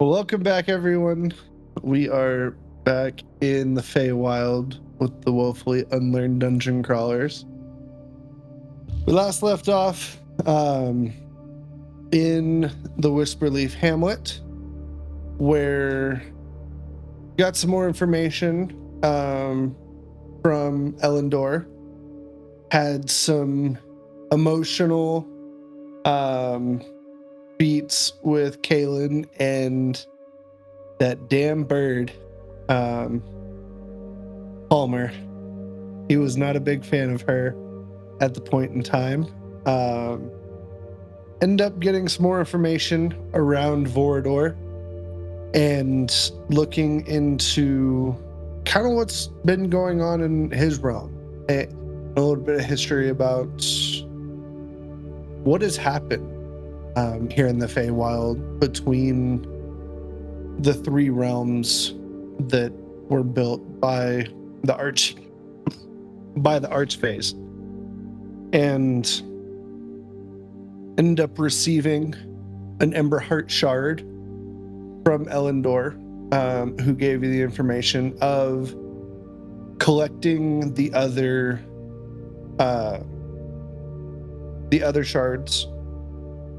Well, welcome back, everyone. We are back in the Feywild with the woefully unlearned dungeon crawlers. We last left off in the Whisperleaf Hamlet, where we got some more information from Elyndor. Had some emotional beats with Caelynn and that damn bird, Palmer. He was not a big fan of her at the point in time. End up getting some more information around Vorador and looking into kind of what's been going on in his realm. A little bit of history about what has happened here in the Feywild between the three realms that were built by the Archface, and ended up receiving an Ember Heart shard from Elyndor, who gave you the information of collecting the other shards,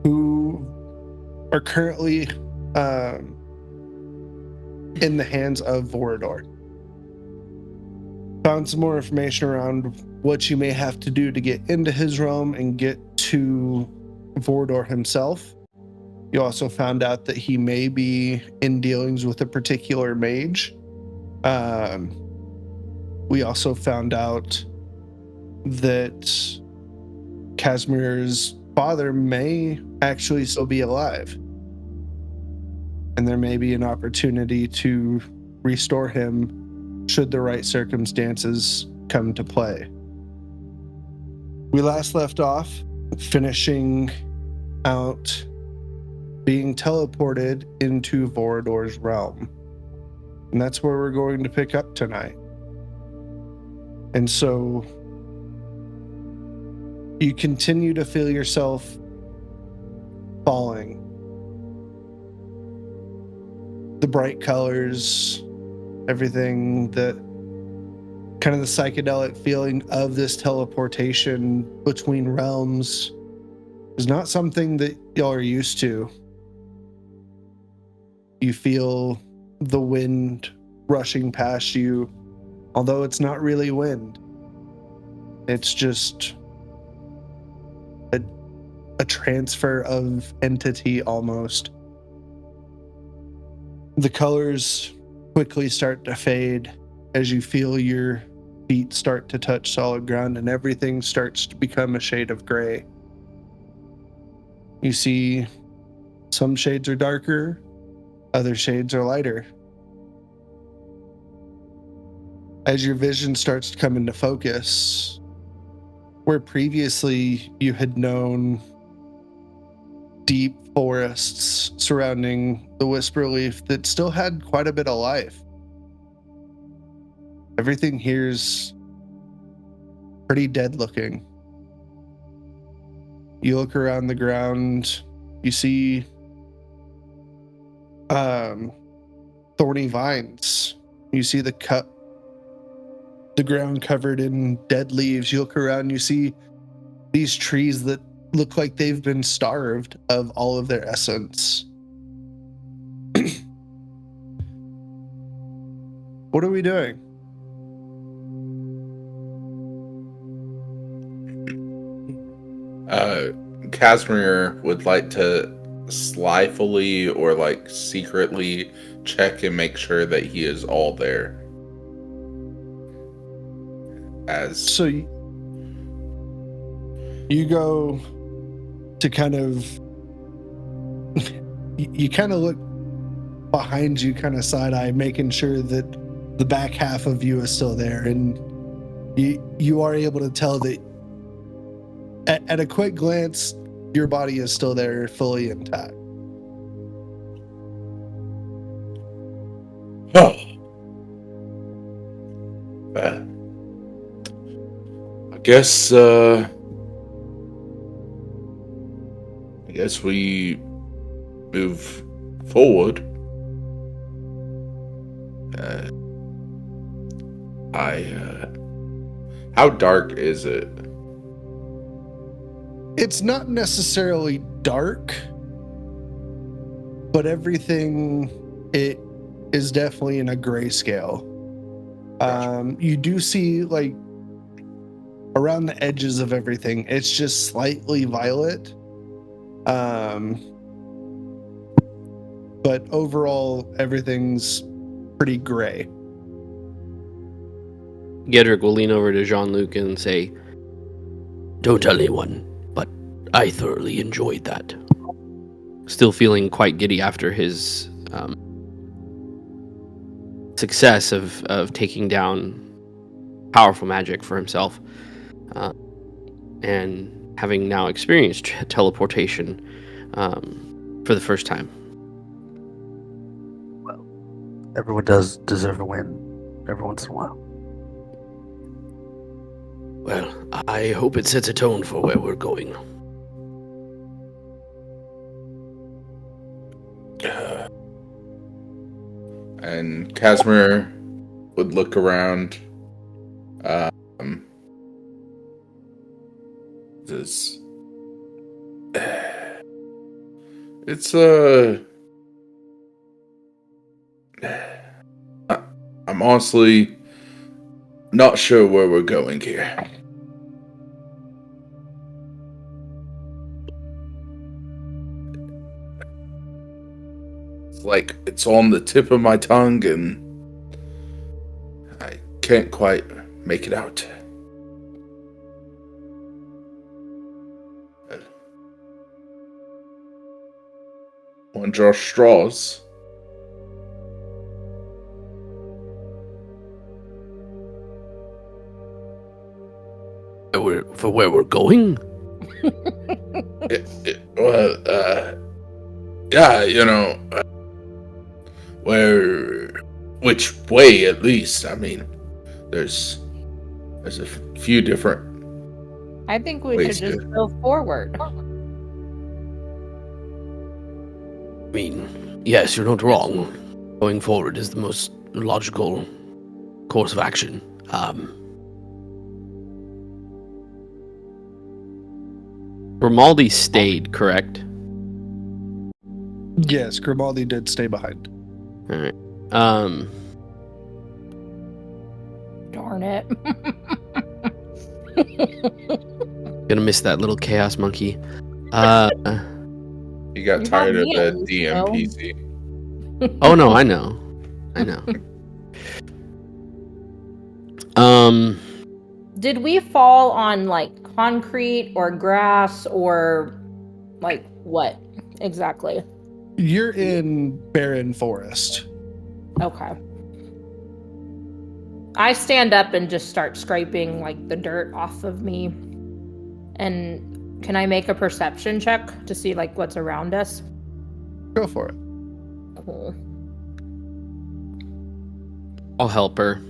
who are currently in the hands of Vorador. Found some more information around what you may have to do to get into his realm and get to Vorador himself. You also found out that he may be in dealings with a particular mage. We also found out that Casimir's father may actually still be alive, and there may be an opportunity to restore him should the right circumstances come to play. We last left off finishing out being teleported into Vorador's realm, and that's where we're going to pick up tonight. And so you continue to feel yourself falling. The bright colors, everything, that kind of the psychedelic feeling of this teleportation between realms is not something that y'all are used to. You feel the wind rushing past you, although it's not really wind. It's just a transfer of entity almost. The colors quickly start to fade as you feel your feet start to touch solid ground, and everything starts to become a shade of gray. You see some shades are darker, other shades are lighter. As your vision starts to come into focus, where previously you had known deep forests surrounding the Whisperleaf that still had quite a bit of life, everything here's pretty dead looking. You look around the ground, you see thorny vines. You see the ground covered in dead leaves. You look around, you see these trees that look like they've been starved of all of their essence. What are we doing? Casimir would like to slyfully or secretly check and make sure that he is all there. So you go to kind of you kind of look behind you, kind of side eye, making sure that the back half of you is still there, and you are able to tell that at a quick glance your body is still there, fully intact. Oh. I guess we move forward. How dark is it? It's not necessarily dark, but everything it is definitely in a grayscale. Gotcha. You do see like around the edges of everything, it's just slightly violet. But overall, everything's pretty gray. Gederik will lean over to Jean-Luc and say, "Don't tell anyone, but I thoroughly enjoyed that." Still feeling quite giddy after his success of taking down powerful magic for himself, and having now experienced teleportation for the first time. Well, everyone does deserve a win every once in a while. Well, I hope it sets a tone for where we're going. And Casimir would look around. This. It's I'm honestly not sure where we're going here. It's like it's on the tip of my tongue and I can't quite make it out. Want to draw straws? For where we're going? Yeah, which way at least? I mean, there's a few different. I think we Please should just do. go forward. I mean, yes, you're not wrong. Going forward is the most logical course of action. Grimaldi stayed, correct? Yes, Grimaldi did stay behind. All right. Darn it. Gonna miss that little chaos monkey. You got You got tired of me at the least, though. DMPC. Oh no, I know. Did we fall on like concrete or grass or like what exactly? You're in barren forest. Okay. I stand up and just start scraping like the dirt off of me. And can I make a perception check to see like what's around us? Go for it. Cool. I'll help her.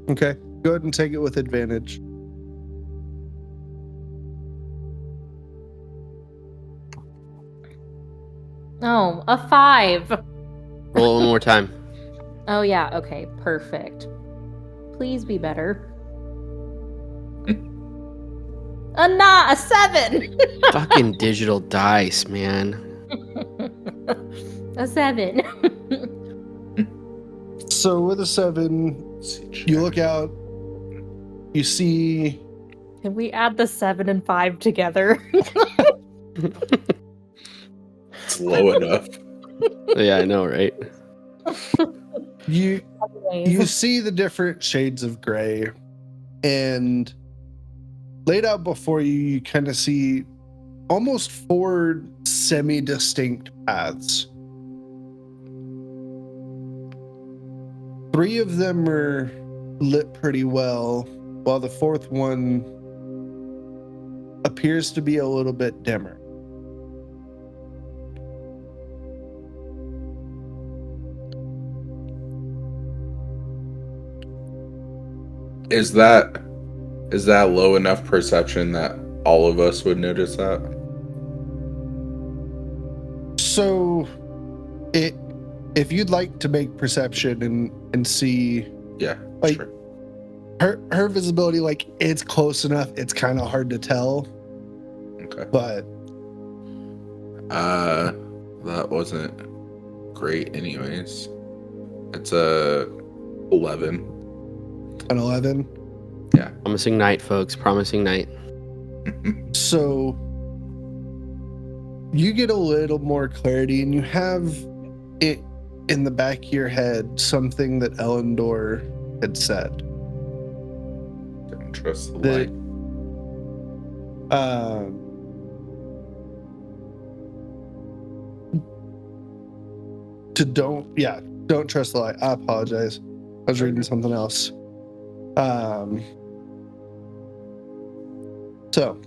Okay. Go ahead and take it with advantage. Oh, a 5. Roll one more time. Oh yeah, okay, perfect. Please be better. A 7. Fucking digital dice, man. A 7. So with a 7, you look out, you see Can we add the 7 and 5 together? It's low enough. Yeah, I know, right? you Anyways. see the different shades of gray, and laid out before you, you kind of see almost 4 semi-distinct paths. 3 of them are lit pretty well, while the 4th one appears to be a little bit dimmer. Is that low enough perception that all of us would notice that? So it if you'd like to make perception and see Yeah, Like- sure. her visibility, like it's close enough. It's kind of hard to tell, Okay. but That wasn't great anyways. It's a 11. an 11. Promising night, folks. Promising night. So you get a little more clarity, and you have it in the back of your head something that Elyndor had said. Don't trust the That, light. don't trust the light. I apologize. I was reading something else. So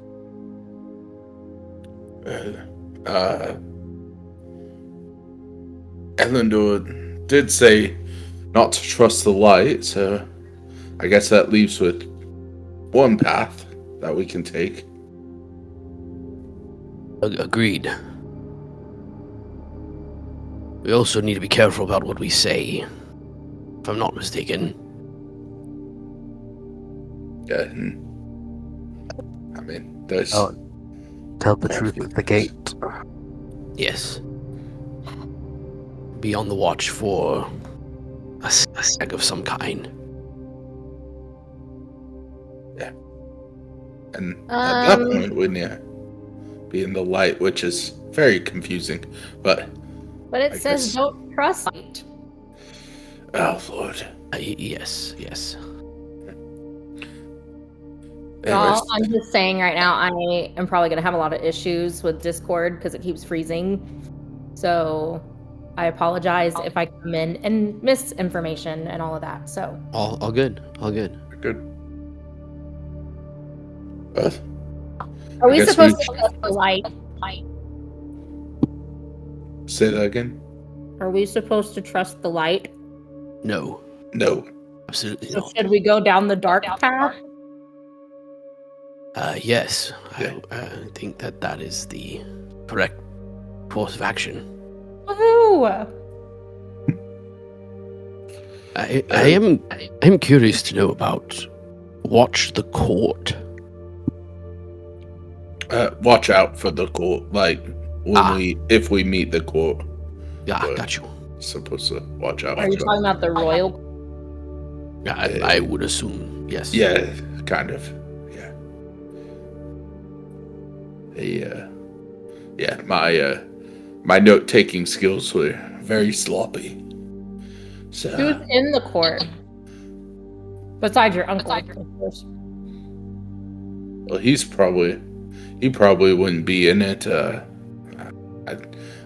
Elyndor did say not to trust the light, so I guess that leaves with one path that we can take. Agreed. We also need to be careful about what we say, if I'm not mistaken. Yeah, I mean, there's Oh, tell the truth at the gate. Yes. Be on the watch for a stag of some kind. and at that point, wouldn't you be in the light, which is very confusing. But But I it says guess- don't trust light. oh lord. Yes. Anyways, Y'all, I'm just saying right now, I am probably going to have a lot of issues with Discord because it keeps freezing. So I apologize if I come in and miss information and all of that. So All good. All good. good. Well, are we guess supposed we- to trust the light? say that again. Are we supposed to trust the light? No. No. Absolutely So not. should we go down the dark path? Yes. Yeah. I think that is the correct course of action. Woohoo! I am curious to know about Watch the Court. Watch out for the court. Like if we meet the court, Yeah, Good. got you. supposed to watch out. Are you for talking about the royal? Yeah, I would assume yes. Yeah, kind of. Yeah. My note taking skills were very sloppy. So Who's in the court? Besides your uncle, of course. well, he probably wouldn't be in it. I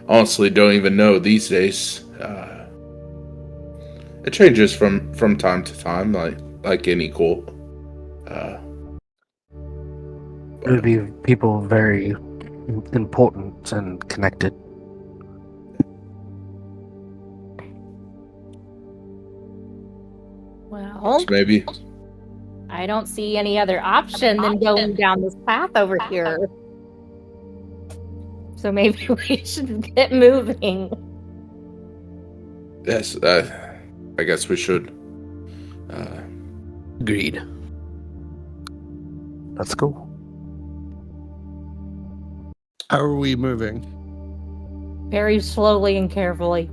honestly don't even know these days. It changes from time to time, like any court. It would be people very important and connected. Well, Maybe. I don't see any other option than going down this path over here. So maybe we should get moving. Yes, I guess we should. Agreed. Let's go. how are we moving? Very slowly and carefully.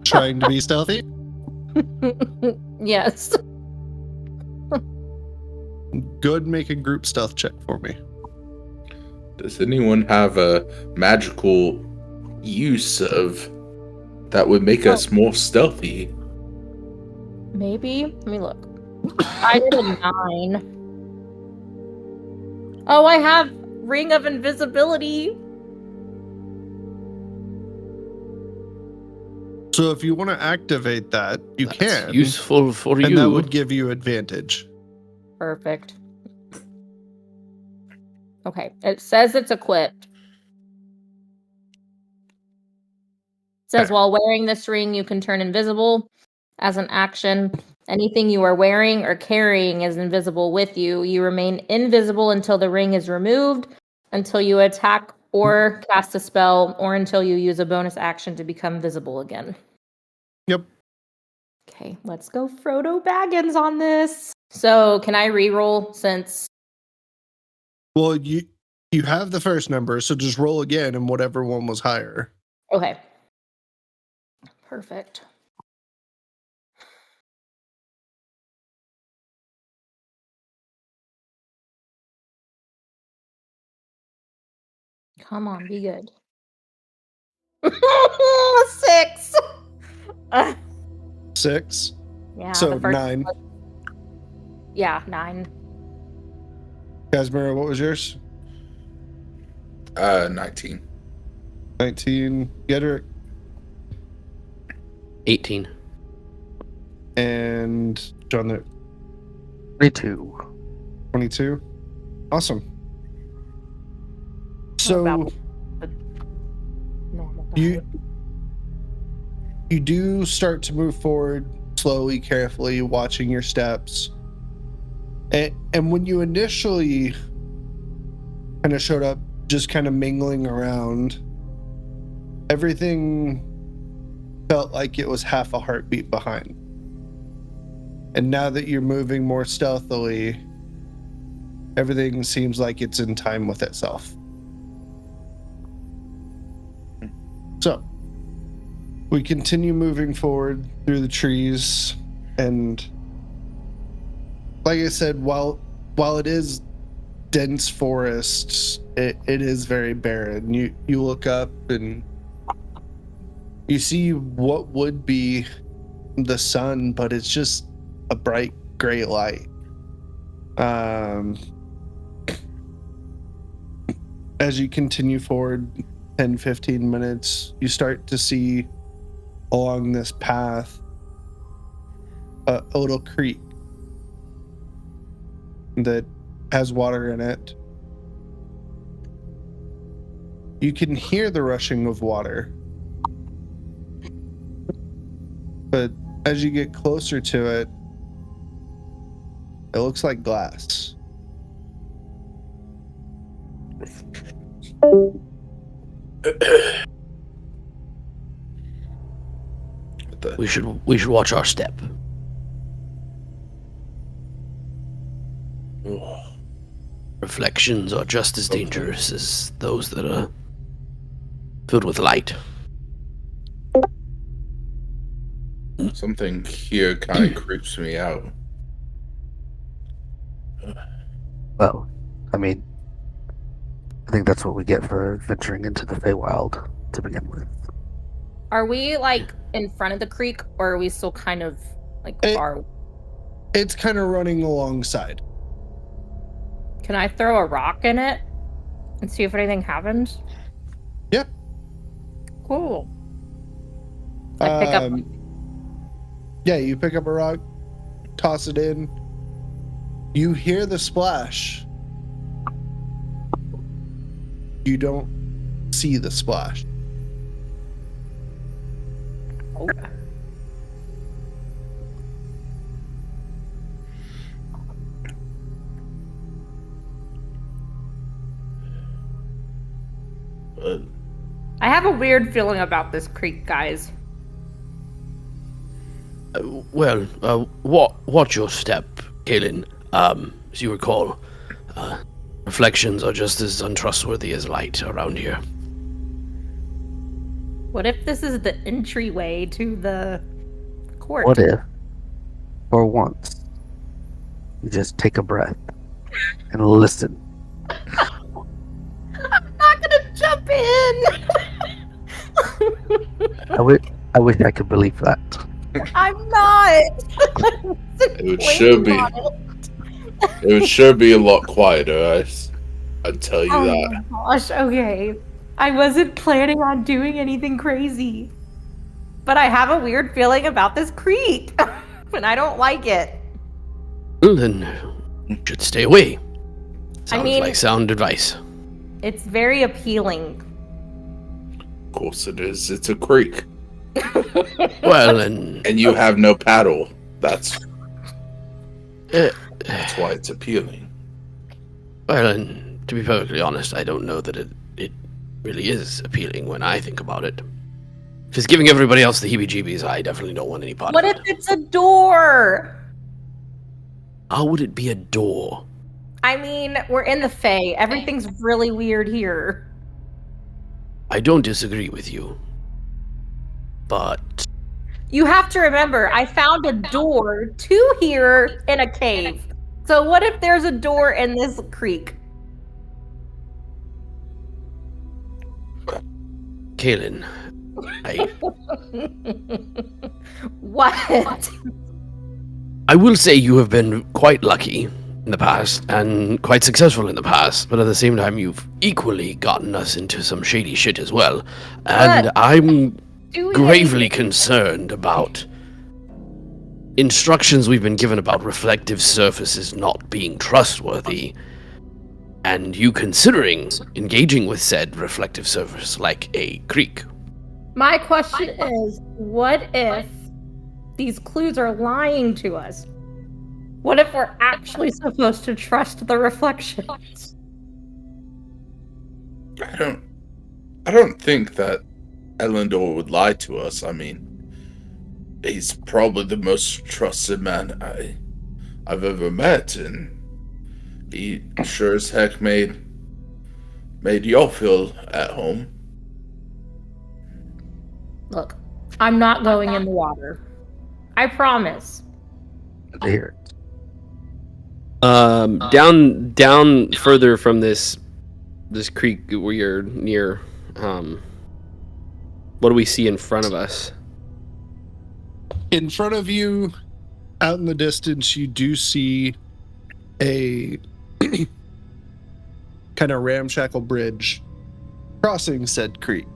Trying to be stealthy? Yes. Good, make a group stealth check for me. Does anyone have a magical use of that would make us more stealthy? Maybe. Let me look. I did a 9. Oh, I have Ring of Invisibility. So if you want to activate that, you That's can. useful for and you. that would give you advantage. Perfect. Okay, it says it's equipped. It says while wearing this ring, you can turn invisible. As an action, anything you are wearing or carrying is invisible with you. You remain invisible until the ring is removed, until you attack or cast a spell, or until you use a bonus action to become visible again. Yep. Okay, let's go Frodo Baggins on this. So can I reroll since... Well, you have the first number, so just roll again and whatever one was higher. Okay. Perfect. Come on, be good. 6. 6. Yeah. So the first 9. Yeah, 9. Casimir, what was yours? 19. 19. Gederik. 18. And John Luke. 22. 22. Awesome. What So about the normal you die? you do start to move forward slowly, carefully, watching your steps. And when you initially kind of showed up, just kind of mingling around, everything felt like it was half a heartbeat behind. And now that you're moving more stealthily, everything seems like it's in time with itself. So, we continue moving forward through the trees, and like I said, while it is dense forests, it is very barren. You look up and you see what would be the sun, but it's just a bright gray light. As you continue forward 10-15 minutes, you start to see along this path a little creek that has water in it. You can hear the rushing of water, but as you get closer to it, it looks like glass. We should watch our step. Reflections are just as dangerous as those that are filled with light. Something here kind of creeps me out. Well, I mean, I think that's what we get for venturing into the Feywild to begin with. Are we like in front of the creek, or are we still kind of like far? It's kind of running alongside. Can I throw a rock in it and see if anything happens? Yep. Cool. I pick up. Yeah, you pick up a rock, toss it in. You hear the splash. You don't see the splash. Okay. I have a weird feeling about this creek, guys. Watch your step, Caelynn. As you recall, reflections are just as untrustworthy as light around here. What if this is the entryway to the court? What if, for once, you just take a breath and listen? I'm not gonna jump in. I wish I could believe that. I'm not. It would sure be. It would sure be a lot quieter. I'd tell you that. Oh my gosh. Okay. I wasn't planning on doing anything crazy, but I have a weird feeling about this creek, and I don't like it. Well, then you should stay away. Sounds like sound advice. It's very appealing. Of course it is. It's a creek. Well, and you have no paddle. That's why it's appealing. Well, and to be perfectly honest, I don't know that it really is appealing when I think about it. If it's giving everybody else the heebie-jeebies, I definitely don't want any part What of if it. it's a door? How would it be a door? I mean, we're in the Fae. Everything's really weird here. I don't disagree with you. But You have to remember, I found a door to here in a cave. So what if there's a door in this creek? Caelynn, What? I will say you have been quite lucky in the past and quite successful in the past, but at the same time you've equally gotten us into some shady shit as well. And But- I'm Do we gravely concerned about instructions we've been given about reflective surfaces not being trustworthy, and you considering engaging with said reflective surface like a creek. My question is, what if these clues are lying to us? What if we're actually supposed to trust the reflections? I don't think that Elyndor would lie to us. I mean, he's probably the most trusted man I've ever met, and he sure as heck made y'all feel at home. Look, I'm not going in the water. I promise. Good to hear it. Down further from this creek where you're near, what do we see in front of us? In front of you, out in the distance, you do see a kind of ramshackle bridge crossing said creek.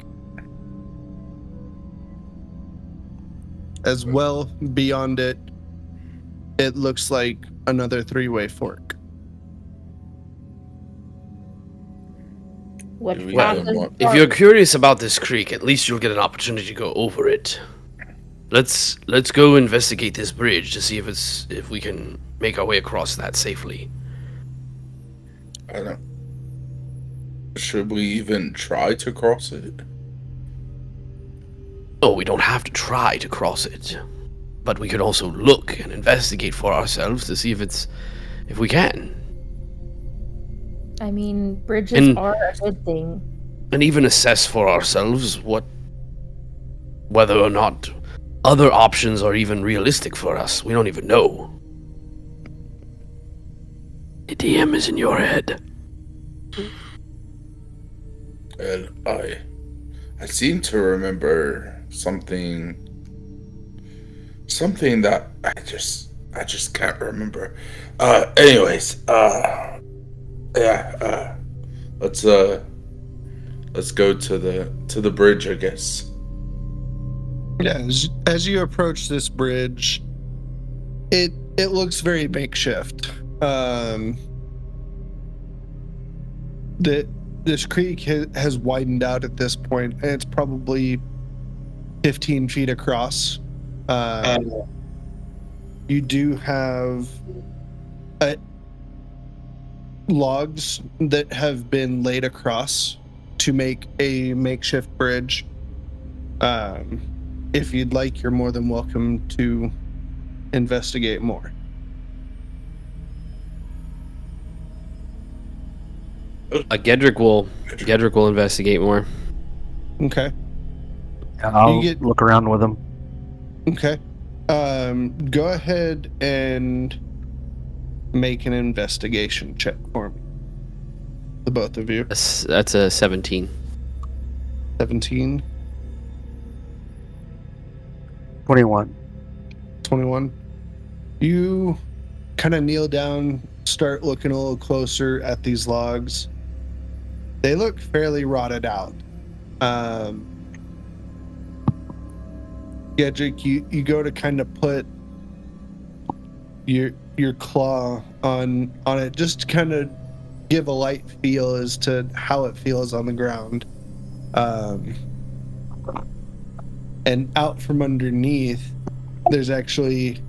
As well, beyond it, it looks like another three-way fork. Which Do we path have is more- If you're curious about this creek, at least you'll get an opportunity to go over it. Let's go investigate this bridge to see if we can make our way across that safely. I don't. Should we even try to cross it? Oh, we don't have to try to cross it, but we could also look and investigate for ourselves to see if we can, I mean, bridges And- are a good thing. and even assess for ourselves whether or not other options are even realistic for us. We don't even know. The DM is in your head. And I seem to remember something that I just can't remember. Anyways, yeah, let's go to the bridge, I guess. Yeah, as you approach this bridge, it looks very makeshift. This creek has widened out at this point, and it's probably 15 feet across. You do have logs that have been laid across to make a makeshift bridge. If you'd like, you're more than welcome to investigate more. Gederik will investigate more. Okay. I'll get- look around with them. Okay. Go ahead and make an investigation check for me. The both of you. That's a 17. 17, 21. 21. You kind of kneel down, start looking a little closer at these logs. They look fairly rotted out. Gederik, you go to kind of put your claw on it, just to kind of give a light feel as to how it feels on the ground. And out from underneath, there's actually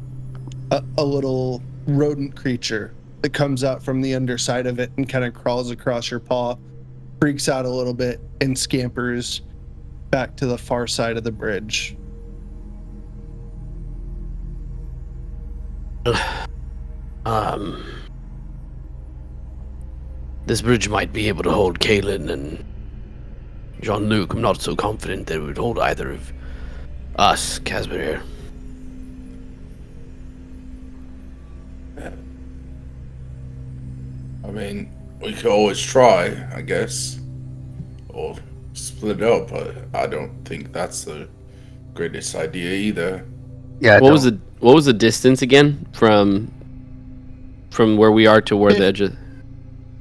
a little rodent creature that comes out from the underside of it and kind of crawls across your paw. freaks out a little bit and scampers back to the far side of the bridge. This bridge might be able to hold Caelynn and Jean-Luc. I'm not so confident that it would hold either of us, Casimir. I mean, we could always try, I guess. Or split up, but I don't think that's the greatest idea either. Yeah. What was the distance again from where we are to where the edge of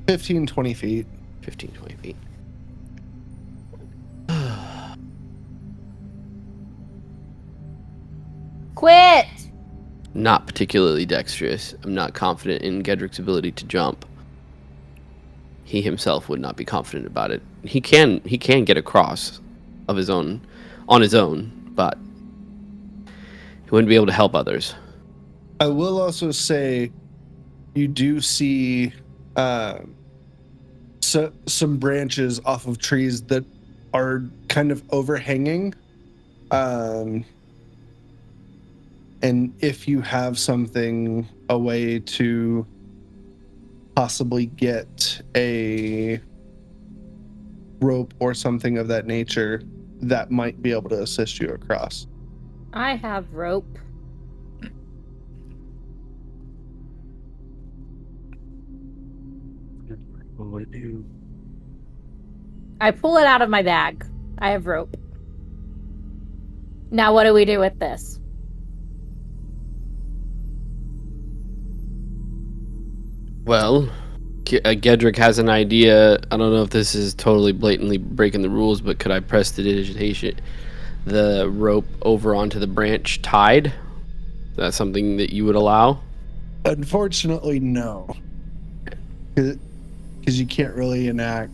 15, 20 feet. 15, 20 feet. Quit! Not particularly dexterous. I'm not confident in Gederik's ability to jump. He himself would not be confident about it. He can get across of his own on his own, but he wouldn't be able to help others. I will also say you do see some branches off of trees that are kind of overhanging. And if you have something, a way to possibly get a rope or something of that nature, that might be able to assist you across. I have rope. What do we do? I pull it out of my bag. I have rope. Now what do we do with this? Well, Gederik has an idea. I don't know if this is totally blatantly breaking the rules, but could I press the rope over onto the branch tied? Is that something that you would allow? Unfortunately, no. Because you can't really enact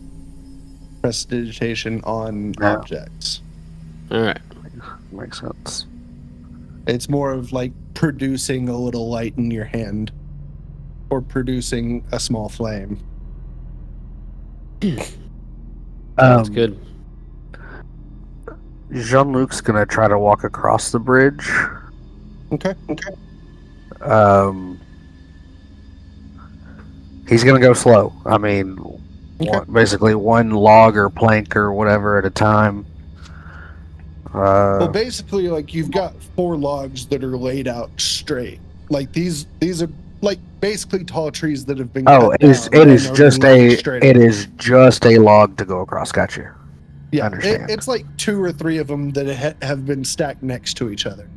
prestidigitation on objects. All right. Makes sense. It's more of like producing a little light in your hand or producing a small flame. That's good. Jean-Luc's gonna try to walk across the bridge. Okay. He's gonna go slow. I mean, basically one log or plank or whatever at a time. Well, basically, like you've got 4 logs that are laid out straight. Like these are like basically tall trees that have been. It is just a log to go across. Gotcha. Yeah, understand. It's like 2 or 3 of them that have been stacked next to each other.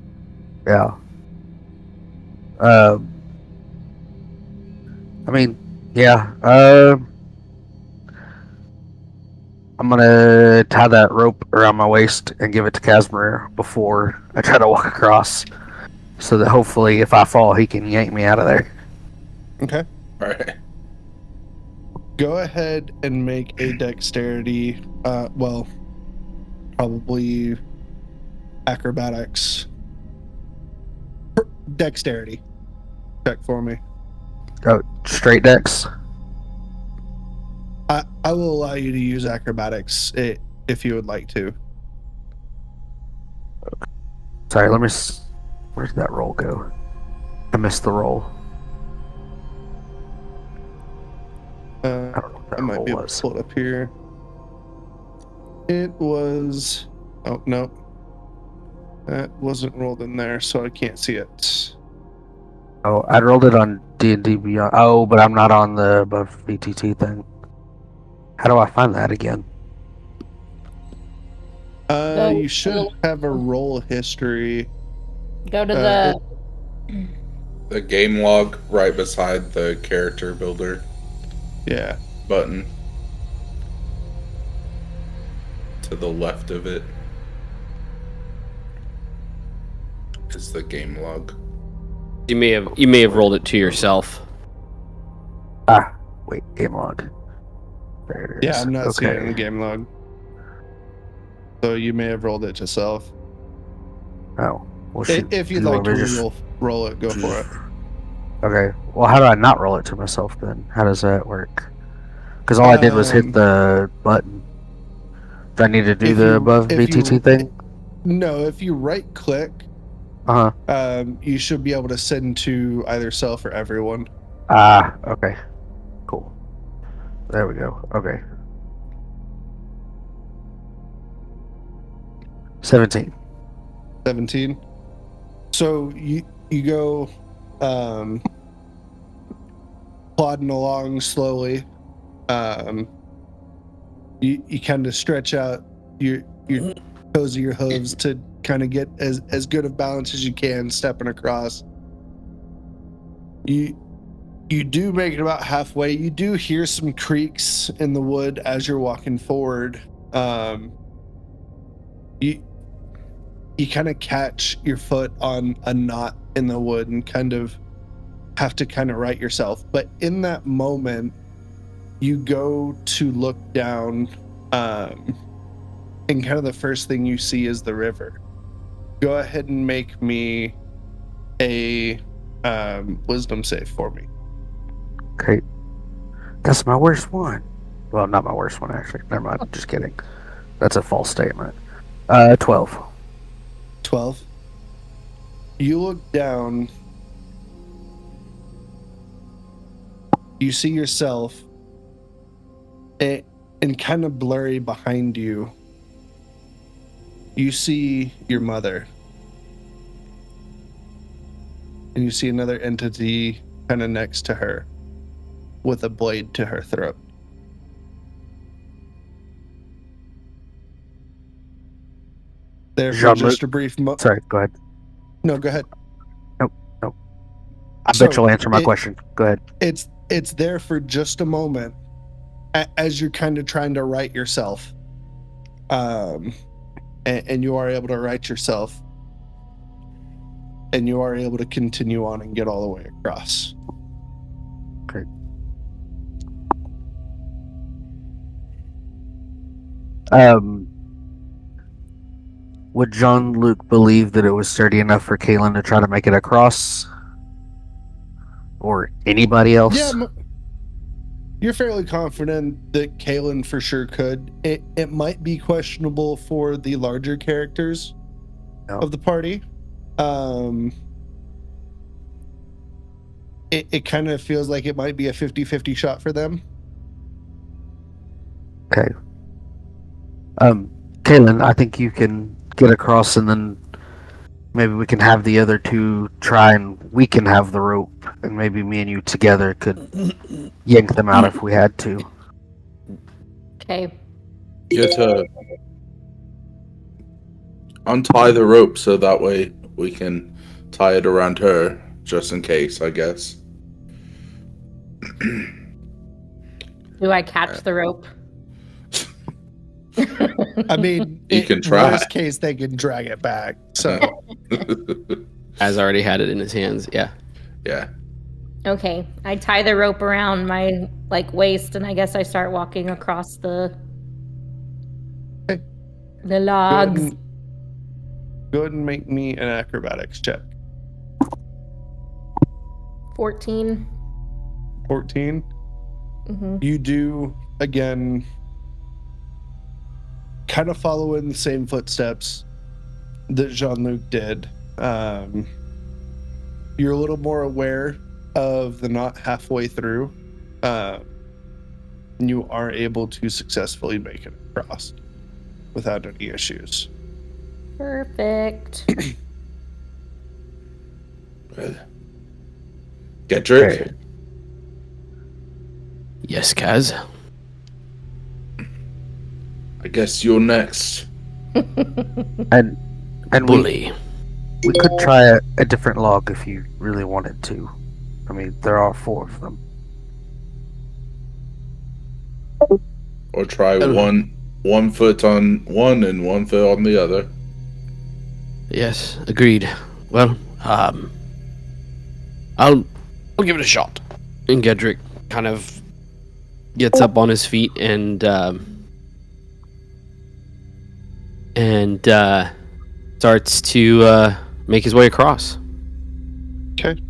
Yeah. I mean, yeah. I'm gonna tie that rope around my waist and give it to Casimir before I try to walk across, so that hopefully, if I fall, he can yank me out of there. Okay. All right. Go ahead and make a dexterity. Well, probably acrobatics. Dexterity check for me. Oh, straight dex. I will allow you to use acrobatics if you would like to. Sorry, let me. Where did that roll go? I missed the roll. I don't know what that I might roll be able was. to pull it up here. It was. Oh no, that wasn't rolled in there, so I can't see it. Oh, I rolled it on D&D Beyond. Oh, but I'm not on the above VTT thing. How do I find that again? You should have a roll history. Go to The game log right beside the character builder Yeah. button. To the left of it is the game log. You may have rolled it to yourself. Ah, wait, game log. There it is. Yeah, I'm not seeing it in the game log. So you may have rolled it yourself. Oh, well, shoot. If you'd Do you like want me to roll it, go for it. Okay. Well, how do I not roll it to myself then? How does that work? Because all I did was hit the button. Do I need to do the above VTT thing? No, if you right click, you should be able to send to either self or everyone. Okay. Cool. There we go. Okay. 17. 17. So you go plodding along slowly. You kind of stretch out your toes of your hooves to kind of get as good of balance as you can, stepping across. You do make it about halfway. You do hear some creaks in the wood as you're walking forward. You kind of catch your foot on a knot in the wood and kind of have to kind of right yourself. But in that moment, you go to look down, and kind of the first thing you see is the river. Go ahead and make me a wisdom save for me. Okay. That's my worst one. Well, not my worst one, actually. Never mind. Just kidding. That's a false statement. 12. 12. You look down. You see yourself and kind of blurry behind you. You see your mother. And you see another entity kind of next to her with a blade to her throat. There for just a brief moment. Sorry, go ahead. No, go ahead. Nope. I bet you'll answer my question. Go ahead. It's there for just a moment as you're kind of trying to right yourself. And you are able to right yourself. And you are able to continue on and get all the way across. Okay. Would Jean-Luc believe that it was sturdy enough for Caelynn to try to make it across? Or anybody else? Yeah, you're fairly confident that Caelynn for sure could. It might be questionable for the larger characters of the party. It kind of feels like it might be a 50-50 shot for them. Okay. Caelynn, I think you can get across, and then maybe we can have the other two try, and we can have the rope, and maybe me and you together could yank them out if we had to. Okay. Get to untie the rope so that way we can tie it around her, just in case, I guess. Do I catch the rope? I mean, you can try. Worst case, they can drag it back. So, Has already had it in his hands. Yeah. Yeah. Okay. I tie the rope around my waist, and I guess I start walking across the logs. Go ahead and make me an acrobatics check. 14. 14. Mm-hmm. You do again. Kind of follow in the same footsteps that Jean-Luc did. You're a little more aware of the knot halfway through. And you are able to successfully make it across without any issues. Perfect. Gederik? Okay. Yes, Kaz. I guess you're next. And Bully. we could try a different log if you really wanted to. I mean, there are 4 of them. Or try one foot on one and 1 foot on the other. Yes, agreed. Well, I'll give it a shot. And Gederik kind of gets up on his feet and starts to make his way across. Okay.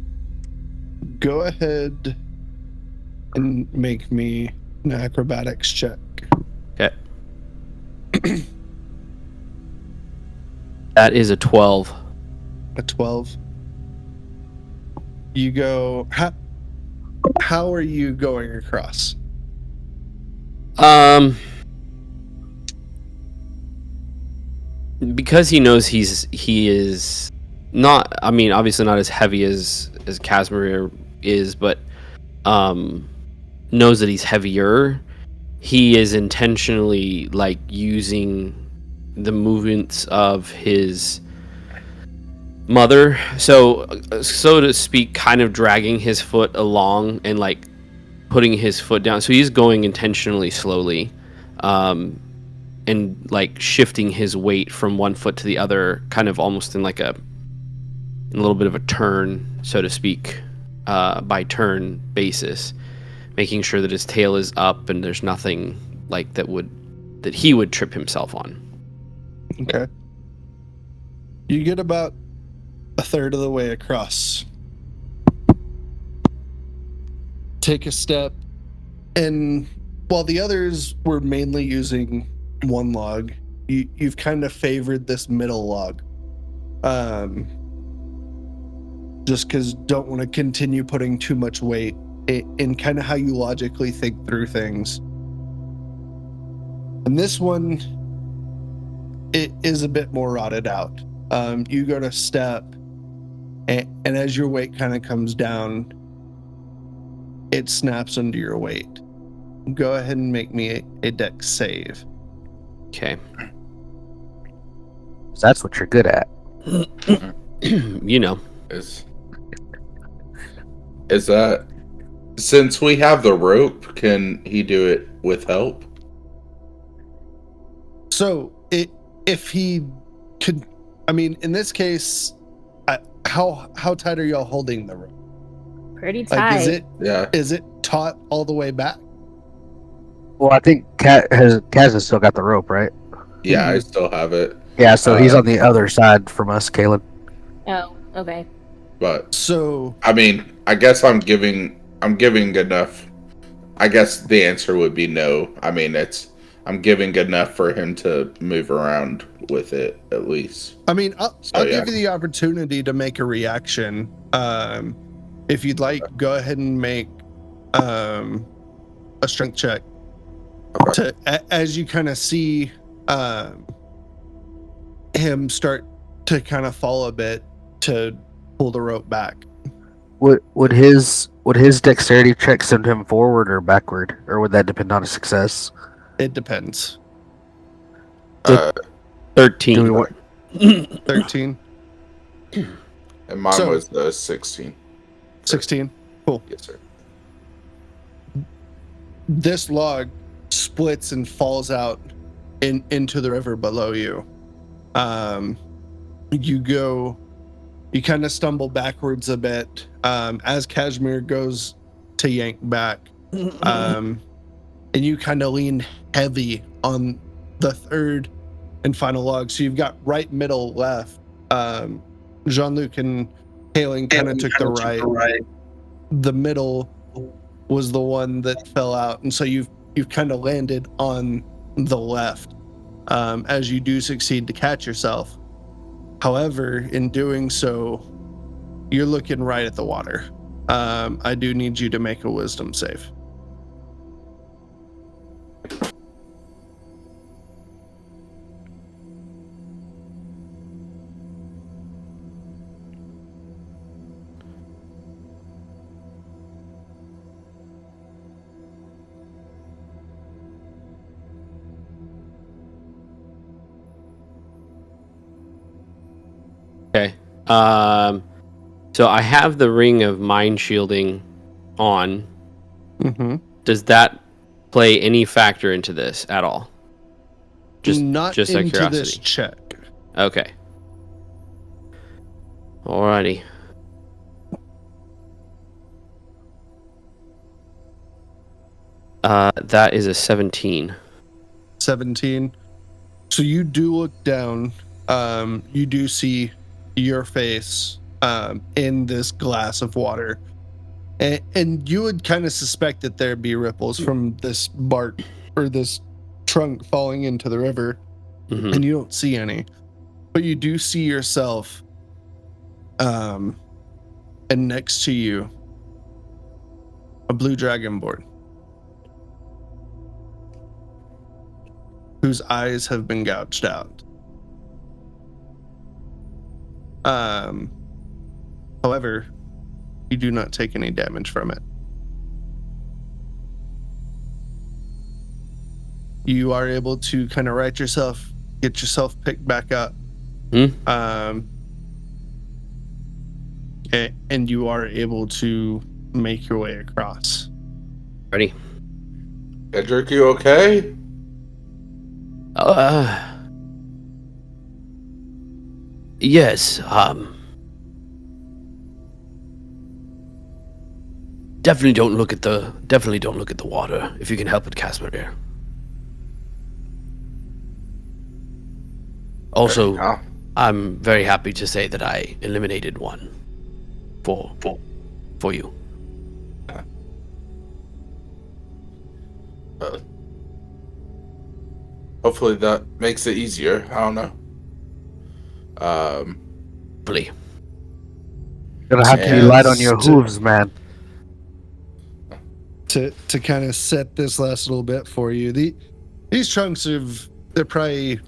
Go ahead and make me an acrobatics check. Okay. That is a 12. A 12. You go. How are you going across? Because he knows he is not. I mean, obviously not as heavy as Casimir is, but knows that he's heavier. He is intentionally like using the movements of his mother, so to speak, kind of dragging his foot along and like putting his foot down. So he's going intentionally slowly, and like shifting his weight from one foot to the other, kind of almost in like a little bit of a turn, so to speak, by turn basis, making sure that his tail is up and there's nothing like that he would trip himself on. Okay. You get about a third of the way across. Take a step, and while the others were mainly using one log, you've kind of favored this middle log. Just because don't want to continue putting too much weight in kind of how you logically think through things. And this one, it is a bit more rotted out. You go to step, and as your weight kind of comes down, it snaps under your weight. Go ahead and make me a dex save. Okay. That's what you're good at. You know. Is that, since we have the rope, can he do it with help? So if he could, I mean, in this case, how tight are y'all holding the rope? Pretty tight. Like, is it taut all the way back? Well, I think Kaz has still got the rope, right? Yeah, I still have it. Yeah, so he's on the other side from us, Caelynn. Oh, okay. But so, I mean, I guess I'm giving enough. I guess the answer would be no. I mean, I'm giving enough for him to move around with it, at least. I mean, I'll give you the opportunity to make a reaction. If you'd like, go ahead and make a strength check. Okay. As you kind of see him start to kind of fall a bit to pull the rope back. Would his dexterity check send him forward or backward, or would that depend on a success? It depends. 13. 13. And mine was 16. 16. Cool. Yes, sir. This log splits and falls out into the river below you. You kind of stumble backwards a bit as Casimir goes to yank back. And you kind of lean heavy on the third and final log. So you've got right, middle, left. Jean-Luc and Caelynn kind of took the right. The middle was the one that fell out. And so you've kind of landed on the left as you do succeed to catch yourself. However, in doing so, you're looking right at the water. I do need you to make a wisdom save. Okay. So I have the ring of mind shielding on. Mm-hmm. Does that play any factor into this at all? Not just out of into curiosity. this check. Okay. Alrighty. That is a 17. 17. So you do look down. You do see your face in this glass of water. And you would kind of suspect that there'd be ripples from this bark or this trunk falling into the river, Mhm. and you don't see any. But you do see yourself, and next to you, a blue dragonborn whose eyes have been gouged out. However, you do not take any damage from it. You are able to kind of get yourself picked back up. And you are able to make your way across. Ready? Gederik, you okay? Yes. Definitely don't look at the water. If you can help it, Casimir. Also, Yeah. I'm very happy to say that I eliminated one for you. Hopefully that makes it easier. I don't know. Please. Gonna have to be Yeah, light on your hooves, man. To kind of set this last little bit for you, these trunks they're probably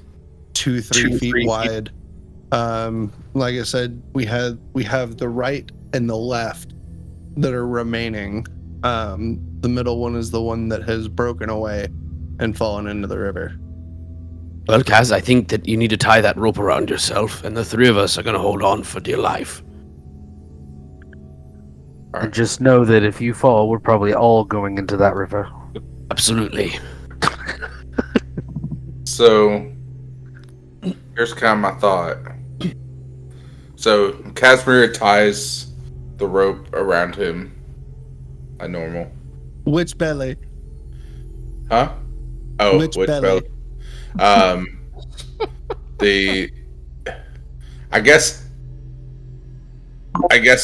2-3 feet wide. Like I said, we have the right and the left that are remaining. The middle one is the one that has broken away and fallen into the river. Well, Kaz, I think that you need to tie that rope around yourself, and the three of us are going to hold on for dear life. And just know that if you fall, we're probably all going into that river. Absolutely. So, here's kind of my thought. So, Casimir ties the rope around him like normal. Which belly? Huh? Oh, Which which belly? belly? I guess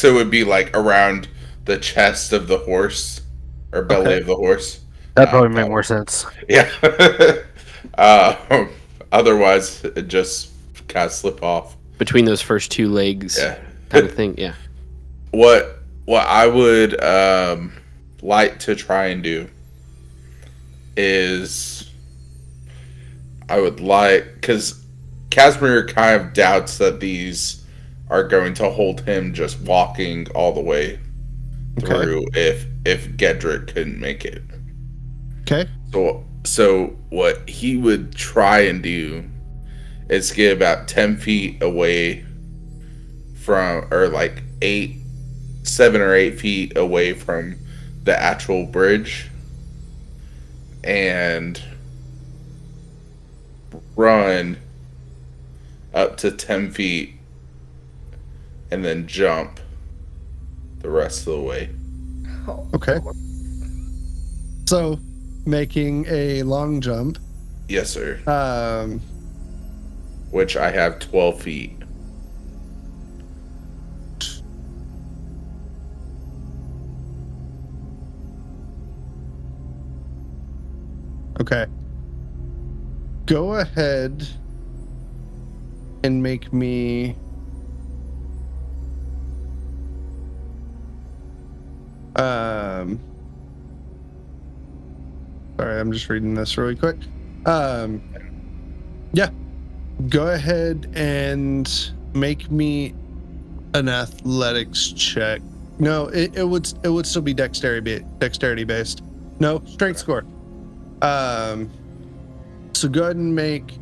it would be like around the chest of the horse or belly Okay. of the horse. That'd probably make more sense. Yeah. Otherwise, it just kind of slip off. Between those first two legs, Yeah. kind of thing. Yeah. What I would like to try and do is I would like, because Casimir kind of doubts that these are going to hold him just walking all the way through if Gederik couldn't make it. Okay. So what he would try and do is get about 10 feet away from, or like 7 or 8 feet away from the actual bridge and run up to 10 feet and then jump the rest of the way. Okay. So, making a long jump. Yes, sir. Um, Which I have 12 feet. okay. Go ahead and make me sorry, I'm just reading this really quick. Yeah. Go ahead and make me an athletics check. No, it would still be dexterity based. No, strength score. So go ahead and make.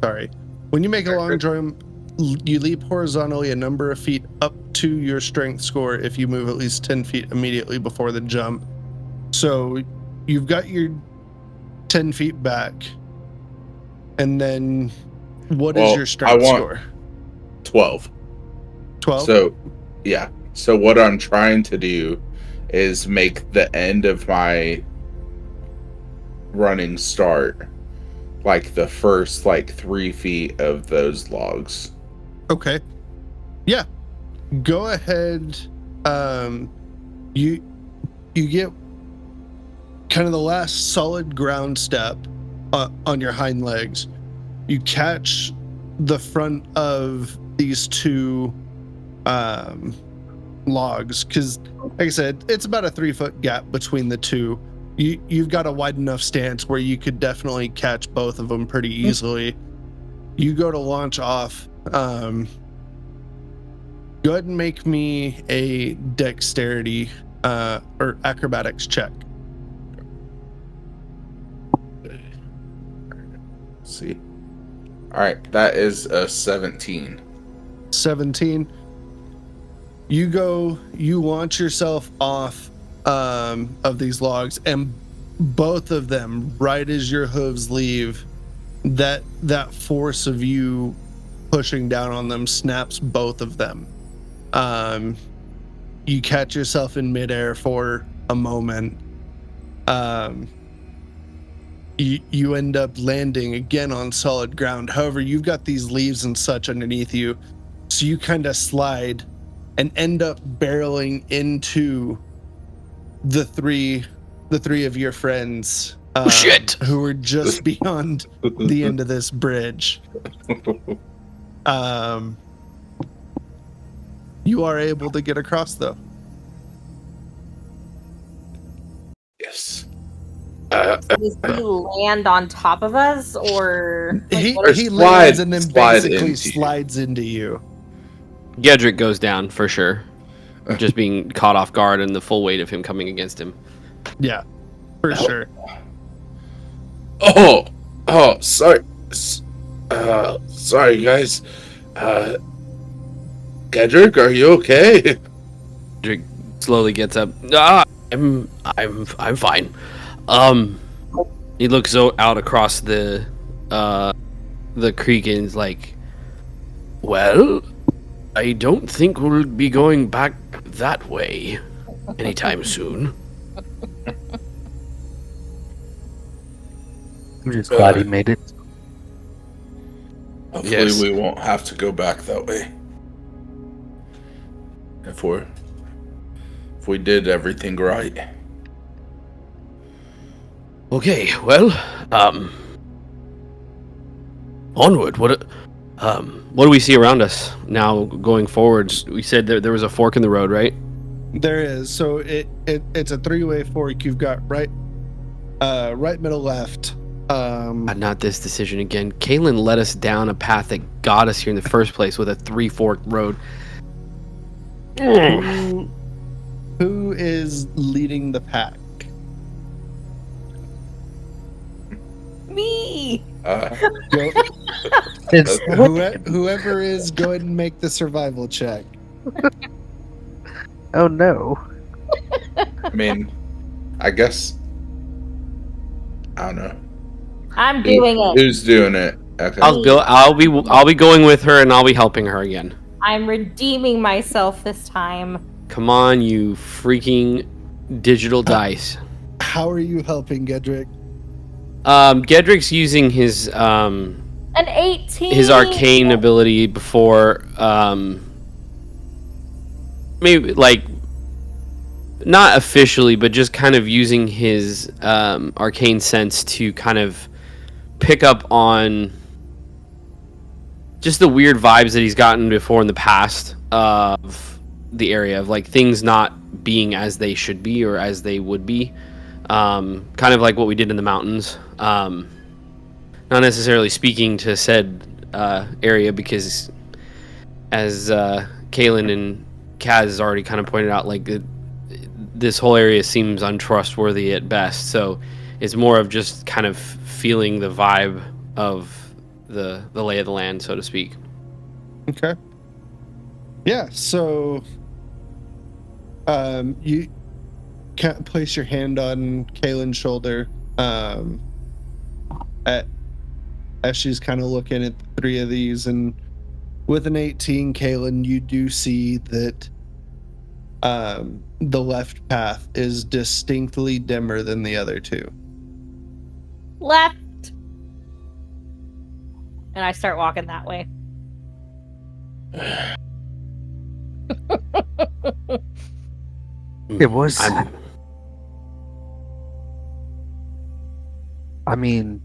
Sorry, when you make a long jump, you leap horizontally a number of feet up to your strength score if you move at least 10 feet immediately before the jump. So you've got your 10 feet back, and then what is your strength score? 12. 12. So, yeah. So what I'm trying to do is make the end of my running start like the first 3 feet of those logs. Okay. Yeah. go ahead. You get kind of the last solid ground step on your hind legs. You catch the front of these two logs, because like I said, it's about a 3-foot gap between the two. You've got a wide enough stance where you could definitely catch both of them pretty easily. You go to launch off. Go ahead and make me a dexterity or acrobatics check. Let's see. All right, that is a 17. 17. You launch yourself off of these logs, and both of them, right as your hooves leave, that force of you pushing down on them snaps both of them. You catch yourself in midair for a moment. You end up landing again on solid ground. However, you've got these leaves and such underneath you, so you kind of slide and end up barreling into the three of your friends Shit. who were just beyond the end of this bridge. You are able to get across, though. Yes. Does he land on top of us, or He what is- he slide- lands and then slide basically into you. slides into you. Gederik goes down for sure. Just being caught off guard and the full weight of him coming against him. Yeah, for sure. Oh, sorry. Sorry, guys. Gederik, are you okay? Gederik slowly gets up. I'm fine. He looks out across the creek and is like, well, I don't think we'll be going back that way anytime soon. I'm just glad he made it. Hopefully Yes. we won't have to go back that way. If we did everything right. Okay, well, onward. What do we see around us now going forward? We said there was a fork in the road, right? There is. So it's a 3-way fork. You've got right, middle, left. Not this decision again. Caelynn led us down a path that got us here in the first place with a 3-forked road. Who is leading the pack? me? Go, It's whoever is, go ahead and make the survival check. oh no. I mean, I guess. I don't know. I'm doing it. Who's doing it? Okay. I'll be going with her and I'll be helping her again. I'm redeeming myself this time. Come on, you freaking digital dice. How are you helping, Gederik? Gederik's using his An 18. his arcane ability before maybe like not officially, but just kind of using his arcane sense to kind of pick up on just the weird vibes that he's gotten before in the past of the area, of like things not being as they should be or as they would be. Kind of like what we did in the mountains. Not necessarily speaking to said area, because as Caelynn and Kaz has already kind of pointed out, like this whole area seems untrustworthy at best. So it's more of just kind of feeling the vibe of the lay of the land, so to speak. Okay. Yeah, so you can't place your hand on Caelynn's shoulder as she's kind of looking at the 3 of these, and with an 18, Caelynn, you do see that the left path is distinctly dimmer than the other 2. Left. And I start walking that way. It was. I'm- I mean,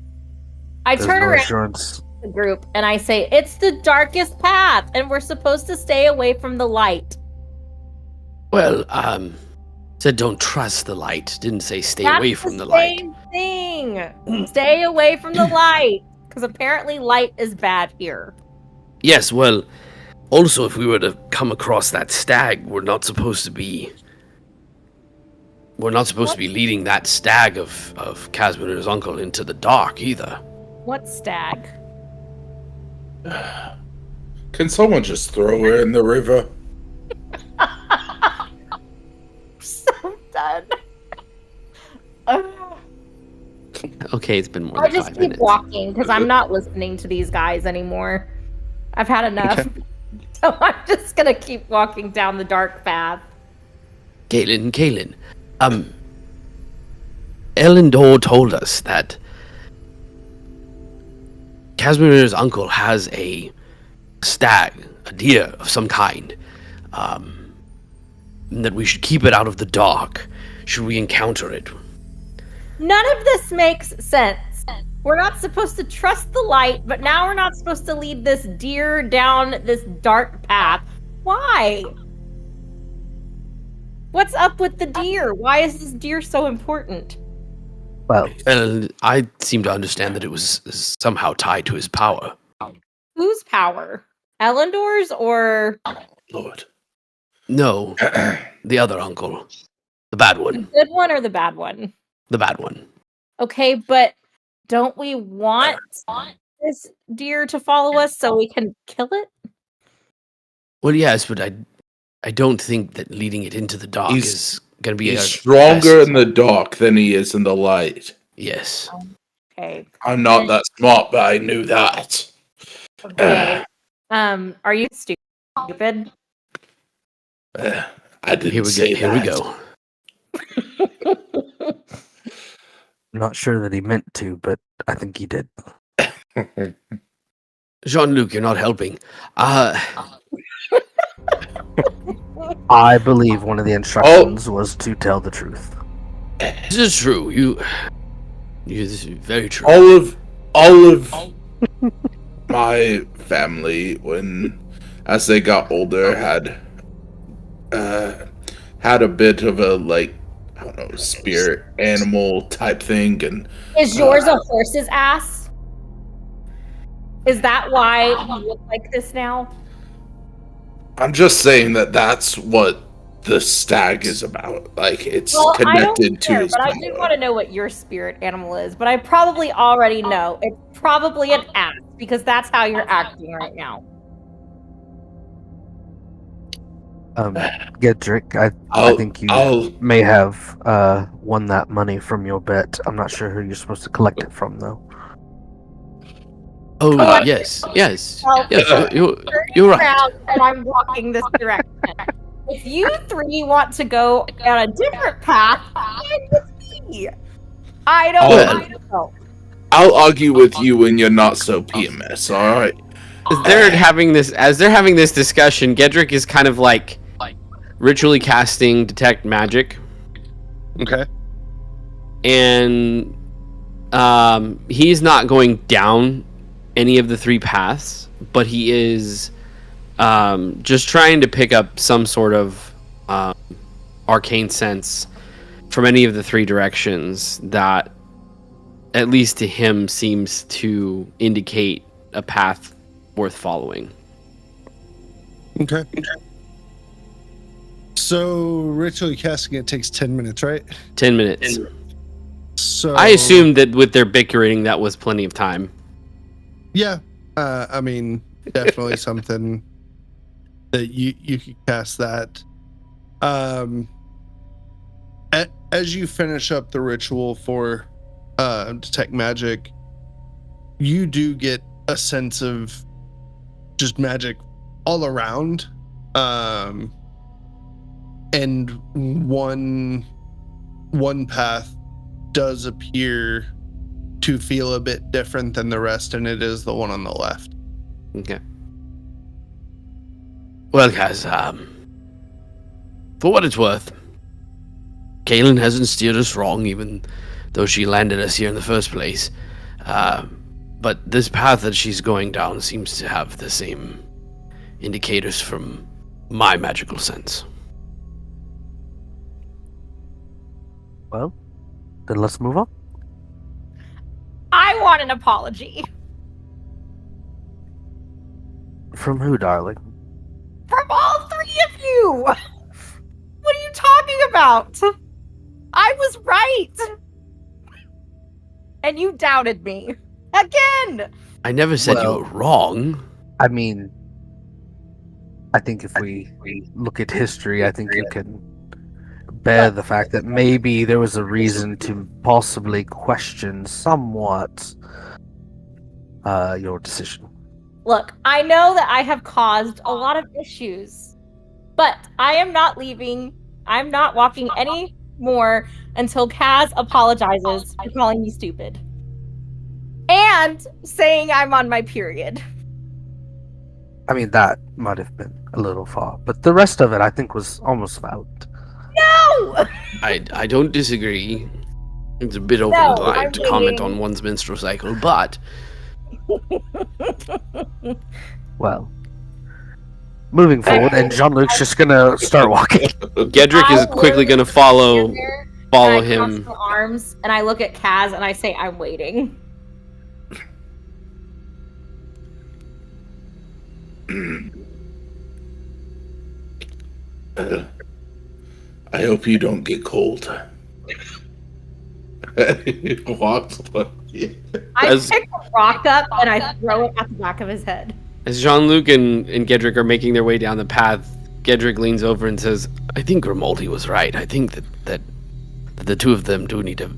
I there's turn no around assurance. to the group and I say, "It's the darkest path, and we're supposed to stay away from the light." Well, said don't trust the light. Didn't say stay That's away from the light. Same thing. Stay away from the light, because apparently light is bad here. Yes, well, also if we were to come across that stag, we're not supposed to be leading that stag of Casminer's uncle into the dark either. What stag? Can someone just throw her in the river? So done. Okay, it's been more I than just 5 keep minutes. walking because I'm not listening to these guys anymore. I've had enough. Okay. So I'm just gonna keep walking down the dark path. Caelynn, Elyndor told us that Casminer's uncle has a stag, a deer of some kind, and that we should keep it out of the dark should we encounter it. None of this makes sense. We're not supposed to trust the light, but now we're not supposed to lead this deer down this dark path. Why? What's up with the deer? Why is this deer so important? Well, And I seem to understand that it was somehow tied to his power. Whose power? Elyndor's or Lord. No, the other uncle. The bad the one. good one or the bad one? The bad one. Okay, but don't we want this deer to follow us so we can kill it? Well, yes, but I don't think that leading it into the dark He's- is going to be He's our stronger best. in the dark than he is in the light. Yes. Okay. I'm not that smart, but I knew that. Okay. Are you stupid? I didn't Here we say go. Here we that. go. I'm not sure that he meant to, but I think he did. Jean-Luc, you're not helping. I believe one of the instructions was to tell the truth. This is true. This is very true. All of my family, when as they got older, had a bit of a, like, I don't know, spirit animal type thing, and Is yours a horse's ass? Is that why you look like this now? I'm just saying that that's what the stag is about. Like, it's Well, I don't connected to care, his but I power. do want to know what your spirit animal is. But I probably already know. It's probably an ass because that's how you're acting right now. Gederik, I I'll- think you I'll- may have won that money from your bet. I'm not sure who you're supposed to collect it from, though. Oh, Oh, yes. Well, You're right. around and I'm walking this direction. If you three want to go on a different path, fine with me. I don't know. I'll argue with you when you're not so PMS, alright? As they're having this discussion, Gederik is kind of like ritually casting detect magic, Okay. and he's not going down any of the 3 paths, but he is just trying to pick up some sort of arcane sense from any of the 3 directions that, at least to him, seems to indicate a path worth following. Okay. So ritually casting it takes 10 minutes, right? 10 minutes. So I assumed that with their bickering, that was plenty of time. Yeah. I mean, definitely something that you could cast that. As you finish up the ritual for detect magic, you do get a sense of just magic all around. And one path does appear to feel a bit different than the rest, and it is the one on the left. Okay. Well, guys, For what it's worth, Caelynn hasn't steered us wrong, even though she landed us here in the first place. But this path that she's going down seems to have the same indicators from my magical sense. Well, then let's move on. I want an apology. From who, darling? From all three of you! What are you talking about? I was right! And you doubted me. Again! I never said you Well- were wrong. I mean, I think if we look at history, I think you can bear the fact that maybe there was a reason to possibly question somewhat your decision. Look, I know that I have caused a lot of issues, but I am not leaving. I'm not walking any more until Kaz apologizes for calling me stupid. And saying I'm on my period. I mean, that might have been a little far, but the rest of it, I think, was almost valid. No! I don't disagree. It's a bit over No, the line I'm to comment waiting. on one's menstrual cycle, but Well, moving forward, and Jean-Luc's just gonna start walking. Gedrick is I quickly literally going to follow stand there, and I cross him. my arms and I look at Kaz and I say, I'm waiting. I hope you don't get cold. He walks like, yeah. I As- pick a rock up and I throw it at the back of his head. As Jean-Luc and Gedrick are making their way down the path, Gedrick leans over and says, I think Grimaldi was right. I think that the two of them do need to...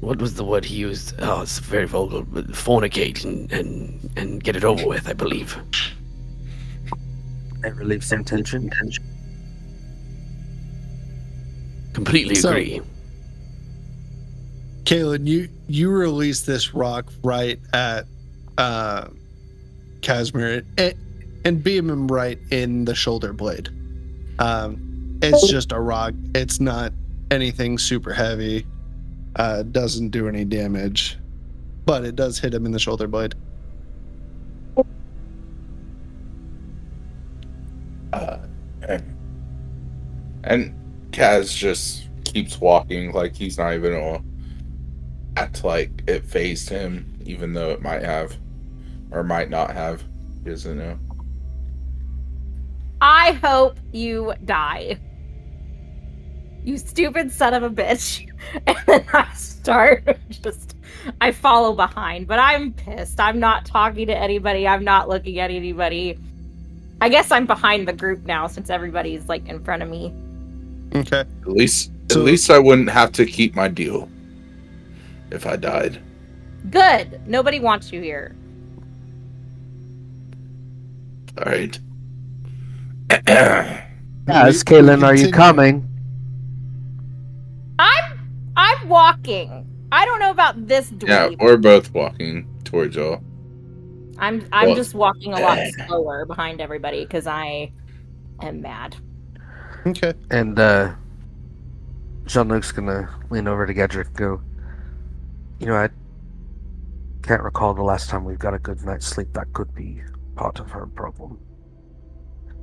What was the word he used? Oh, it's very vulgar, but fornicate and get it over with, I believe. And relieve some tension. Completely So- agree. Caelynn, you release this rock right at Casimir and beam him right in the shoulder blade. It's just a rock. It's not anything super heavy. Doesn't do any damage, but it does hit him in the shoulder blade. And Kaz just keeps walking like he's not even gonna act like it phased him, even though it might have or might not have. He doesn't know. I hope you die. You stupid son of a bitch. And then I I follow behind, but I'm pissed. I'm not talking to anybody. I'm not looking at anybody. I guess I'm behind the group now since everybody's like in front of me. Okay. At least So- I wouldn't have to keep my deal if I died. Good. Nobody wants you here. All right. Yes, Caelynn, are you Continue. coming? I'm walking. I don't know about this Yeah, dweeb. we're both walking towards y'all. I'm Well, just walking a lot slower behind everybody because I am mad. Okay. And Jean-Luc's gonna lean over to Gedrick and go, you know, I can't recall the last time we've got a good night's sleep. That could be part of her problem.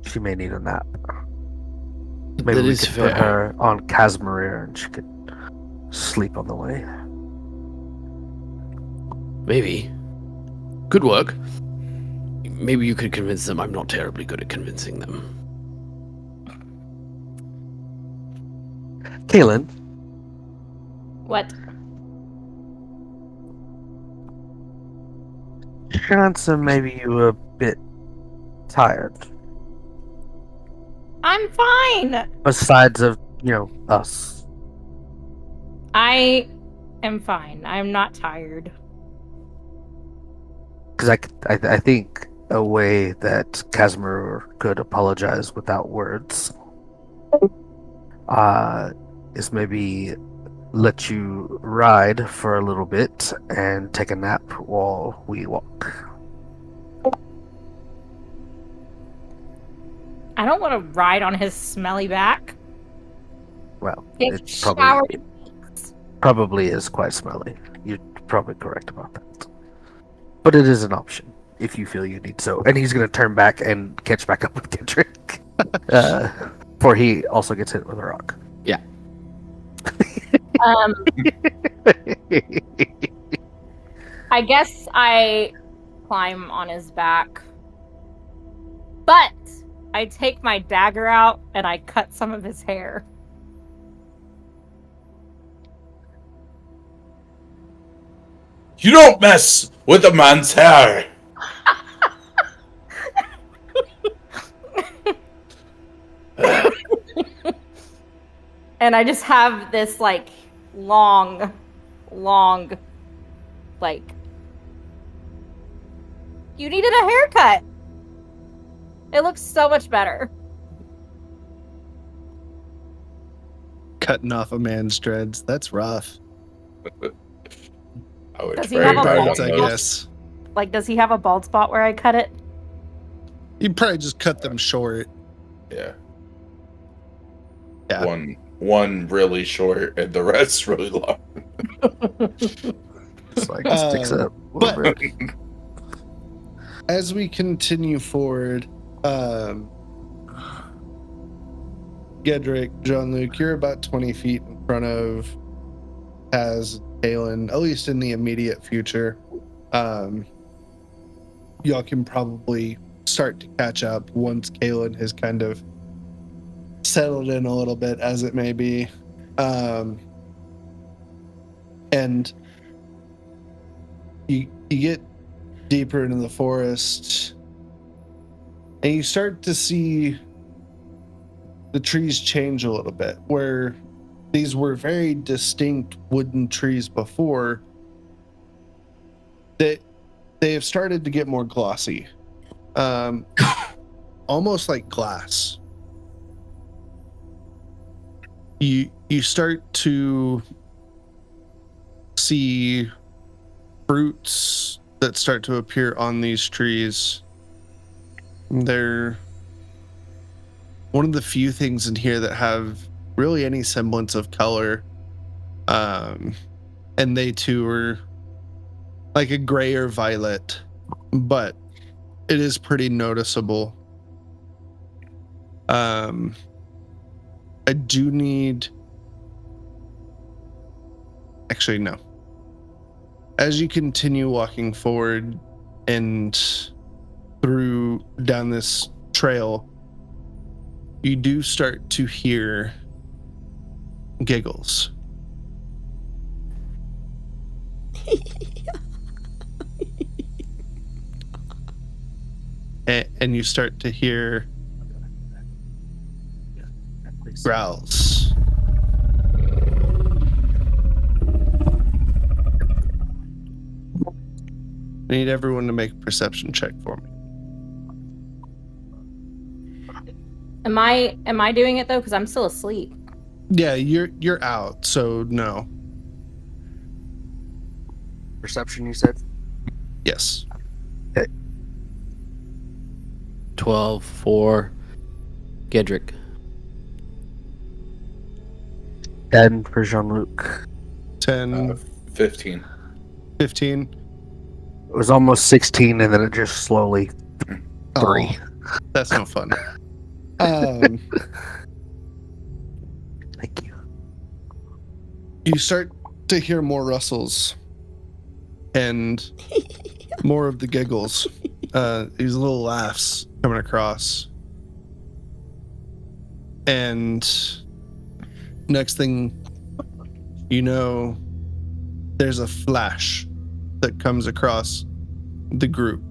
She may need a nap. Maybe That we is could fair. put her on Casimir and she could sleep on the way. Maybe. Could work. Maybe you could convince them. I'm not terribly good at convincing them. Caelynn, What? chances maybe you were a bit tired. I'm fine. Besides of, you know, us. I am fine. I'm not tired. Because I think a way that Casimir could apologize without words is maybe let you ride for a little bit and take a nap while we walk. I don't want to ride on his smelly back. Well, It's it probably is quite smelly. You're probably correct about that. But it is an option if you feel you need so. And he's going to turn back and catch back up with Gederik. For he also gets hit with a rock. Yeah. I guess I climb on his back. But I take my dagger out and I cut some of his hair. You don't mess with a man's hair. And I just have this, like, long, like, you needed a haircut. It looks so much better. Cutting off a man's dreads. That's rough. I would Does he very have a bad bald on I those. guess. Like, does he have a bald spot where I cut it? You probably just cut them short. Yeah. Yeah. One really short and the rest really long. It's like it sticks up a little but- bit. As we continue forward, Gederik, Jean-Luc, you're about 20 feet in front of Taz, Caelynn, at least in the immediate future. Y'all can probably start to catch up once Caelynn has kind of settled in a little bit, as it may be. And you get deeper into the forest and you start to see the trees change a little bit, where these were very distinct wooden trees before, that they have started to get more glossy, almost like glass. You start to see fruits that start to appear on these trees. They're one of the few things in here that have really any semblance of color. And they too are like a gray or violet, but it is pretty noticeable. I do need... Actually, no. As you continue walking forward and through down this trail, you do start to hear giggles. And you start to hear growls. I need everyone to make a perception check for me. Am I doing it though? Because I'm still asleep. Yeah, you're out, so no. Perception, you said? Yes. 12 for Gederik. 10 for Jean-Luc. 10, 15. 15. It was almost 16, and then it just slowly 3. Oh, that's no fun. Thank you. You start to hear more rustles and more of the giggles. These little laughs coming across. And next thing you know, there's a flash that comes across the group.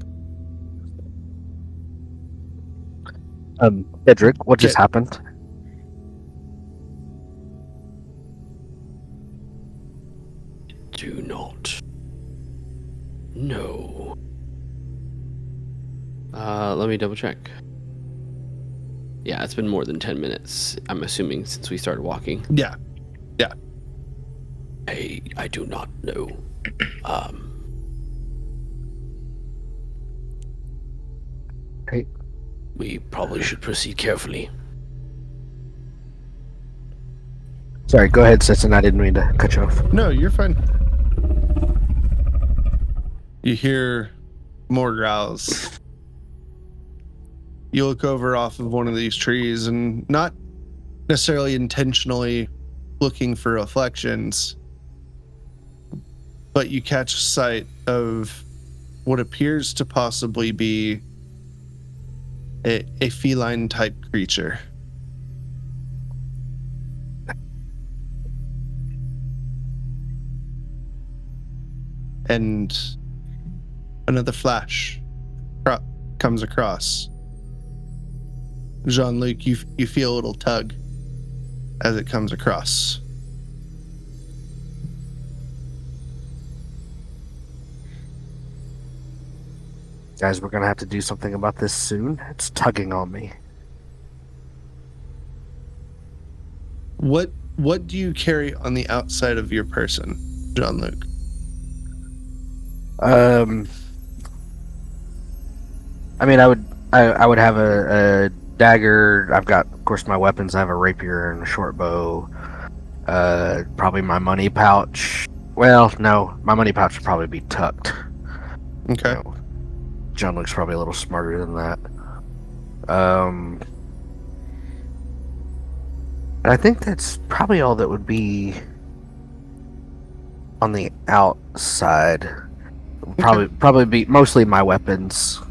Gederik, what just happened? Do not. No. Let me double check. Yeah, it's been more than 10 minutes, I'm assuming, since we started walking. Yeah. I do not know. Okay. We probably should proceed carefully. Sorry, go ahead, Stetson. I didn't mean to cut you off. No, you're fine. You hear more growls. You look over off of one of these trees and not necessarily intentionally looking for reflections, but you catch sight of what appears to possibly be a feline type creature. And another flash comes across. Jean-Luc, you feel a little tug as it comes across. Guys, we're gonna have to do something about this soon. It's tugging on me. What do you carry on the outside of your person, Jean-Luc? I mean, I would have a dagger. I've got, of course, my weapons. I have a rapier and a short bow. Probably my money pouch. Well, no, my money pouch would probably be tucked. Okay. You know, John looks probably a little smarter than that. And I think that's probably all that would be on the outside. Probably be mostly my weapons.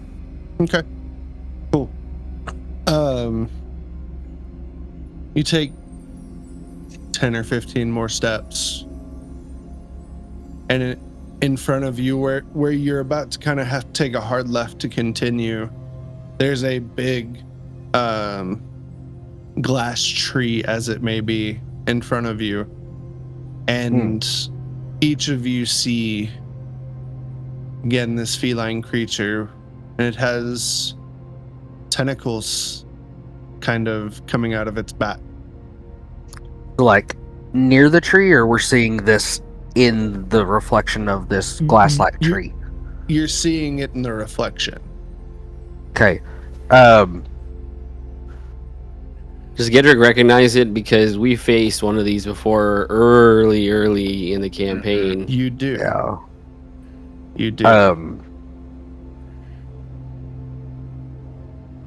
Okay. Cool. You take 10 or 15 more steps, and in front of you, where you're about to kind of have to take a hard left to continue, there's a big glass tree, as it may be, in front of you, and each of you see again this feline creature, and it has tentacles kind of coming out of its back. Like near the tree, or we're seeing this in the reflection of this glass-like tree? You're seeing it in the reflection. Okay. Does Gederik recognize it? Because we faced one of these before early in the campaign. You do. Yeah. You do.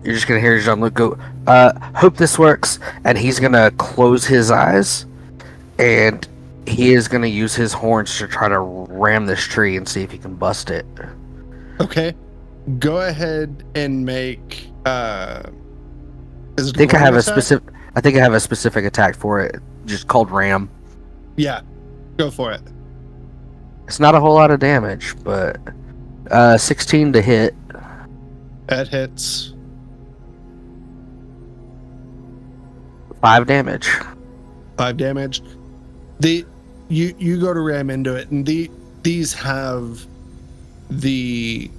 You're just gonna hear Jean-Luc go, hope this works, and he's gonna close his eyes, and he is gonna use his horns to try to ram this tree and see if he can bust it. Okay. Go ahead and make is it I think I have a attack? specific attack for it, just called ram. Yeah. Go for it. It's not a whole lot of damage, but 16 to hit. That hits. 5 damage. 5 damage. You go to ram into it, and these have the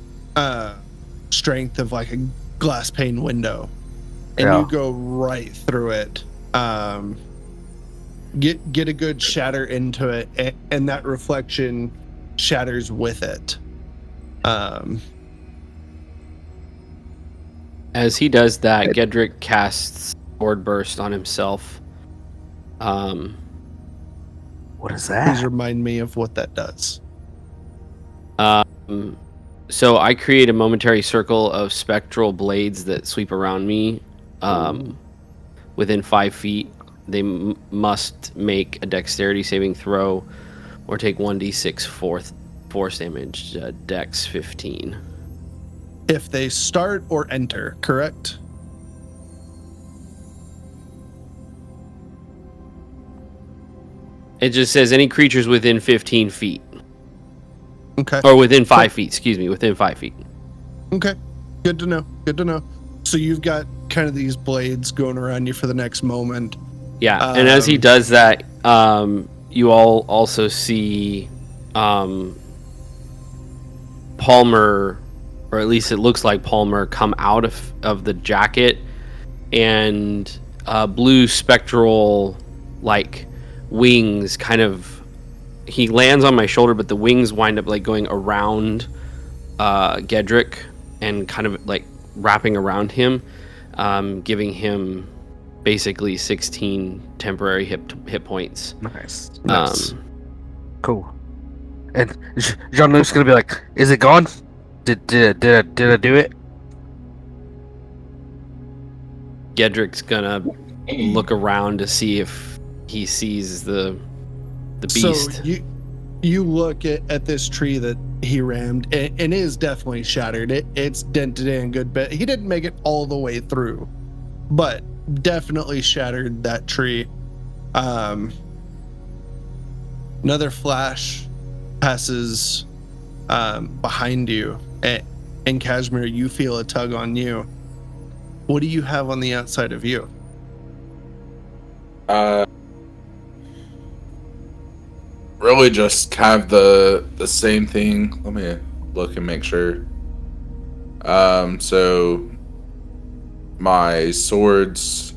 strength of like a glass pane window, and Yeah. you go right through it. Get a good shatter into it, and that reflection shatters with it. As he does that, Gederik casts Sword Burst on himself. What is Please that? remind me of what that does. So I create a momentary circle of spectral blades that sweep around me within 5 feet. They must make a dexterity saving throw or take 1d6 force damage, dex 15. If they start or enter, correct? It just says any creatures within 15 feet. Okay. Or within 5 feet, excuse me, within 5 feet. Okay. Good to know. Good to know. So you've got kind of these blades going around you for the next moment. Yeah, and as he does that, you all also see Palmer, or at least it looks like Palmer, come out of the jacket, and blue spectral like wings kind of, he lands on my shoulder, but the wings wind up like going around Gederik and kind of like wrapping around him, giving him basically 16 temporary hit points. Nice. Nice. Cool. And Jean-Luc's gonna be like, "Is it gone? Did I do it?" Gederik's gonna look around to see if he sees the beast. So you look at this tree that he rammed, and it is definitely shattered. It's dented in a good bit. He didn't make it all the way through, but definitely shattered that tree. Another flash passes behind you, and Kashmir, you feel a tug on you. What do you have on the outside of you? Really just kind of the same thing. Let me look and make sure. So my swords,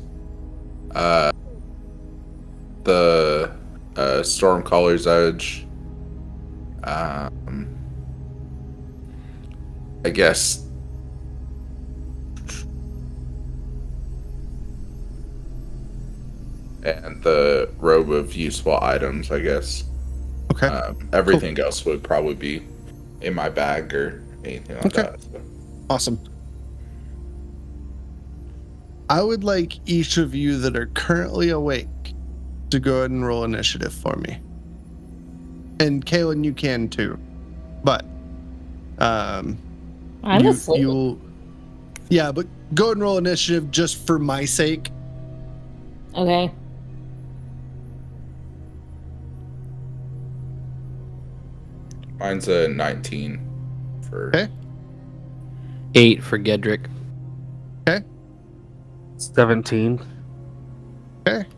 the Stormcaller's Edge, I guess and the robe of useful items, I guess. Okay. Everything else would probably be in my bag or anything like Okay. that. So. Awesome. I would like each of you that are currently awake to go ahead and roll initiative for me. And Caelynn, you can too. But I'm asleep. you'll yeah, but go ahead and roll initiative just for my sake. Okay. Mine's a 19 for. Okay. 8 for Gederik. 17. Okay.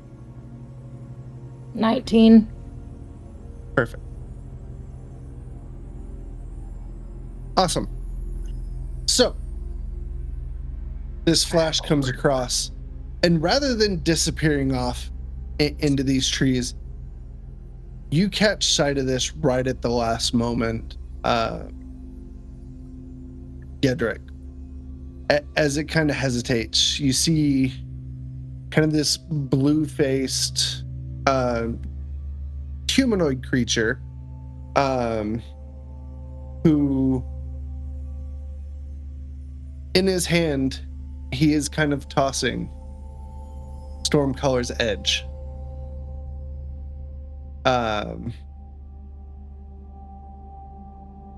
19. Perfect. Awesome. So, this flash comes across, and rather than disappearing off into these trees, you catch sight of this right at the last moment. Gederik, as it kind of hesitates, you see kind of this blue-faced humanoid creature who, in his hand, he is kind of tossing Stormcaller's Edge.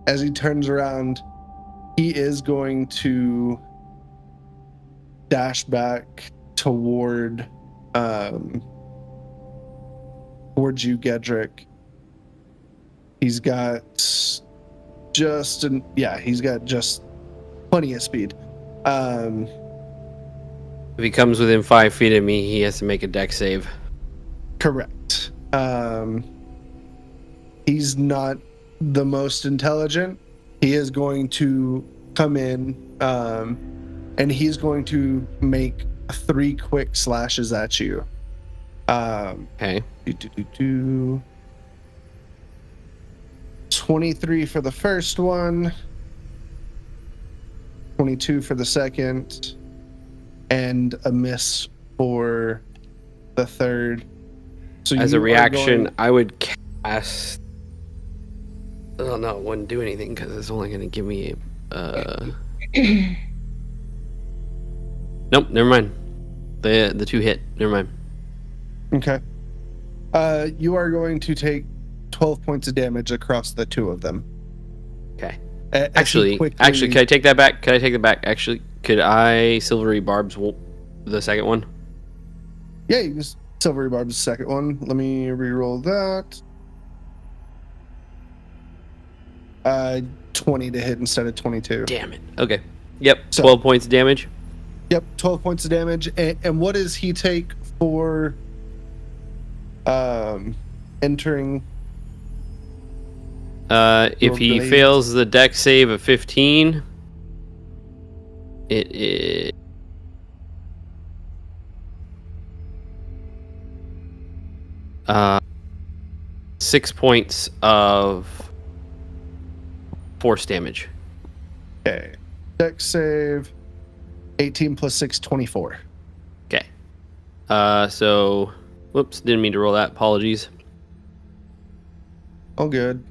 As he turns around, he is going to dash back towards you, Gederik. He's got just plenty of speed. If he comes within 5 feet of me, he has to make a dex save. Correct. He's not the most intelligent. He is going to come in, and he's going to make 3 quick slashes at you. Okay. 23 for the first one, 22 for the second, and a miss for the third. So As you a are reaction, going- I would cast. Oh no, it wouldn't do anything because it's only going to give me a. Nope, never mind. The 2 hit. Never mind. Okay. You are going to take 12 points of damage across the 2 of them. Okay. As he Actually, quickly- can I take that back? Actually, could I Silvery Barbs the second one? Yeah, you can Silvery Barb's the second one. Let me re-roll that. 20 to hit instead of 22. Damn it. Okay. Yep. So- 12 points of damage. Yep, 12 points of damage. And what does he take for entering? If he blades. fails the dex save of 15, it is 6 points of force damage. Okay. Dex save. 18 plus 6, 24. Okay. So, whoops, didn't mean to roll that. Apologies. All good.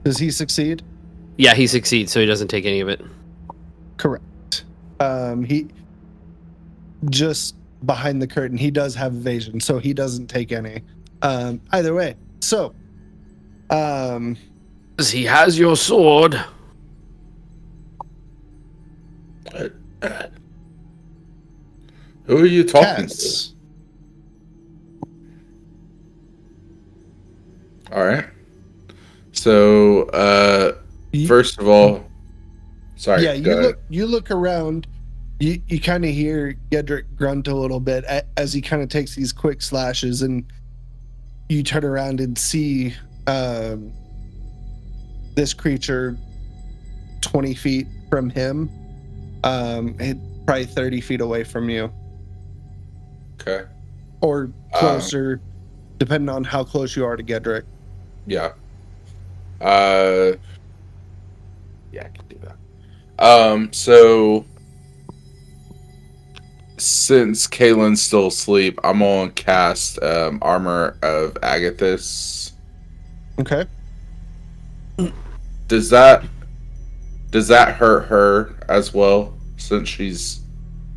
Does he succeed? Yeah, he succeeds, so he doesn't take any of it. Correct. He just behind the curtain. He does have evasion, so he doesn't take any. Either way. So, He has your sword. Who are you talking Cass. to? All right. So, You- first of all, sorry. Yeah, go ahead. you look around. You kind of hear Gederik grunt a little bit as he kind of takes these quick slashes, and you turn around and see this creature 20 feet from him, probably 30 feet away from you, Okay. or closer, depending on how close you are to Gederik. Yeah. Yeah, I can do that. So since Caelynn's still asleep, I'm gonna cast Armor of Agathis. Okay. Does that hurt her as well, since she's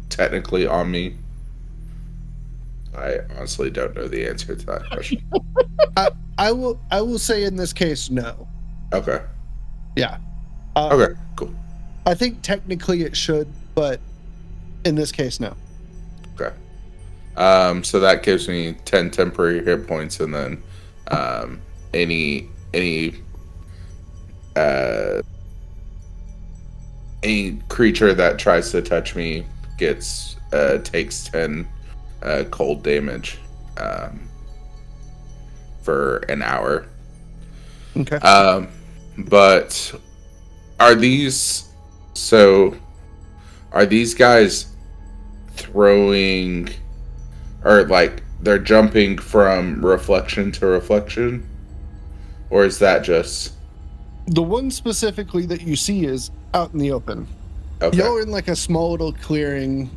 technically on me? I honestly don't know the answer to that question. I will say in this case, no. Okay. Yeah. Okay, cool. I think technically it should, but in this case, no. Okay. So that gives me 10 temporary hit points, and then any creature that tries to touch me takes 10 cold damage for an hour. Okay. But are these guys throwing, or like they're jumping from reflection to reflection, or is that just The one specifically that you see is out in the open. okay? You're in like a small little clearing.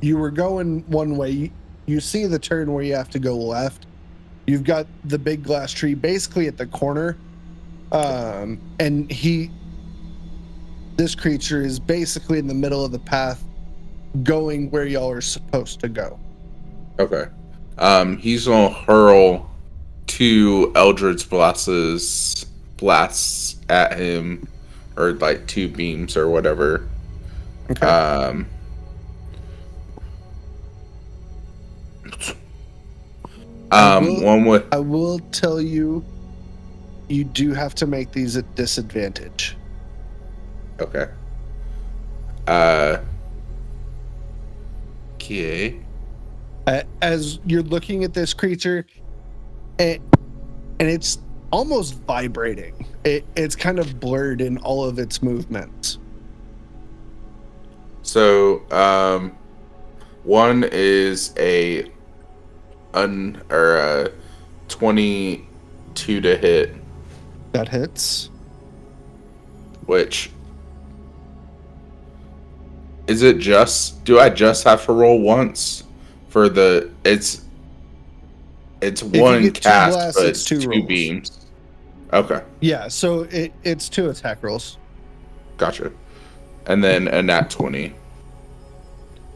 You were going one way. You see the turn where you have to go left. You've got the big glass tree basically at the corner. And this creature is basically in the middle of the path going where y'all are supposed to go. Okay. He's gonna hurl 2 Eldritch blasts at him, or like 2 beams or whatever. Okay. One with I will tell you, you do have to make these at disadvantage. okay. Okay. As you're looking at this creature, and it's almost vibrating. It's kind of blurred in all of its movements. So, one is a 22 to hit, That hits. which is it just, do I just have to roll once for the, it's you one get 2 cast, blasts, but it's it's 2 2 rolls. beams. Okay, Yeah, so it's 2 attack rolls. gotcha. And then a nat 20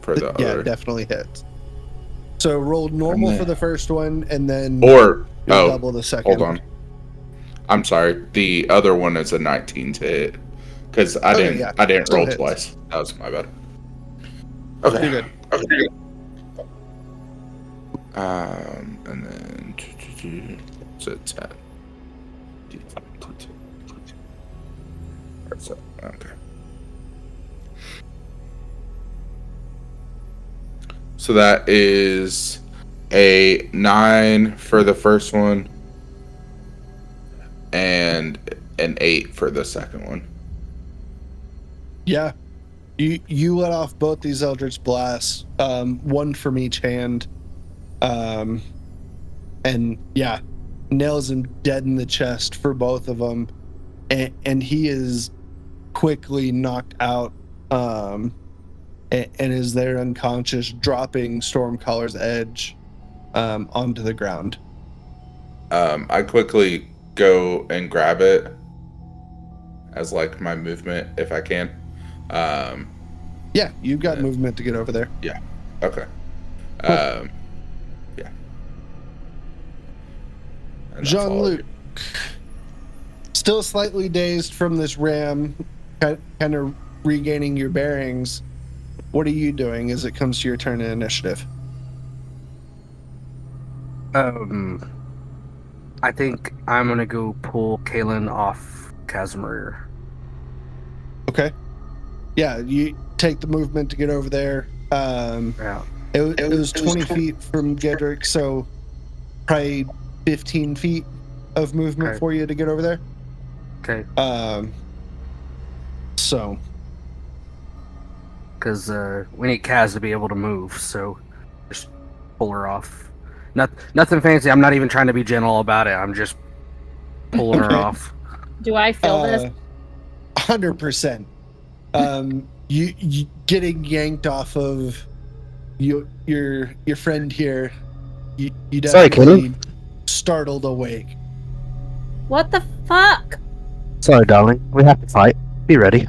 for the Yeah, other. definitely hits. So roll normal for the first one, and then Or, you'll double the second. hold on. I'm sorry. The other one is a 19 to hit, because I Okay, yeah. didn't Still roll hits. twice. That was my bad. Okay. You're good. Okay. And then it's a 10. Okay. So that is a 9 for the first one, and an 8 for the second one. Yeah. You let off both these Eldritch Blasts, one from each hand. And yeah, nails him dead in the chest for both of them. And he is quickly knocked out and is there unconscious, dropping Stormcaller's edge onto the ground. I quickly go and grab it as like my movement if I can. Yeah, you've got movement to get over there. Yeah. Okay. Cool. Yeah. And that's all I Jean-Luc, still slightly dazed from this ram, kind of regaining your bearings. What are you doing as it comes to your turn in initiative? I think I'm gonna go pull Caelynn off Casimir. Okay. Yeah, you take the movement to get over there. Yeah. It was 20 feet from Gederik, so probably 15 feet of movement Okay. for you to get over there. Okay. So, Because we need Kaz to be able to move, so just pull her off. Nothing fancy. I'm not even trying to be gentle about it. I'm just pulling her Okay. off. Do I feel this? 100%. You getting yanked off of your friend here. You Sorry, definitely startled awake. What the fuck? Sorry, darling. We have to fight. Be ready.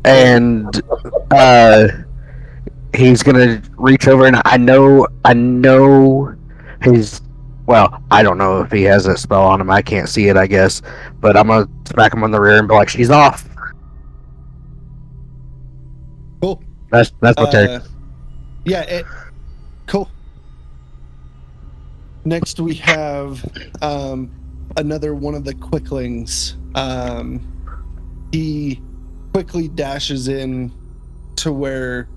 And he's gonna reach over, and I know his. Well, I don't know if he has a spell on him. I can't see it, I guess. But I'm gonna smack him on the rear and be like, "She's off." Cool. That's my turn. Yeah. Cool. Next, we have another one of the quicklings. He quickly dashes in to where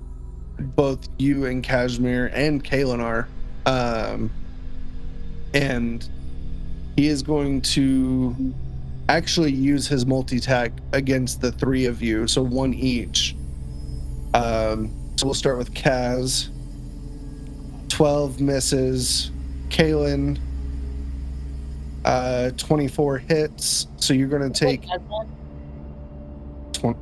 both you and Kashmir and Caelynn are, and he is going to actually use his multi-attack against the three of you, so one each. So we'll start with Kaz. 12 misses. Caelynn, 24 hits. So you're going to take 20.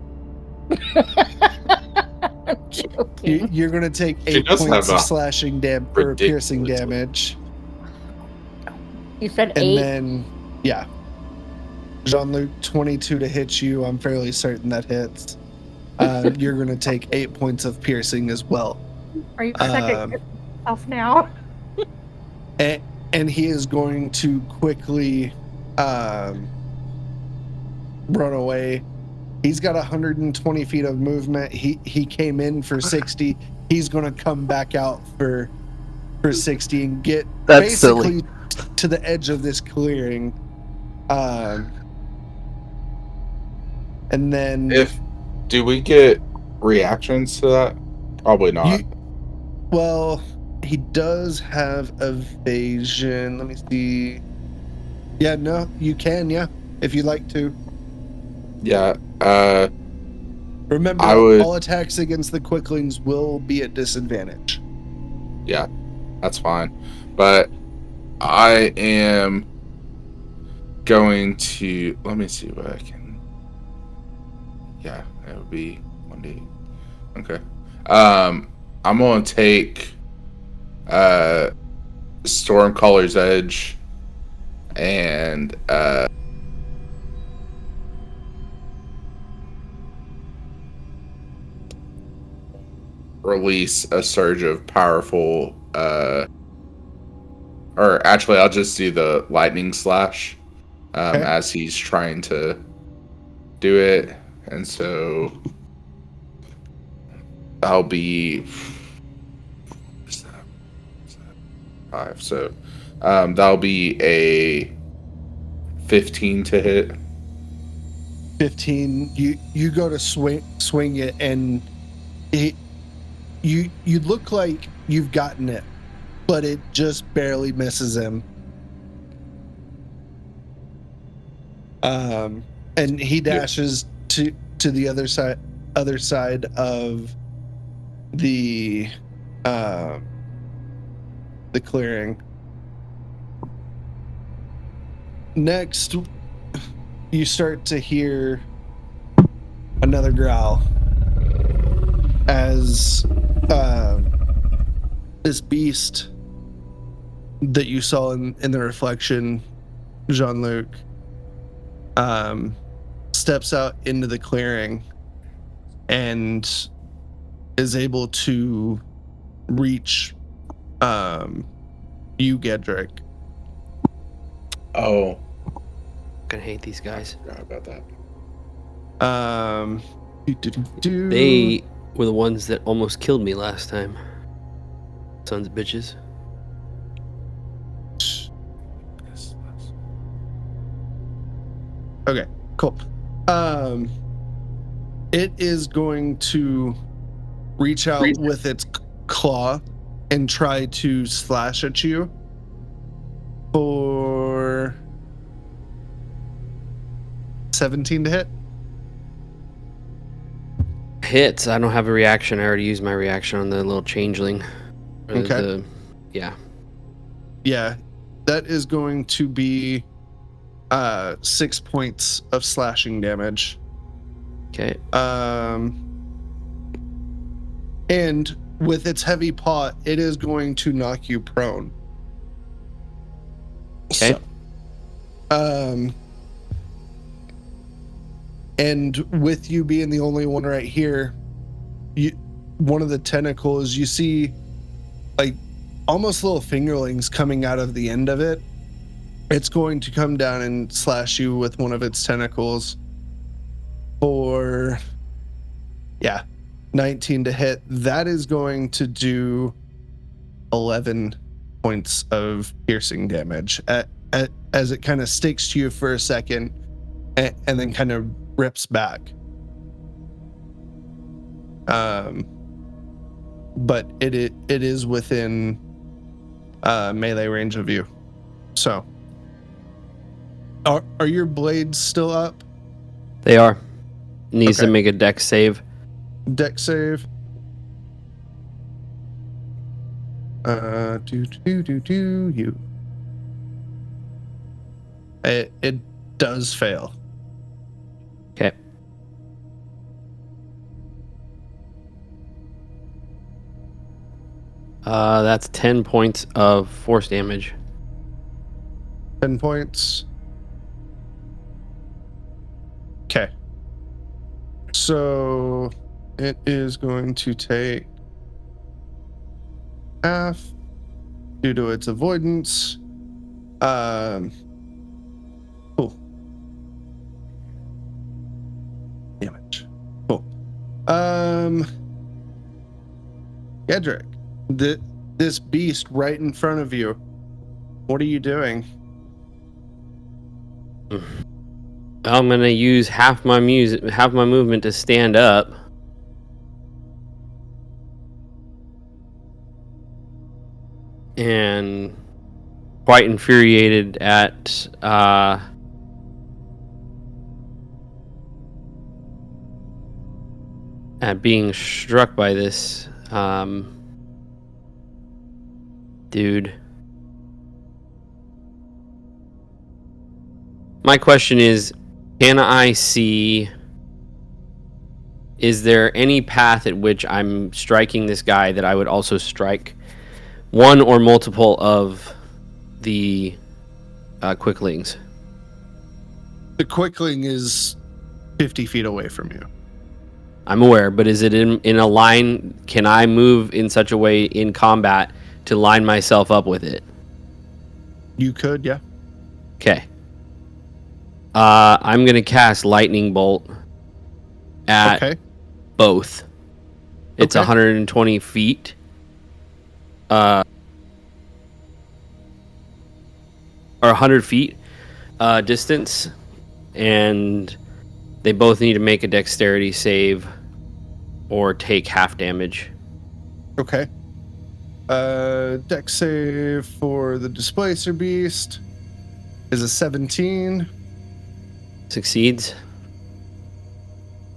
I'm joking. You're going to take She 8 does points have of a slashing or piercing ridiculous damage. You said And 8? then, yeah. Jean-Luc, 22 to hit you. I'm fairly certain that hits. You're going to take 8 points of piercing as well. Are you protecting yourself now? And he is going to quickly run away. He's got 120 feet of movement. He came in for 60. He's going to come back out for 60 and get That's basically silly. to the edge of this clearing. And then Do we get reactions to that? Probably not. well, he does have evasion. Let me see. Yeah, no, you can, yeah, if you'd like to. Yeah. Remember, I would- all attacks against the quicklings will be at disadvantage. Yeah, that's fine. But I am going to, let me see what I can. Yeah, it would be 1D. Okay. I'm going to take Stormcaller's Edge and release a surge of powerful or actually I'll just do the lightning slash Okay. as he's trying to do it, and so I'll be 5, so that'll be a 15 to hit. 15. You go to swing it, and you look like you've gotten it, but it just barely misses him. And he dashes to the other side of the clearing. Next, you start to hear another growl as this beast that you saw in the reflection, Jean-Luc, steps out into the clearing and is able to reach you, Gederik. Oh, Gonna hate these guys. forgot about that. They were the ones that almost killed me last time. Sons of bitches. Okay, cool. It is going to reach out with its claw and try to slash at you for 17 to hit. Hits. I don't have a reaction. I already used my reaction on the little changeling. Or Okay. Yeah. Yeah, that is going to be 6 points of slashing damage. Okay. And with its heavy paw, it is going to knock you prone. Okay. And with you being the only one right here, one of the tentacles, you see like almost little fingerlings coming out of the end of it. It's going to come down and slash you with one of its tentacles for 19 to hit. That is going to do 11 points of piercing damage as it kind of sticks to you for a second and then kind of rips back. But it is within melee range of you. So are your blades still up? They are. Needs to Okay. make a dex save. Dex save. You. It does fail. Okay. That's 10 points of force damage. 10 points. Okay. So it is going to take half due to its avoidance. Cool. Damage. Cool. Gederik, this beast right in front of you. What are you doing? I'm gonna use half my movement to stand up. And quite infuriated at being struck by this dude. My question is, can I see, is there any path at which I'm striking this guy that I would also strike one or multiple of the quicklings? The quickling is 50 feet away from you. I'm aware, but is it in a line? Can I move in such a way in combat to line myself up with it? You could, yeah. Okay. I'm going to cast Lightning Bolt at Okay. both. It's Okay. 120 feet. Or 100 feet distance. And they both need to make a dexterity save or take half damage. Okay. Dex save for the Displacer Beast is a 17. Succeeds.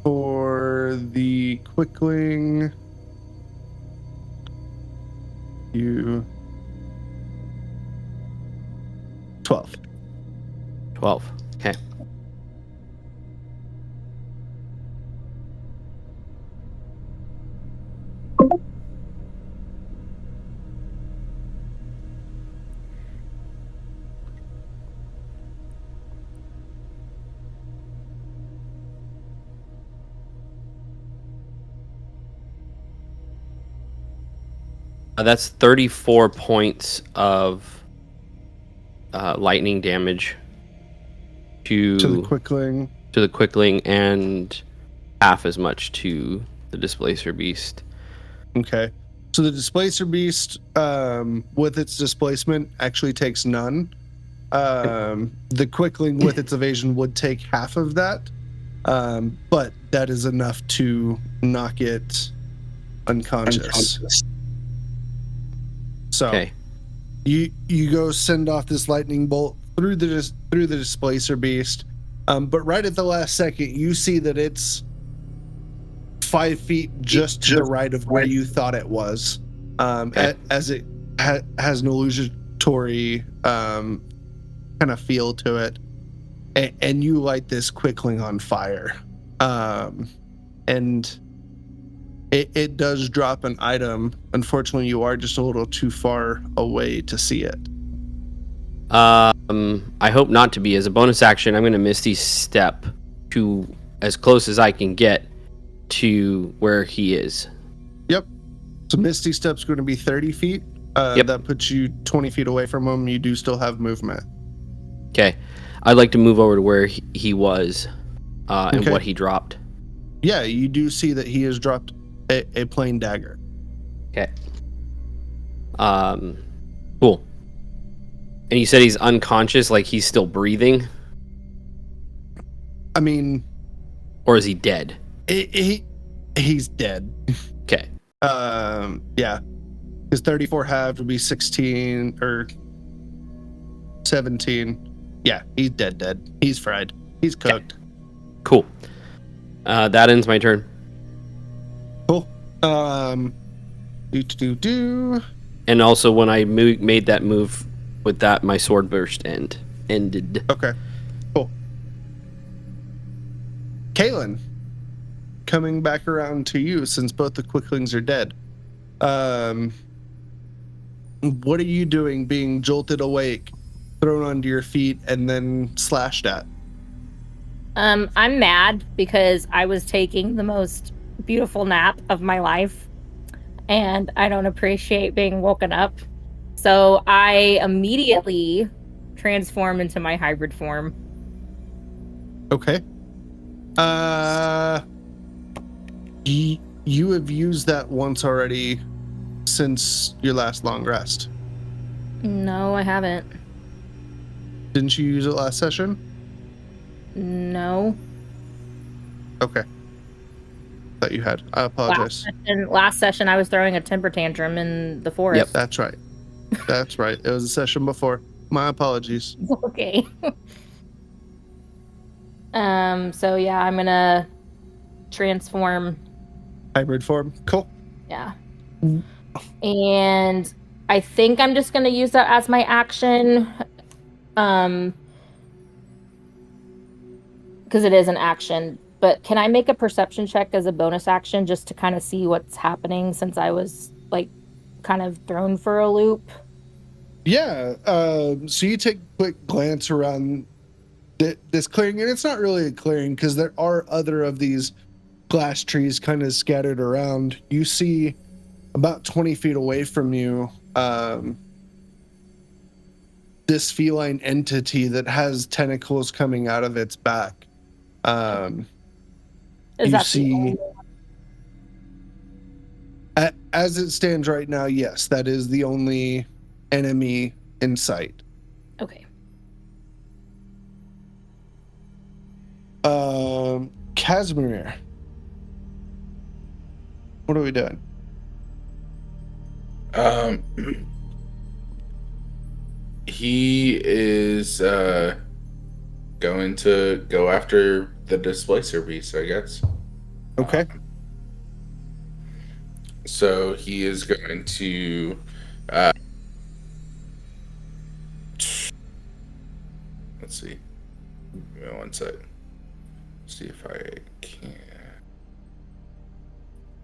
For the Quickling, you 12. 12. Okay. That's 34 points of lightning damage To the to quickling. the quickling, and half as much to the displacer beast. Okay. So the displacer beast, with its displacement, actually takes none. The quickling with its evasion would take half of that. But that is enough to knock it unconscious. So Okay. you go send off this lightning bolt through the displacer beast, but right at the last second, you see that it's 5 feet just to the right of where you thought it was, Okay. as it has an illusory kind of feel to it, and you light this quickling on fire, and it does drop an item. Unfortunately, you are just a little too far away to see it. I hope not to be. As a bonus action, I'm going to Misty Step to as close as I can get to where he is. Yep. So Misty Step's going to be 30 feet. Yep. That puts you 20 feet away from him. You do still have movement. Okay. I'd like to move over to where he was and Okay. what he dropped. Yeah, you do see that he has dropped a plain dagger. Okay. Cool. And you said he's unconscious, like he's still breathing? I mean, Or is he dead? he's dead. Okay. Yeah. His 34 halved would be 16 or 17. Yeah, he's dead. He's fried. He's cooked. Cool. That ends my turn. Cool. Do. And also, when I made that move with that, my sword burst ended. Okay. Cool. Caelynn, coming back around to you since both the quicklings are dead. What are you doing being jolted awake, thrown onto your feet, and then slashed at? I'm mad because I was taking the most beautiful nap of my life, and I don't appreciate being woken up. So I immediately transform into my hybrid form. Okay. You have used that once already since your last long rest. No, I haven't. Didn't you use it last session? No. Okay. Thought you had. I apologize. Last session, I was throwing a temper tantrum in the forest. Yep. That's right. That's right. It was a session before. My apologies. Okay. So yeah, I'm gonna transform. Hybrid form. Cool. Yeah. And I think I'm just gonna use that as my action. Because it is an action. But can I make a perception check as a bonus action just to kind of see what's happening, since I was like kind of thrown for a loop? Yeah. So you take a quick glance around this clearing, and it's not really a clearing because there are other of these glass trees kind of scattered around. You see about 20 feet away from you, this feline entity that has tentacles coming out of its back. Is You that see, as it stands right now, yes, that is the only enemy in sight. okay? Casimir, what are we doing? He is going to go after the displacer beast, I guess. Okay. So he is going to let's see. Give me one sec. See if I can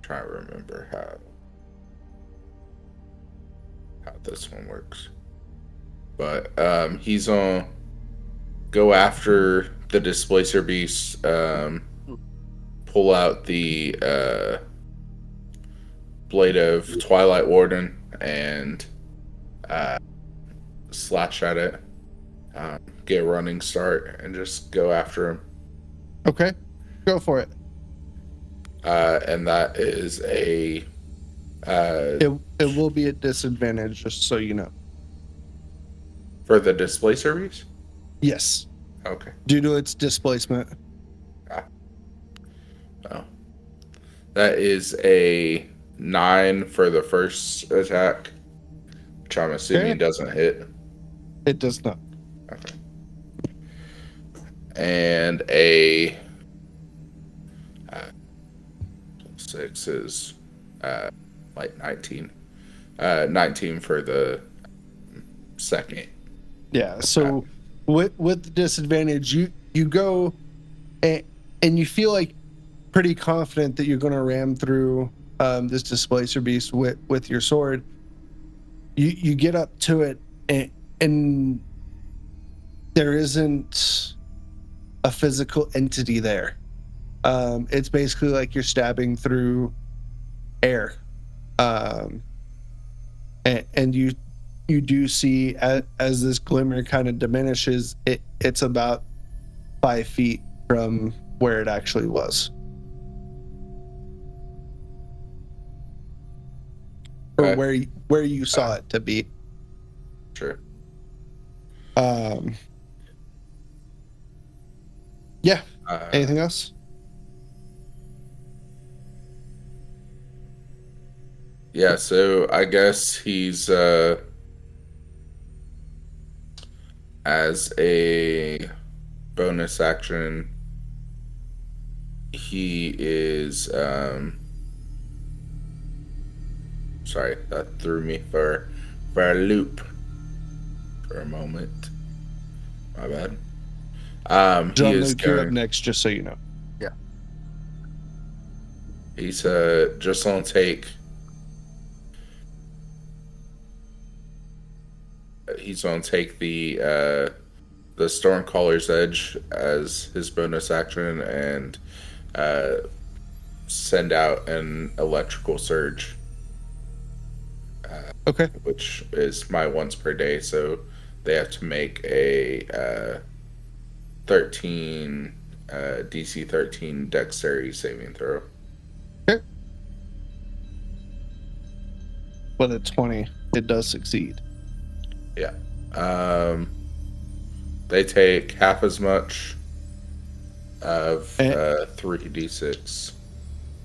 try to remember how this one works. But he's gonna go after the displacer beast. Pull out the blade of Twilight Warden and slash at it. Get a running start and just go after him. Okay, go for it. And that is a. It will be a disadvantage, just so you know. For the displacer beast? Yes, Okay. due to its displacement. Oh. That is a 9 for the first attack, which I'm assuming Okay. doesn't hit. It does not. Okay. And a 6 is like 19. 19 for the second. Yeah. So with the disadvantage, you go and you feel like pretty confident that you're going to ram through this displacer beast with your sword. You get up to it and there isn't a physical entity there. It's basically like you're stabbing through air. And you do see as this glimmer kind of diminishes, it's about 5 feet from where it actually was. Or Okay. where you saw it to be. Sure. Yeah. Anything else? Yeah, so I guess he's as a bonus action, he is sorry, that threw me for a loop for a moment. My bad. He John is Luke, you're up going, next, just so you know. he's just gonna take. He's gonna take the Stormcaller's Edge as his bonus action and send out an electrical surge. Okay. Which is my once per day, so they have to make a 13 DC 13 dexterity saving throw. Okay. With a 20, it does succeed. Yeah. They take half as much of 3d6.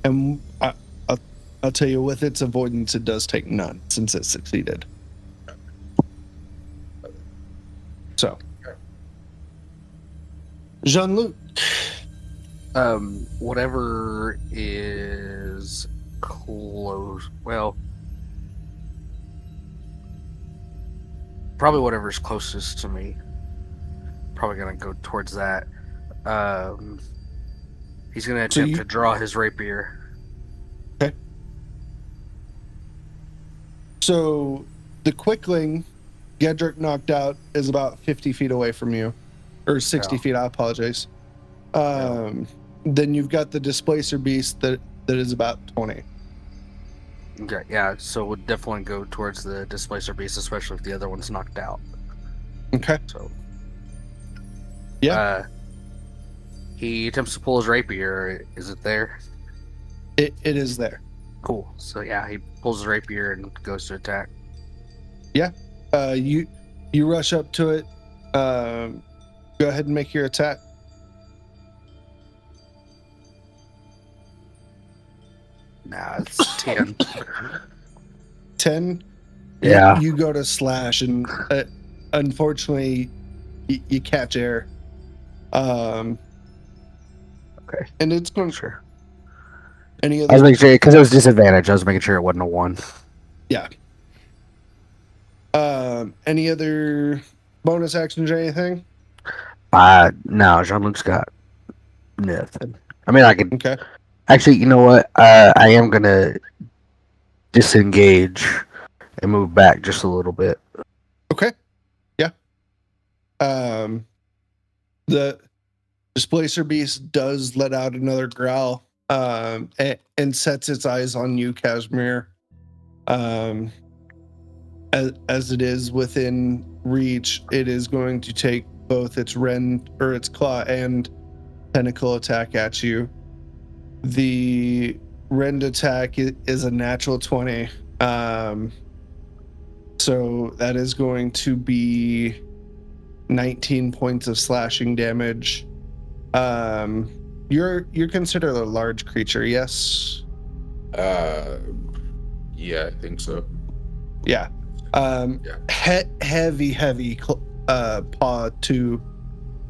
And I'll tell you, with its avoidance, it does take none since it succeeded. So, Jean-Luc. Whatever is close. Well, probably whatever's closest to me. Probably gonna go towards that. He's gonna attempt to draw his rapier. Okay. So the quickling Gederik knocked out is about 50 feet away from you, or 60 feet. I apologize. Then you've got the displacer beast that is about 20. Okay, yeah. So we'll definitely go towards the displacer beast, especially if the other one's knocked out. Okay. So. Yeah. He attempts to pull his rapier. Is it there? It is there. Cool. So yeah, he pulls his rapier and goes to attack. Yeah. You rush up to it. Go ahead and make your attack. Nah, it's 10. 10. Yeah. You go to slash, and unfortunately, you catch air. Okay. And it's going. Sure. Any I other? was making sure because it was disadvantage. I was making sure it wasn't a 1. Yeah. Any other bonus actions or anything? No, Jean-Luc's got nothing. I mean, I could Okay. actually. You know what? I am gonna disengage and move back just a little bit. Okay. Yeah. The displacer beast does let out another growl, and sets its eyes on you, Casimir. As it is within reach, it is going to take both its its claw and tentacle attack at you. The rend attack is a natural 20. So that is going to be 19 points of slashing damage. You're considered a large creature, yes? Yeah, I think so. Yeah. Heavy paw to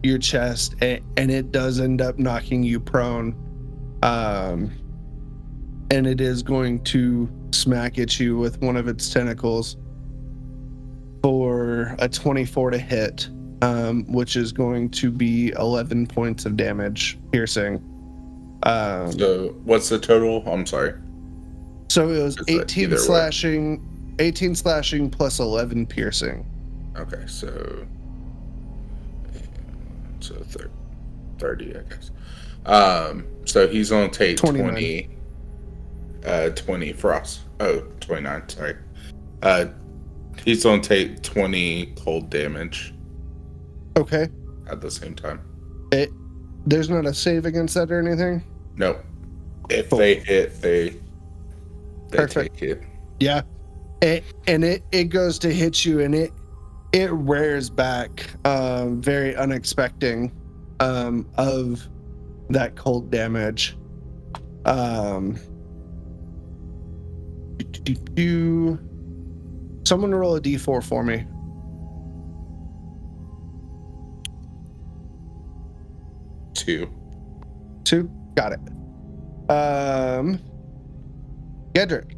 your chest, and it does end up knocking you prone. And it is going to smack at you with one of its tentacles for a 24 to hit, which is going to be 11 points of damage, piercing. So what's the total? I'm sorry. So it was Is that 18 either way? slashing plus 11 piercing. Okay, so 30, I guess. So he's gonna take 29. 20 frost. Oh, 29, sorry. He's gonna take 20 cold damage Okay. at the same time. There's not a save against that or anything? No. If Cool. they hit, they Perfect. take it. Yeah. And it goes to hit you, and it rears back, very unexpecting, of that cold damage. Someone roll a d4 for me. 2. 2? Got it. Gederik.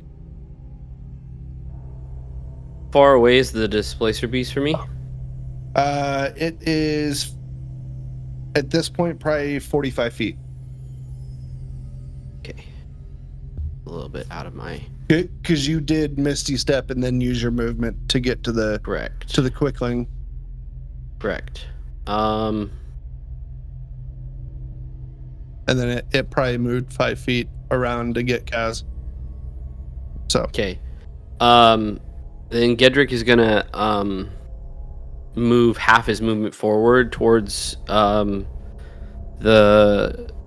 Far away is the displacer beast for me. It is at this point probably 45 feet. Okay. A little bit out of my... Because you did Misty Step and then use your movement to get to the Correct. Quickling. Correct. And then it probably moved 5 feet around to get Kaz. So Okay. Then Gederik is gonna move half his movement forward towards the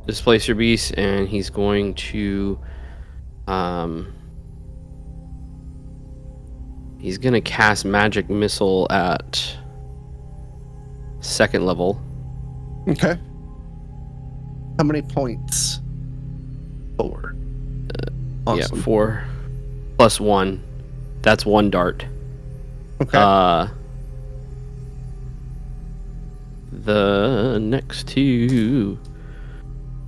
displacer beast, and he's going to he's gonna cast magic missile at 2nd level. okay. How many points? 4. Awesome. Yeah, 4 plus 1. That's 1 dart. Okay. The next 2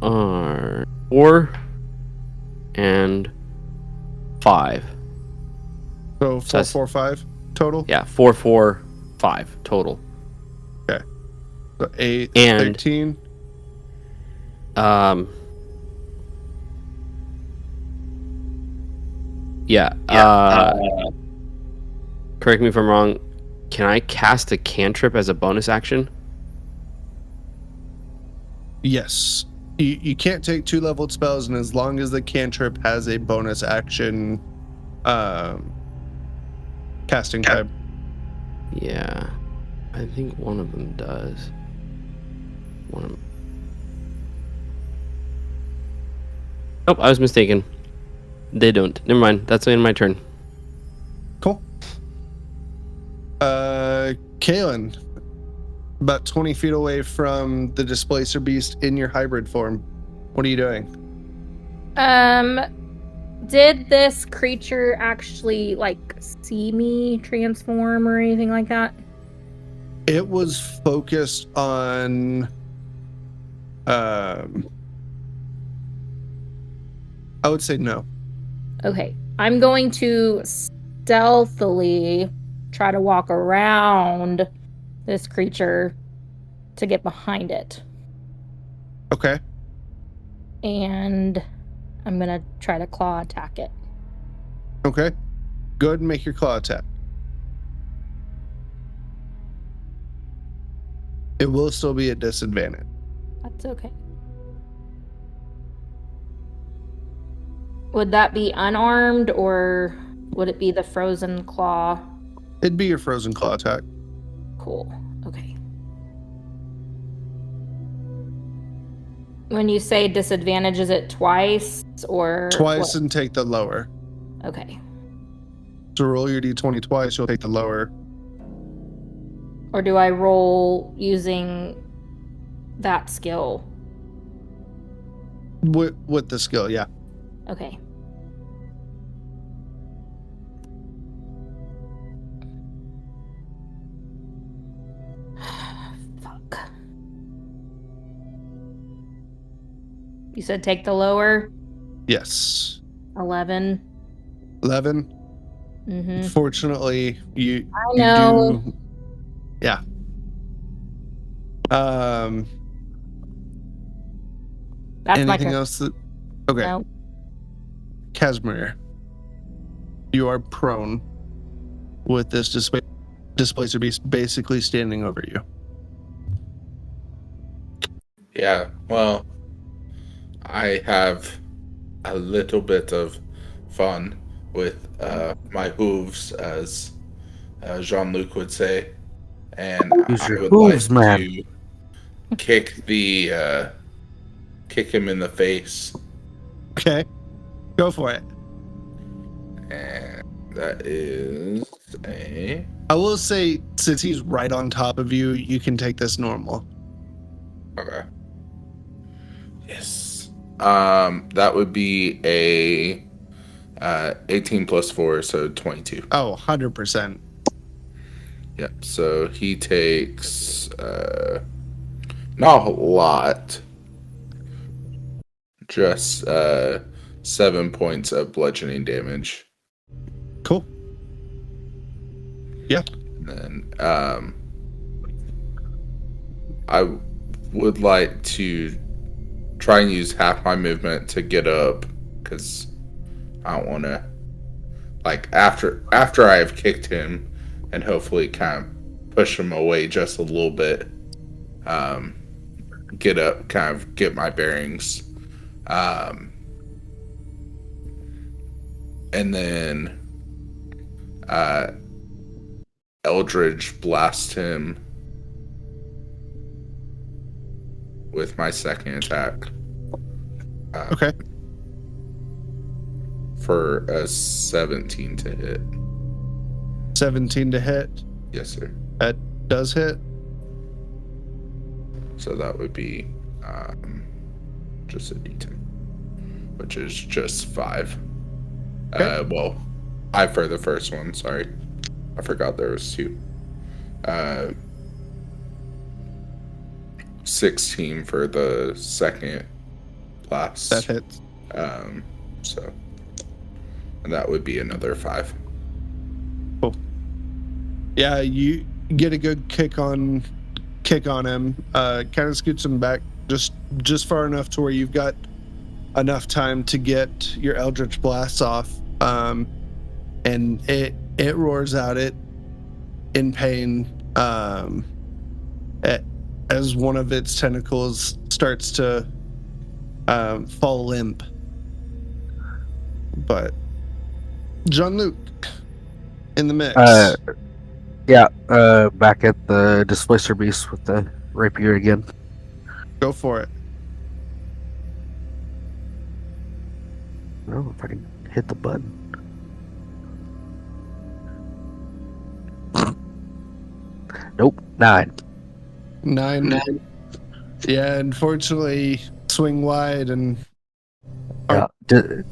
are 4 and 5. So 4, that's- 4, 5 total. Yeah, 4, 4, 5 total. So 8, And- 13. Yeah. Correct me if I'm wrong. Can I cast a cantrip as a bonus action? Yes. You can't take 2-leveled spells, and as long as the cantrip has a bonus action casting type. Yeah. I think one of them does. One of them. Nope, I was mistaken. They don't. Never mind. That's the end of my turn. Cool. Caelynn, about 20 feet away from the displacer beast in your hybrid form. What are you doing? Did this creature actually see me transform or anything like that? It was focused on I would say no. Okay. I'm going to stealthily try to walk around this creature to get behind it. Okay. And I'm going to try to claw attack it. Okay. Go ahead and make your claw attack. It will still be at disadvantage. That's okay. Would that be unarmed or would it be the frozen claw? It'd be your frozen claw attack. Cool. Okay. When you say disadvantage, is it twice or Twice what? and take the lower. Okay. So roll your d20 twice, you'll take the lower. Or do I roll using that skill? With the skill, yeah. Okay. Fuck. You said take the lower? Yes. 11. 11. Mm-hmm. Fortunately, you know. do. Yeah. That's my Anything turn. else that? Okay. No. Casimir, you are prone with this displacer beast basically standing over you. Yeah, well, I have a little bit of fun with my hooves, as Jean-Luc would say, and Use I your would hooves, like man. to kick him in the face, Okay. Go for it. and that is a... I will say, since he's right on top of you, you can take this normal. Okay. Yes. That would be a 18 plus 4, so 22. Oh, 100%. Yep. So he takes not a lot, just 7 points of bludgeoning damage. Cool. Yeah. And then I would like to try and use half my movement to get up, because I don't want to, like, after I've kicked him and hopefully kind of push him away just a little bit, get up, kind of get my bearings, and then Eldridge blast him with my second attack. Okay. For a 17 to hit. 17 to hit. Yes, sir. That does hit. So that would be just a d10, which is just 5. Okay. Well, I for the first one, sorry. I forgot there was 2. 16 for the second blast. That hits. So, and that would be another 5. Cool. Yeah, you get a good kick on him. Kind of scoots him back just far enough to where you've got enough time to get your Eldritch Blast off. And it roars out it in pain as one of its tentacles starts to fall limp. But Jean-Luc in the mix. Back at the displacer beast with the rapier again. Go for it. I don't know if I can hit the button. Nope, 9. 9. Yeah, unfortunately, swing wide and Yeah,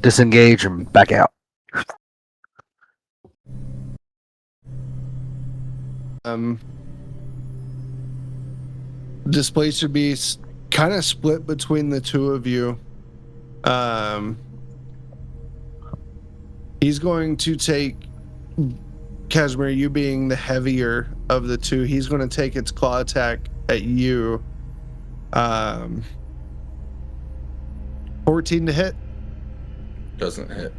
disengage and back out. Displacer Beast kind of split between the two of you. He's going to take Casimir, you being the heavier of the two, he's going to take its claw attack at you. 14 to hit. Doesn't hit.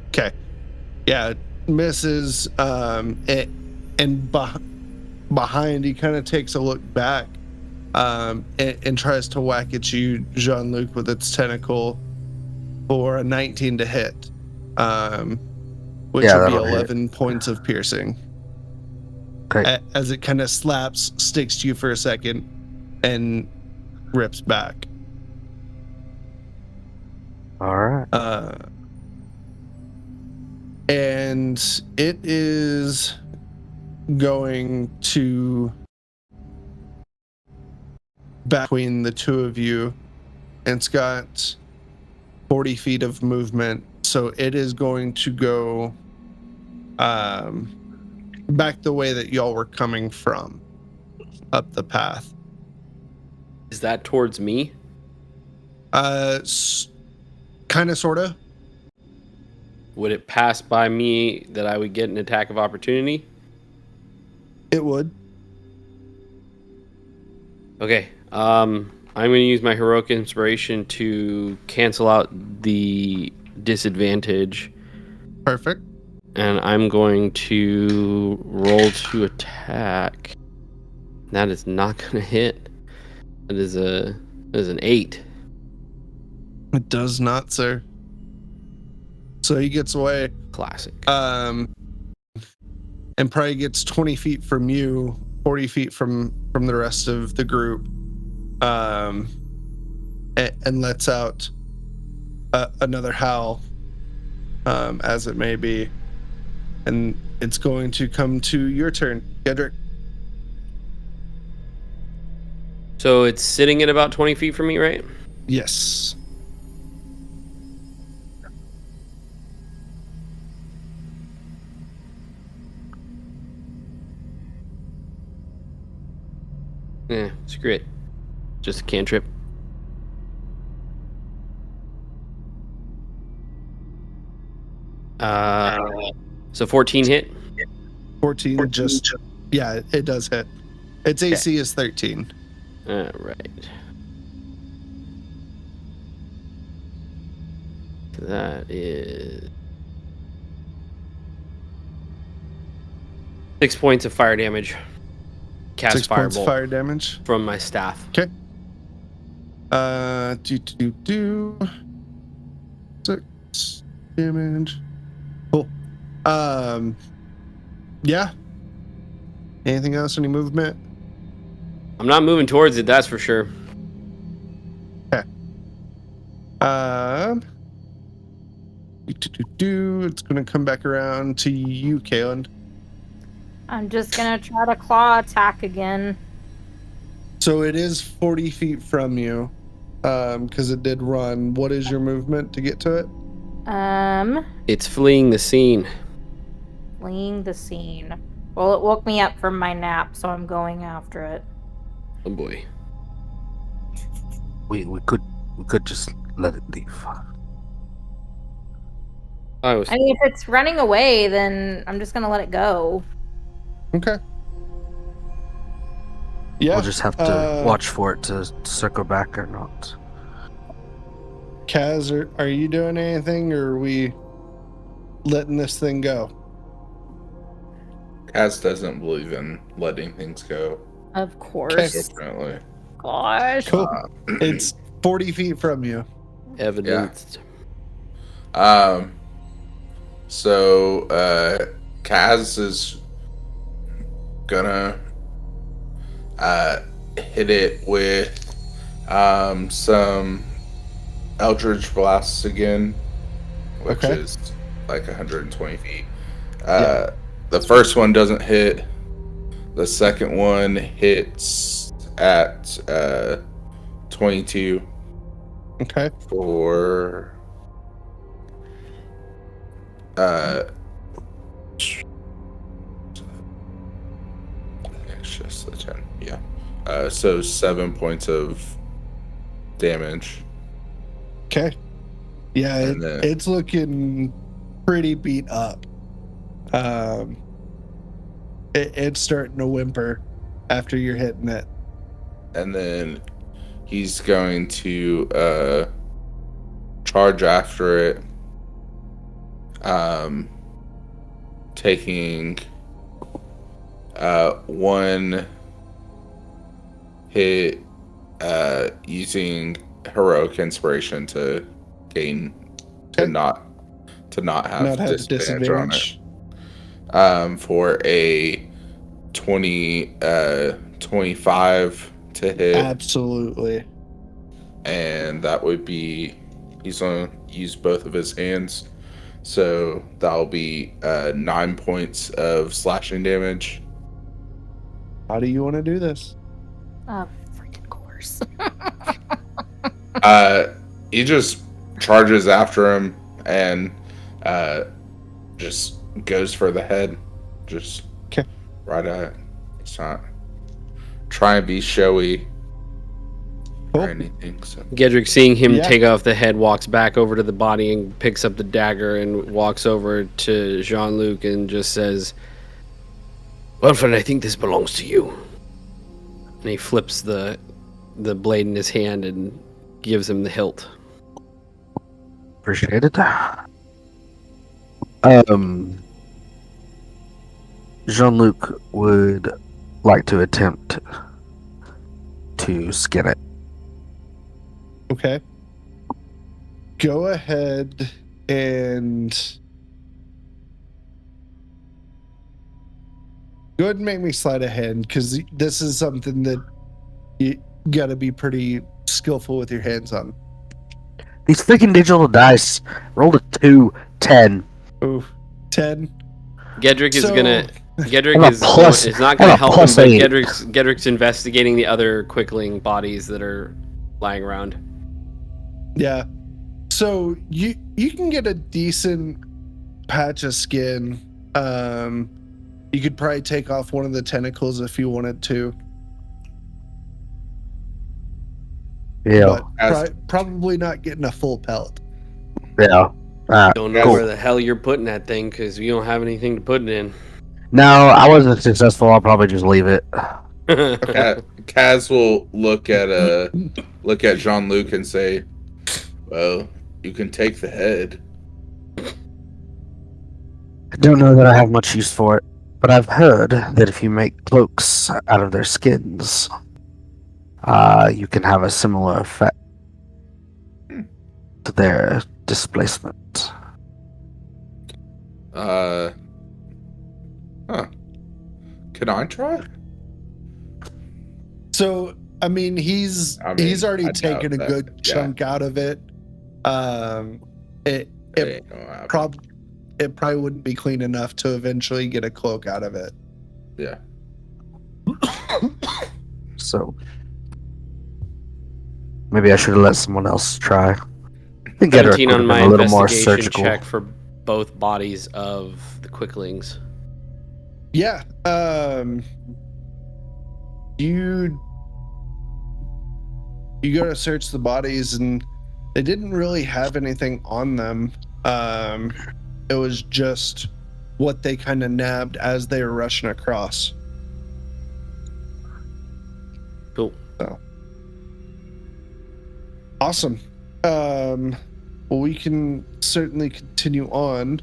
Okay. Yeah, misses, and behind he kind of takes a look back, and tries to whack at you, Jean-Luc, with its tentacle for a 19 to hit, which would be that'll hit. 11 points of piercing. Okay. As it kind of slaps, sticks to you for a second, and rips back. All right. And it is going to back between the two of you. It's got 40 feet of movement, so it is going to go back the way that y'all were coming from, up the path. Is that towards me? Kind of, sort of. Would it pass by me that I would get an attack of opportunity? It would. Okay. I'm going to use my heroic inspiration to cancel out the disadvantage, Perfect. and I'm going to roll to attack. That is not going to hit. That is an 8. It does not, sir. So he gets away. Classic. And probably gets 20 feet from you, 40 feet from the rest of the group, and lets out another howl, as it may be. And it's going to come to your turn, Gederik. So it's sitting at about 20 feet from me, right? Yes. Yeah, screw it. Just a cantrip. So 14 hit? 14 just, yeah, it does hit. Its AC is 13. All right. That is 6 points of fire damage. Cast 6 points fireball fire damage. from my staff. Okay. 6 damage. Cool. Yeah. Anything else? Any movement? I'm not moving towards it, that's for sure. Okay. It's gonna come back around to you, Caelynn. I'm just gonna try to claw attack again. So it is 40 feet from you, because it did run. What is your movement to get to it? It's fleeing the scene. Fleeing the scene. Well, it woke me up from my nap, so I'm going after it. Oh boy. We could just let it leave. I mean, if it's running away, then I'm just gonna let it go. Okay. Yeah. We'll just have to watch for it to circle back or not. Kaz, are you doing anything, or are we letting this thing go? Kaz doesn't believe in letting things go. Of course. Definitely. Gosh. Cool. It's 40 feet from you. Evidenced. So Kaz is gonna hit it with some Eldritch Blasts again, which is like 120 feet. The first one doesn't hit. The second one hits at 22. Okay. For it's just the 10. Yeah. So 7 points of damage. Okay. Yeah, And then- it's looking pretty beat up. It's starting to whimper after you're hitting it. And then he's going to charge after it. taking one hit using heroic inspiration to gain to not have disadvantage on it. For a 25 to hit. Absolutely. And that would be, he's gonna use both of his hands, so that'll be 9 points of slashing damage. How do you want to do this? Freaking course. He just charges after him and just goes for the head, just right at it. It's not trying to be showy or anything. So Gederik, seeing him take off the head, walks back over to the body and picks up the dagger and walks over to Jean-Luc and just says, "Well, friend, I think this belongs to you." And he flips the blade in his hand and gives him the hilt. Appreciate it. Jean-Luc would like to attempt to skin it. Okay. Go ahead and go ahead and make me slide a hand, because this is something that you got to be pretty skillful with your hands on. These freaking digital dice rolled a 2, 10. Ooh, 10. Gederik is gonna. Gederik I'm a plus- is not I'm gonna a help him, plus but 8. Gederik's investigating the other quickling bodies that are lying around. Yeah. So you can get a decent patch of skin. You could probably take off one of the tentacles if you wanted to. Yeah. But probably not getting a full pelt. Yeah. Don't know Cool. where the hell you're putting that thing because we don't have anything to put it in. No, I wasn't successful. I'll probably just leave it. Kaz will look at Jean-Luc and say, "Well, you can take the head." I don't know that I have much use for it, but I've heard that if you make cloaks out of their skins, you can have a similar effect to their displacement. Can I try? So, I mean, he's already I taken a doubt good that, chunk out of it. It probably wouldn't be clean enough to eventually get a cloak out of it. Yeah. So maybe I should have let someone else try. I think Gederik 17 would have on been my a little more investigation surgical. check for both bodies of the quicklings. Yeah. You go to search the bodies and they didn't really have anything on them. It was just what they kind of nabbed as they were rushing across. Cool. So. Awesome. Well, we can certainly continue on.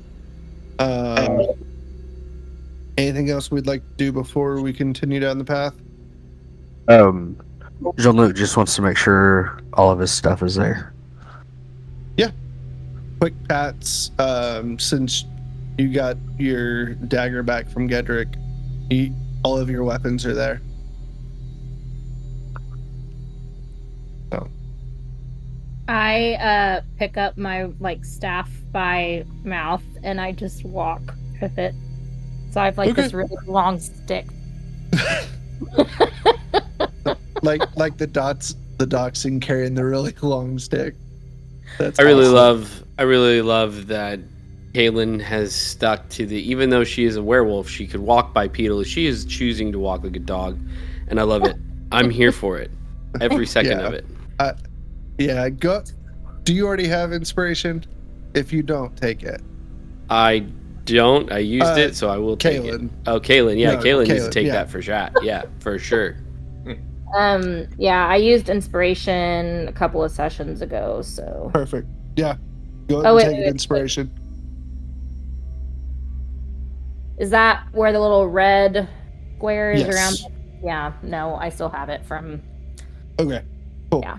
Anything else we'd like to do before we continue down the path? Jean-Luc just wants to make sure all of his stuff is there. Yeah. Quick pats. Since you got your dagger back from Gederik, all of your weapons are there. So. I pick up my staff by mouth and I just walk with it. So I have this really long stick. like the dachshund carrying the really long stick. That's I really awesome. love that Caelynn has stuck to even though she is a werewolf, she could walk bipedal. She is choosing to walk like a dog, and I love it. I'm here for it. Every second of it. Yeah, go. Do you already have inspiration? If you don't, take it. I don't. I used it, so I will take it. Caelynn. Oh, Caelynn. Yeah, No, Caelynn needs to Caelynn, take yeah. that for shot. Yeah, for sure. Yeah, I used inspiration a couple of sessions ago, so. Perfect. Yeah. Go ahead and take an inspiration. Is that where the little red square is around? Yes. Yeah, no, I still have it from. Okay. Cool. Yeah.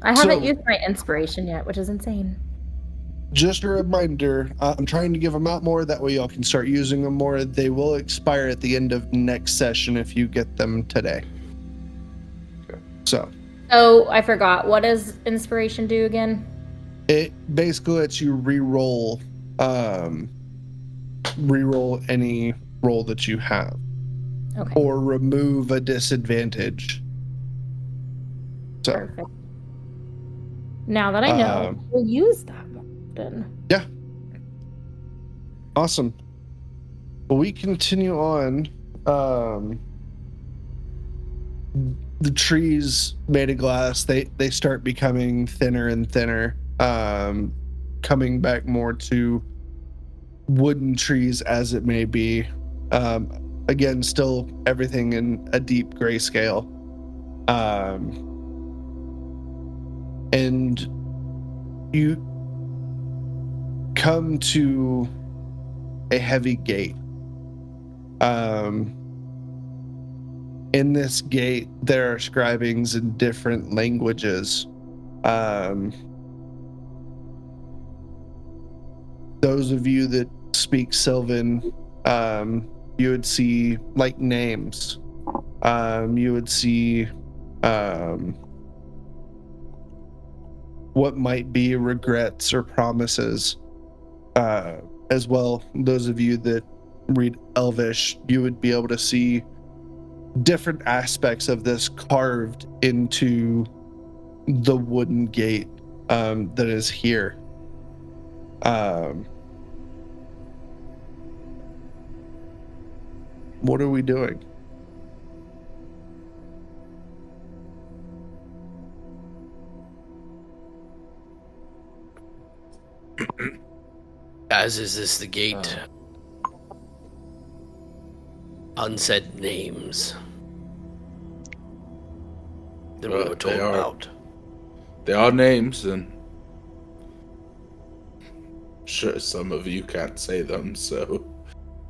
I haven't So- used my inspiration yet, which is insane. Just a reminder, I'm trying to give them out more. That way y'all can start using them more. They will expire at the end of next session if you get them today. Okay. So Oh, I forgot. What does inspiration do again? it basically lets you re-roll any roll that you have Okay. or remove a disadvantage. So Perfect. Now that I know, we'll use that more often. yeah. Awesome. Well, we continue on. The trees made of glass, they start becoming thinner and thinner, coming back more to wooden trees as it may be. Again, still everything in a deep grayscale. And you come to a heavy gate. In this gate, there are scribings in different languages. Those of you that speak Sylvan, you would see like names. You would see what might be regrets or promises. As well, those of you that read Elvish, you would be able to see different aspects of this carved into the wooden gate that is here. What are we doing? As is this the gate? Unsaid names that we Well, were told they are. about. They are names, and sure, some of you can't say them, so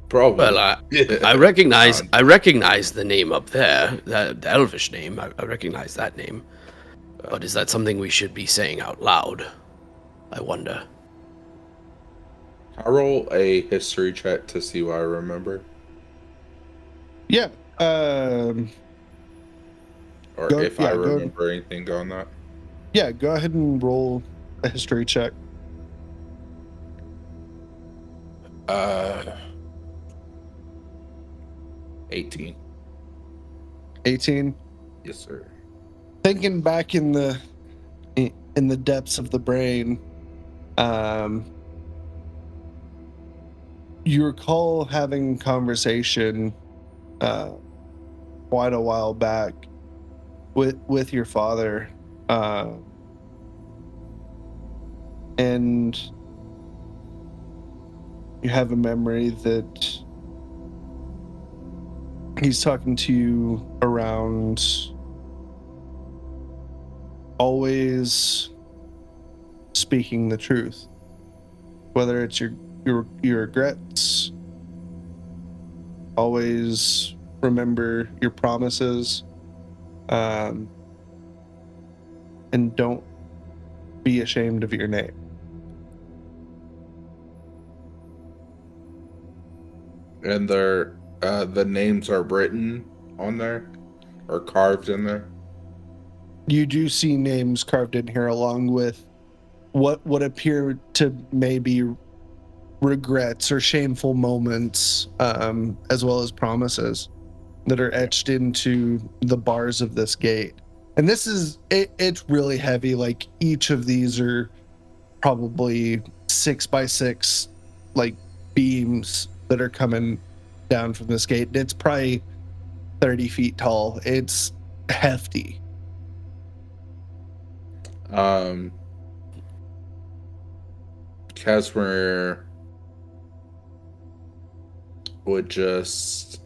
probably. Well, I recognize the name up there, the Elvish name. I recognize that name. But is that something we should be saying out loud? I wonder. I roll a history check to see what I remember, Yeah. or Go- if yeah, I go- remember anything on that. Yeah, go ahead and roll a history check. 18. 18. Yes, sir. Thinking back in the depths of the brain, you recall having conversation quite a while back with your father, and you have a memory that he's talking to you around always speaking the truth, whether it's your regrets, always remember your promises, and don't be ashamed of your name. And the names are written on there or carved in there. You do see names carved in here along with what would appear to maybe regrets or shameful moments, as well as promises that are etched into the bars of this gate. And this is it's really heavy. Like each of these are probably 6x6 like beams that are coming down from this gate. It's probably 30 feet tall. It's hefty. Casimir would just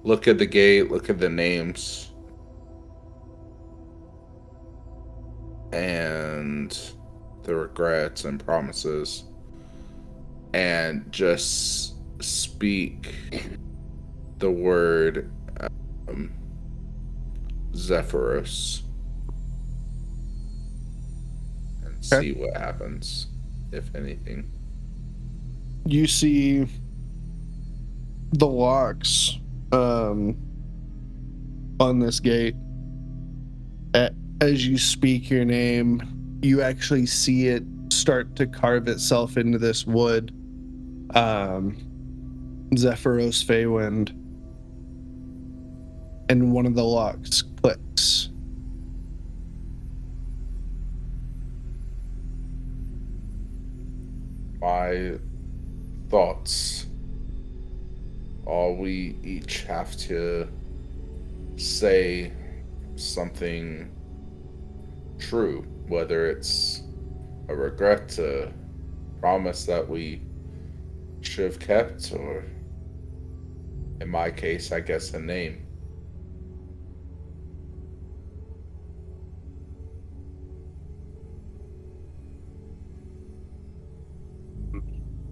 look at the gate, look at the names, and the regrets and promises, and just speak the word Zephyros and see what happens, if anything. You see the locks on this gate. As you speak your name, you actually see it start to carve itself into this wood. Zephyros Feywild. And one of the locks clicks. My thoughts. All we each have to say something true, whether it's a regret, a promise that we should have kept, or in my case, I guess a name.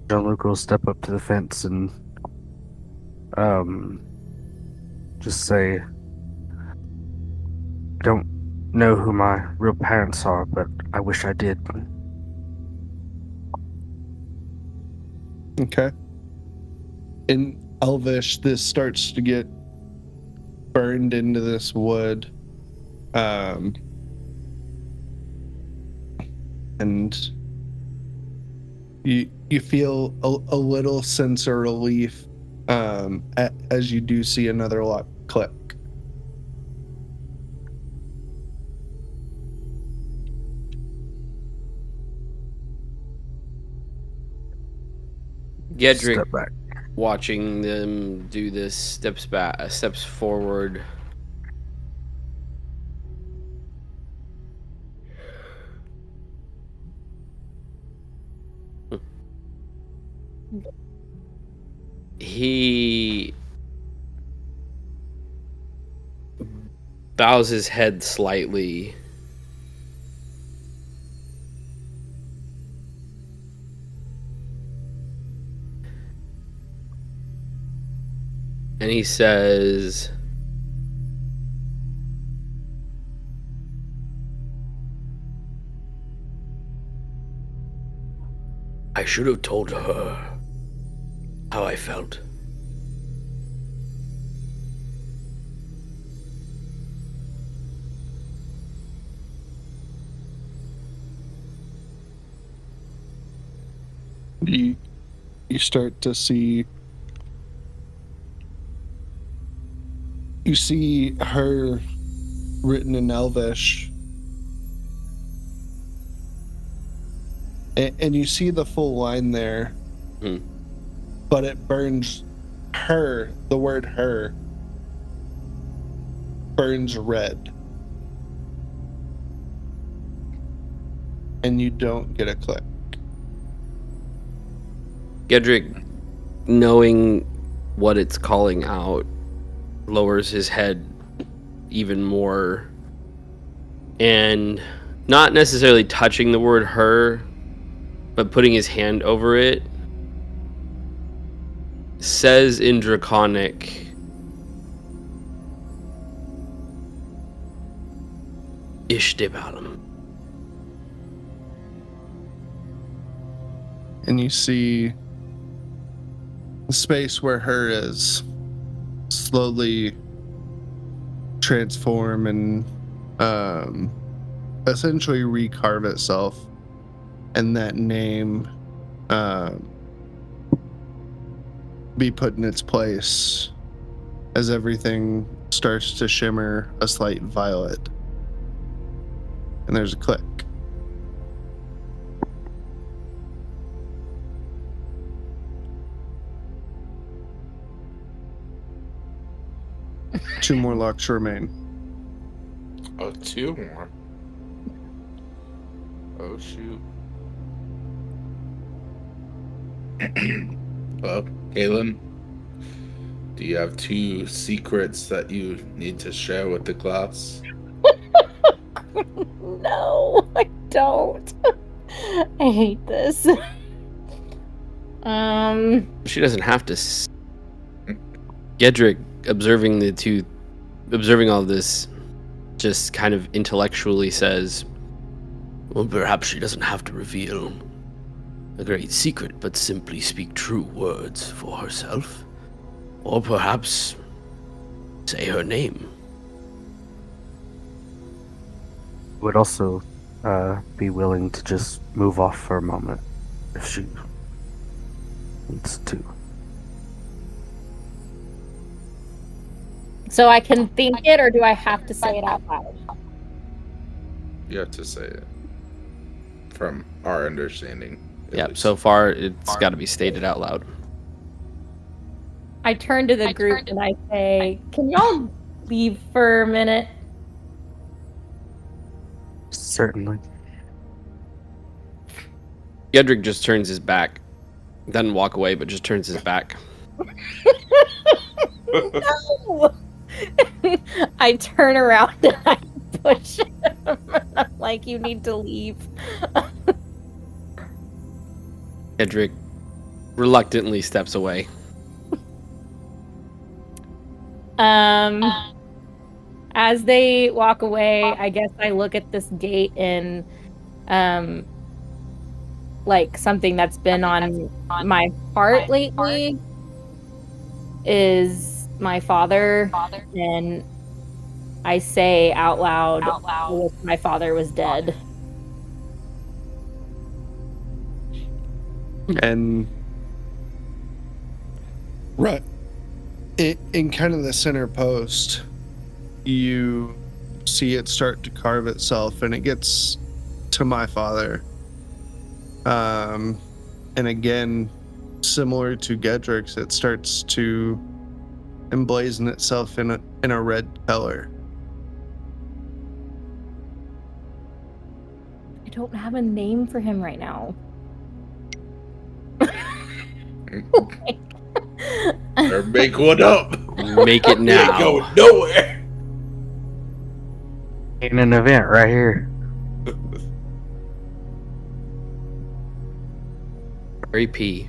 Jean-Luc will step up to the fence and just say, I don't know who my real parents are, but I wish I did. Okay. In Elvish, this starts to get burned into this wood. And you feel a little sense of relief as you do see another lock click. Gederik, Step back. watching them do this, steps forward. He bows his head slightly. And he says, I should have told her how I felt. You start to see. You see her written in Elvish. And you see the full line there. But it burns her, the word her, burns red. And you don't get a click. Gederik, knowing what it's calling out, lowers his head even more, and not necessarily touching the word her, but putting his hand over it, says in Draconic, Ishtibalam. And you see the space where her is slowly transform and essentially recarve itself, and that name be put in its place as everything starts to shimmer a slight violet. And there's a click. Two more locks remain. Oh, two more. Oh, shoot. Well, Caelynn, do you have two secrets that you need to share with the class? No, I don't. I hate this. She doesn't have to. Gederik, observing all this, just kind of intellectually says, well, perhaps she doesn't have to reveal a great secret, but simply speak true words for herself. Or perhaps say her name. Would also be willing to just move off for a moment if she needs to. So I can think it, or do I have to say it out loud? You have to say it. From our understanding. at Yep, least. so far it's got to be stated out loud. I turn to the group and I say, can y'all leave for a minute? Certainly. Gederik just turns his back. Doesn't walk away, but just turns his back. No! I turn around and I push him. I'm like, you need to leave. Gederik reluctantly steps away. As they walk away, I guess I look at this gate and like something that's been on my heart lately is my father, and I say out loud, I wish my father was dead. And right in kind of the center post, you see it start to carve itself, and it gets to my father. And again, similar to Gederik's, it starts to emblazon itself in a red color. I don't have a name for him right now. Or make one up. Make it Ain't now. going nowhere. Ain't an event right here. Harry P.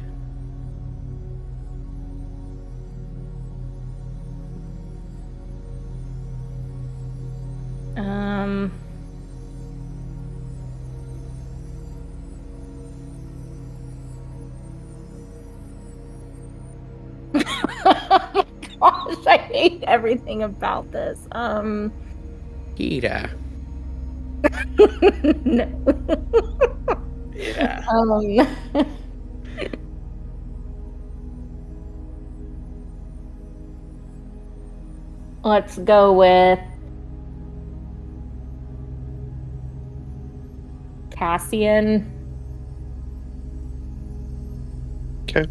Oh my gosh, I hate everything about this. Gita. No. Yeah. Let's go with Cassian. Okay.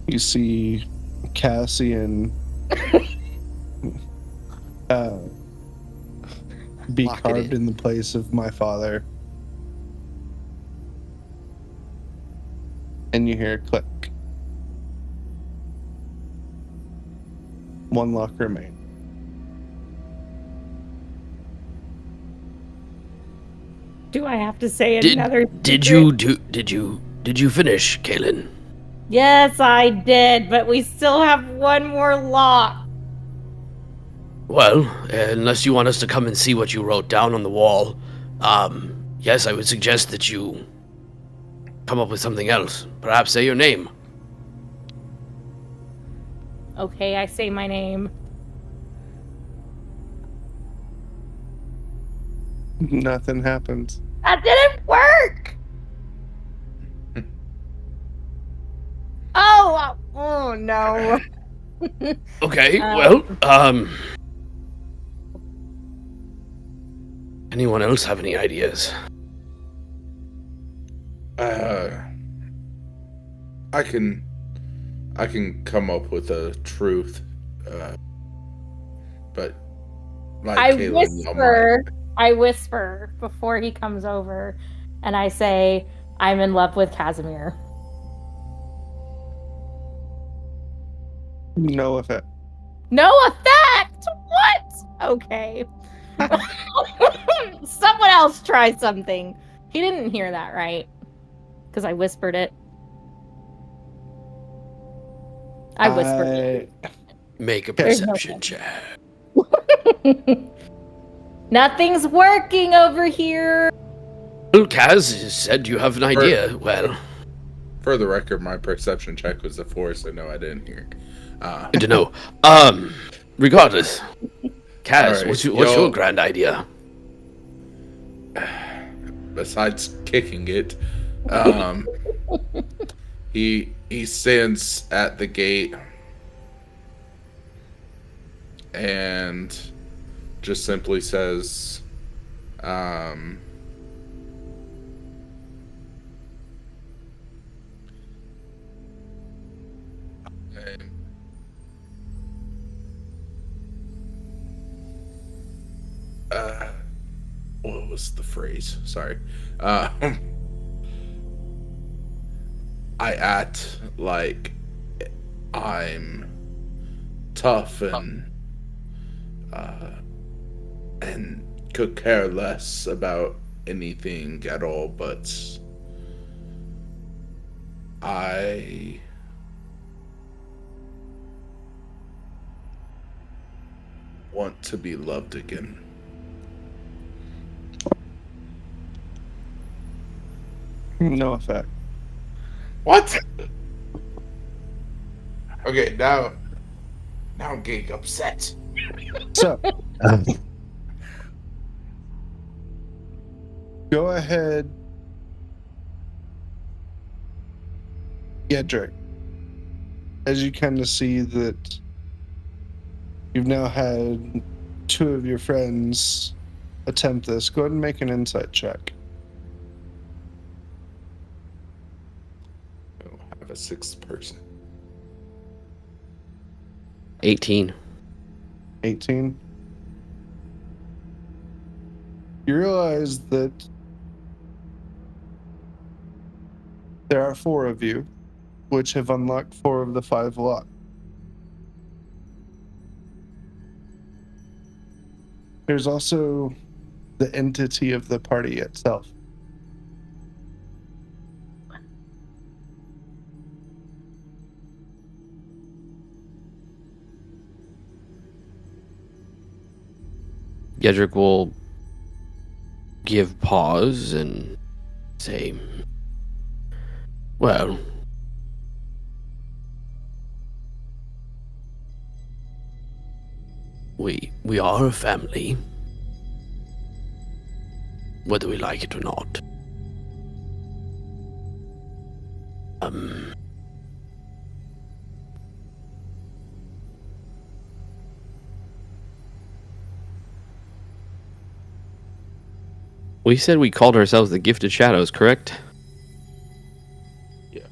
You see Cassian be Lock it carved in. in the place of my father. And you hear a click. One lock remains. Do I have to say Did another? did secret? did you finish, Caelynn? Yes, I did, but we still have one more lock. Well, unless you want us to come and see what you wrote down on the wall, yes, I would suggest that you come up with something else. Perhaps say your name. Okay, I say my name. Nothing happens. That didn't work. Oh no. Okay, Um, well, anyone else have any ideas? I can come up with a truth, but like I whisper before he comes over, and I say, I'm in love with Casimir. No effect. No effect! What? Okay. Someone else try something. He didn't hear that, right? because I whispered it. I whispered it. Make a There's no perception check. Nothing's working over here. Well, Kaz said you have an idea. Well, For the record, my perception check was a 4, so no, I didn't hear. good to know. Regardless, Kaz, Alright, what's your grand idea? Besides kicking it, he stands at the gate and just simply says, what was the phrase? Sorry. I act like I'm tough and could care less about anything at all, but I want to be loved again. No effect. What? Okay, now I'm getting upset. So, go ahead, Gederik. As you kind of see that you've now had 2 of your friends attempt this, go ahead and make an insight check. I have a 6th person. 18. 18. You realize that there are 4 of you, which have unlocked 4 of the 5 locks. There's also the entity of the party itself. Gederik will give pause and say, well, we are a family, whether we like it or not. We said we called ourselves the Gifted Shadows, correct? Yeah.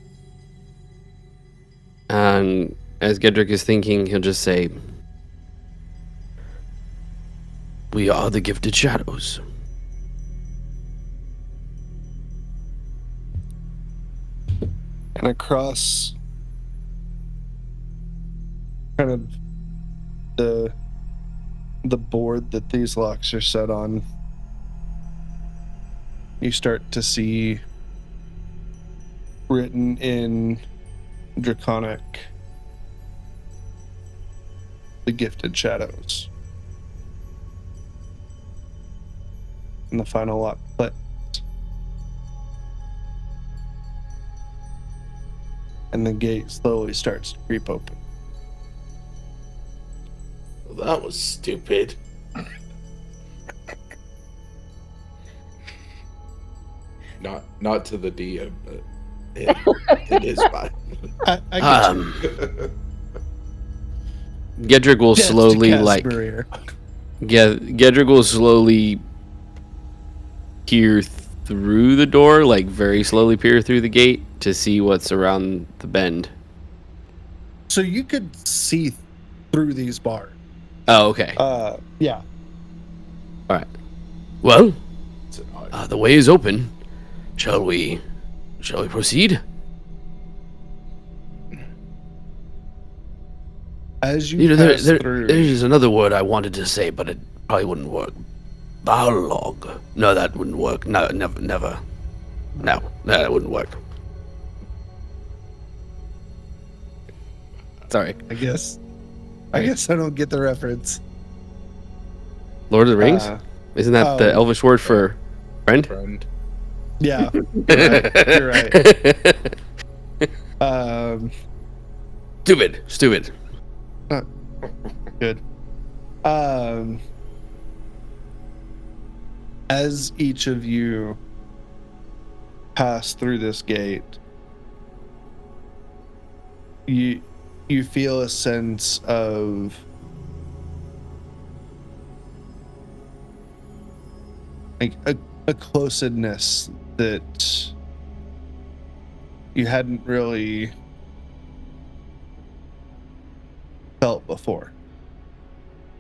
And as Gederik is thinking, he'll just say, we are the Gifted Shadows. And across kind of the board that these locks are set on, you start to see written in Draconic, the Gifted Shadows. And the final lock clicks. And the gate slowly starts to creep open. Well, that was stupid. Not to the DM, but it is fine. I get you. Gederik will Death to slowly Casper. Gederik will slowly peer through the door, like very slowly peer through the gate to see what's around the bend. So you could see through these bars. Oh, okay. Yeah. All right. Well, It's an odd- the way is open. Shall we proceed? As you You know, pass through, there's another word I wanted to say, but it probably wouldn't work. Balog. No, that wouldn't work. No, never. No, that wouldn't work. Sorry. I guess I don't get the reference. Lord of the Rings? Uh, Isn't that the oh, Elvish word for friend? Friend. yeah, you're right. Stupid. Good. As each of you pass through this gate, you feel a sense of like a closeness that you hadn't really felt before.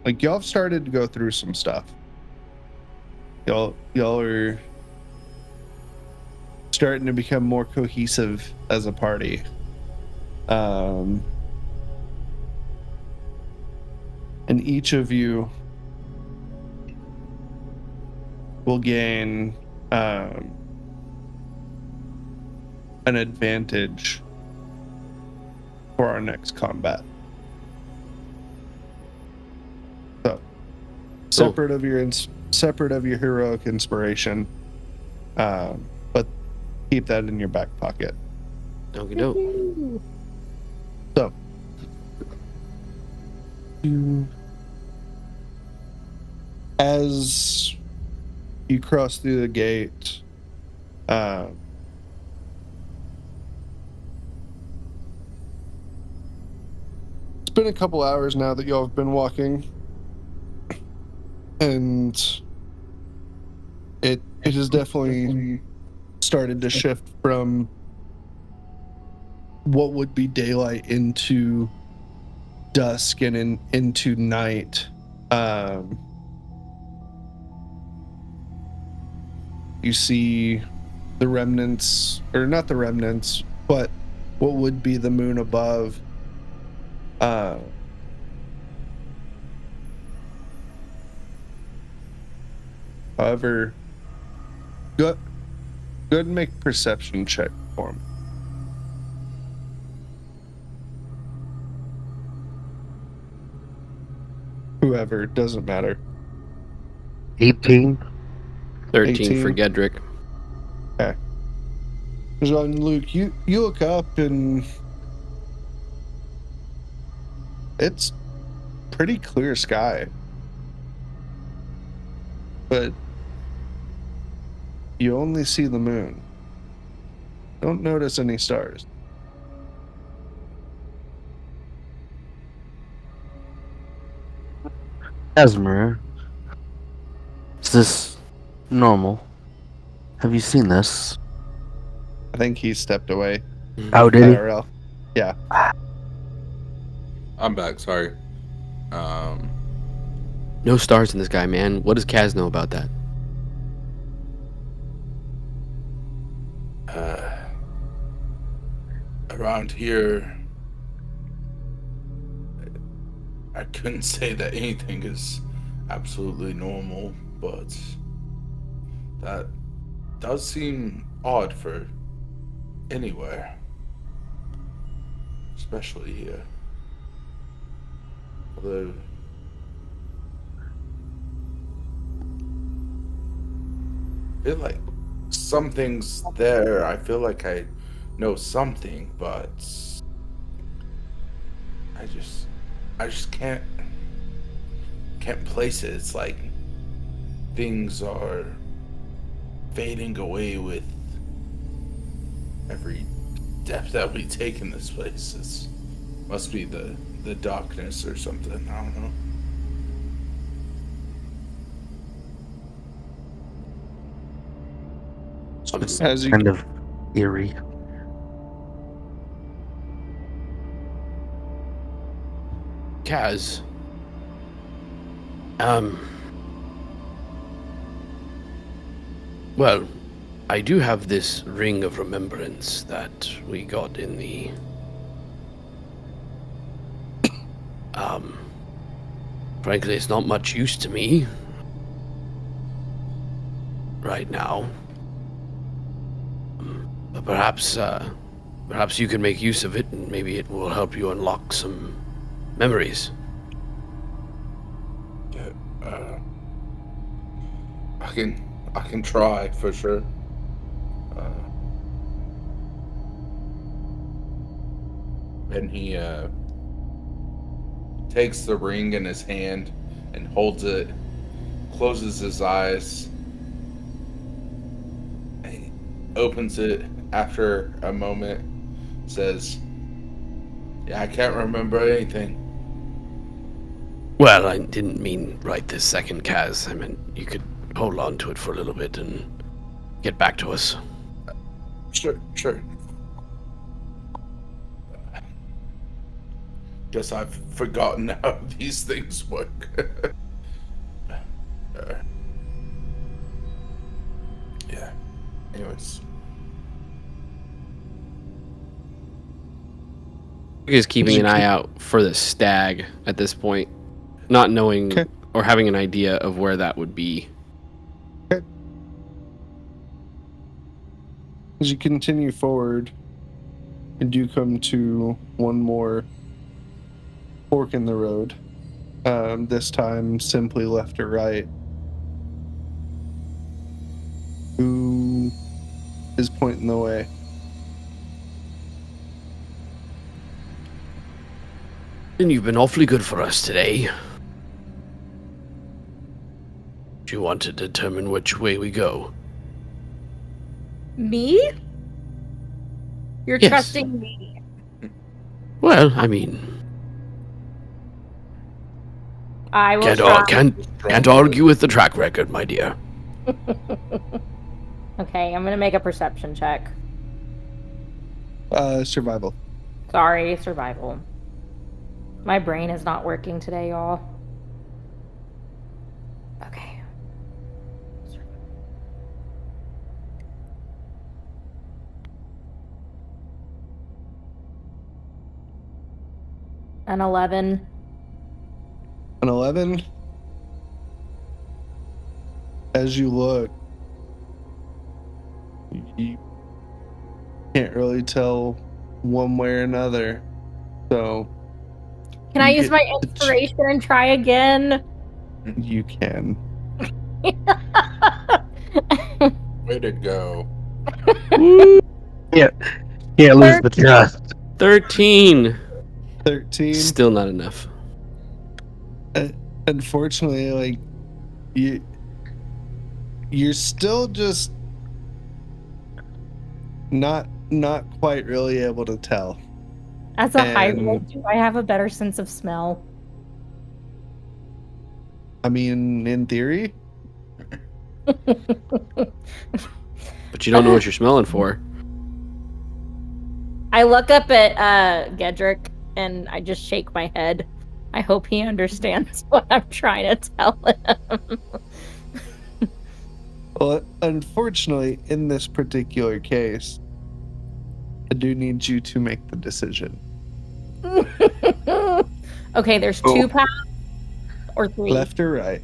Like, y'all have started to go through some stuff. Y'all are starting to become more cohesive as a party. And each of you will gain an advantage for our next combat. So, separate of your heroic inspiration, but keep that in your back pocket. Okie doke. So, as you cross through the gate, it's been a couple hours now that y'all have been walking, and it has definitely started to shift from what would be daylight into dusk and into night. You see the remnants, or not the remnants, but what would be the moon above. However, go ahead and make a perception check for me. Whoever, doesn't matter. 18. 13 for 18. Gederik. Okay. Jean-Luc, you look up and it's pretty clear sky. But you only see the moon. Don't notice any stars. Casimir, is this normal? Have you seen this? I think he stepped away. Oh, did he? IRL. Yeah. I'm back. Sorry. No stars in this guy, man. What does Kaz know about that? Around here, I couldn't say that anything is absolutely normal, but that does seem odd for anywhere, especially here. Although I feel like something's there. I feel like I know something, but I just can't place it. It's like things are fading away with every step that we take in this place. It must be the darkness or something. I don't know. As you Kind of eerie. Kaz. Well, I do have this ring of remembrance that we got in the frankly, it's not much use to me right now. But perhaps Perhaps you can make use of it, and maybe it will help you unlock some memories. Yeah, I can try for sure. And he takes the ring in his hand and holds it, closes his eyes, he opens it after a moment, says, "Yeah, I can't remember anything." Well, I didn't mean right this second, Kaz. I meant you could hold on to it for a little bit and get back to us. Sure. Guess I've forgotten how these things work. Yeah. Anyways. Is keeping an eye out for the stag at this point, not knowing Okay. or having an idea of where that would be. As you continue forward, you do come to one more fork in the road. This time, simply left or right. Who is pointing the way? And you've been awfully good for us today. Do you want to determine which way we go? Me? You're Yes. trusting me. Well, I mean, I will try. can't argue with the track record, my dear. Okay, I'm gonna make a perception check. Survival. Sorry, survival. My brain is not working today, y'all. Okay. An 11. An 11. As you look, you can't really tell one way or another. So Can I you use get my inspiration and try again? you can. Way to go. Can't lose the trust. 13. 13. Still not enough. Unfortunately, like you're still just not quite really able to tell. As a And- hybrid, do I have a better sense of smell? I mean, in theory, But you don't know what you're smelling for. I look up at Gederik and I just shake my head. I hope he understands what I'm trying to tell him. well, unfortunately, in this particular case, I do need you to make the decision. Okay, there's two paths or three. Left or right?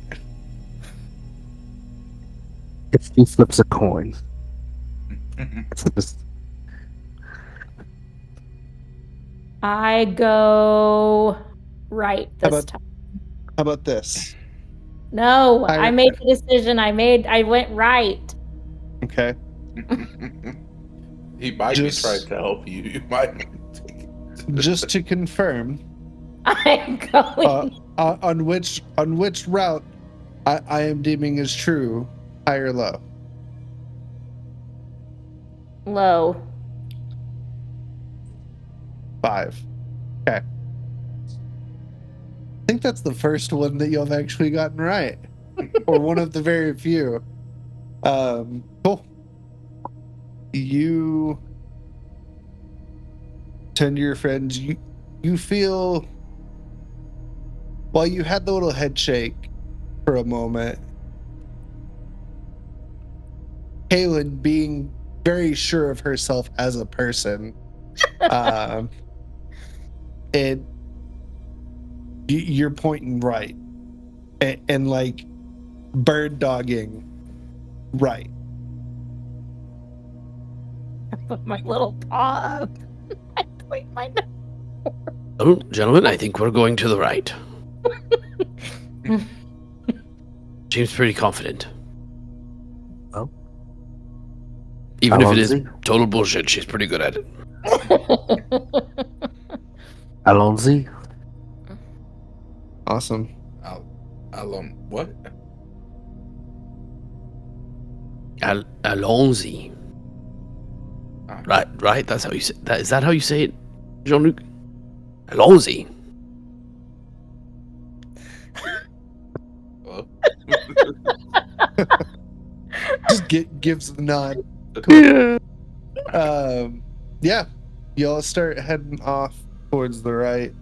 If he flips a coin. It's just- I go right this time. How about this? No, I- I made the decision. I went right. Okay. He might Just- be trying to help you. You might. Just to confirm, I'm going. on which route I am deeming as true, high or low? Low. 5. Okay. I think that's the first one that you've actually gotten right, or one of the very few. Cool. You tend to your friends. You feel, while you had the little head shake for a moment, Caelynn, being very sure of herself as a person, you're pointing right and like bird dogging right. I put my little paw up. Wait, my Oh, gentlemen, I think we're going to the right. Seems pretty confident. Oh. Even if it is Alonzi? total bullshit, she's pretty good at it. Alonzi? Awesome. What? Alonzi. Right. That's how you say that. Is that how you say it, Jean-Luc? Alonzi. Hello? Just gives the nod. Yeah, y'all start heading off towards the right.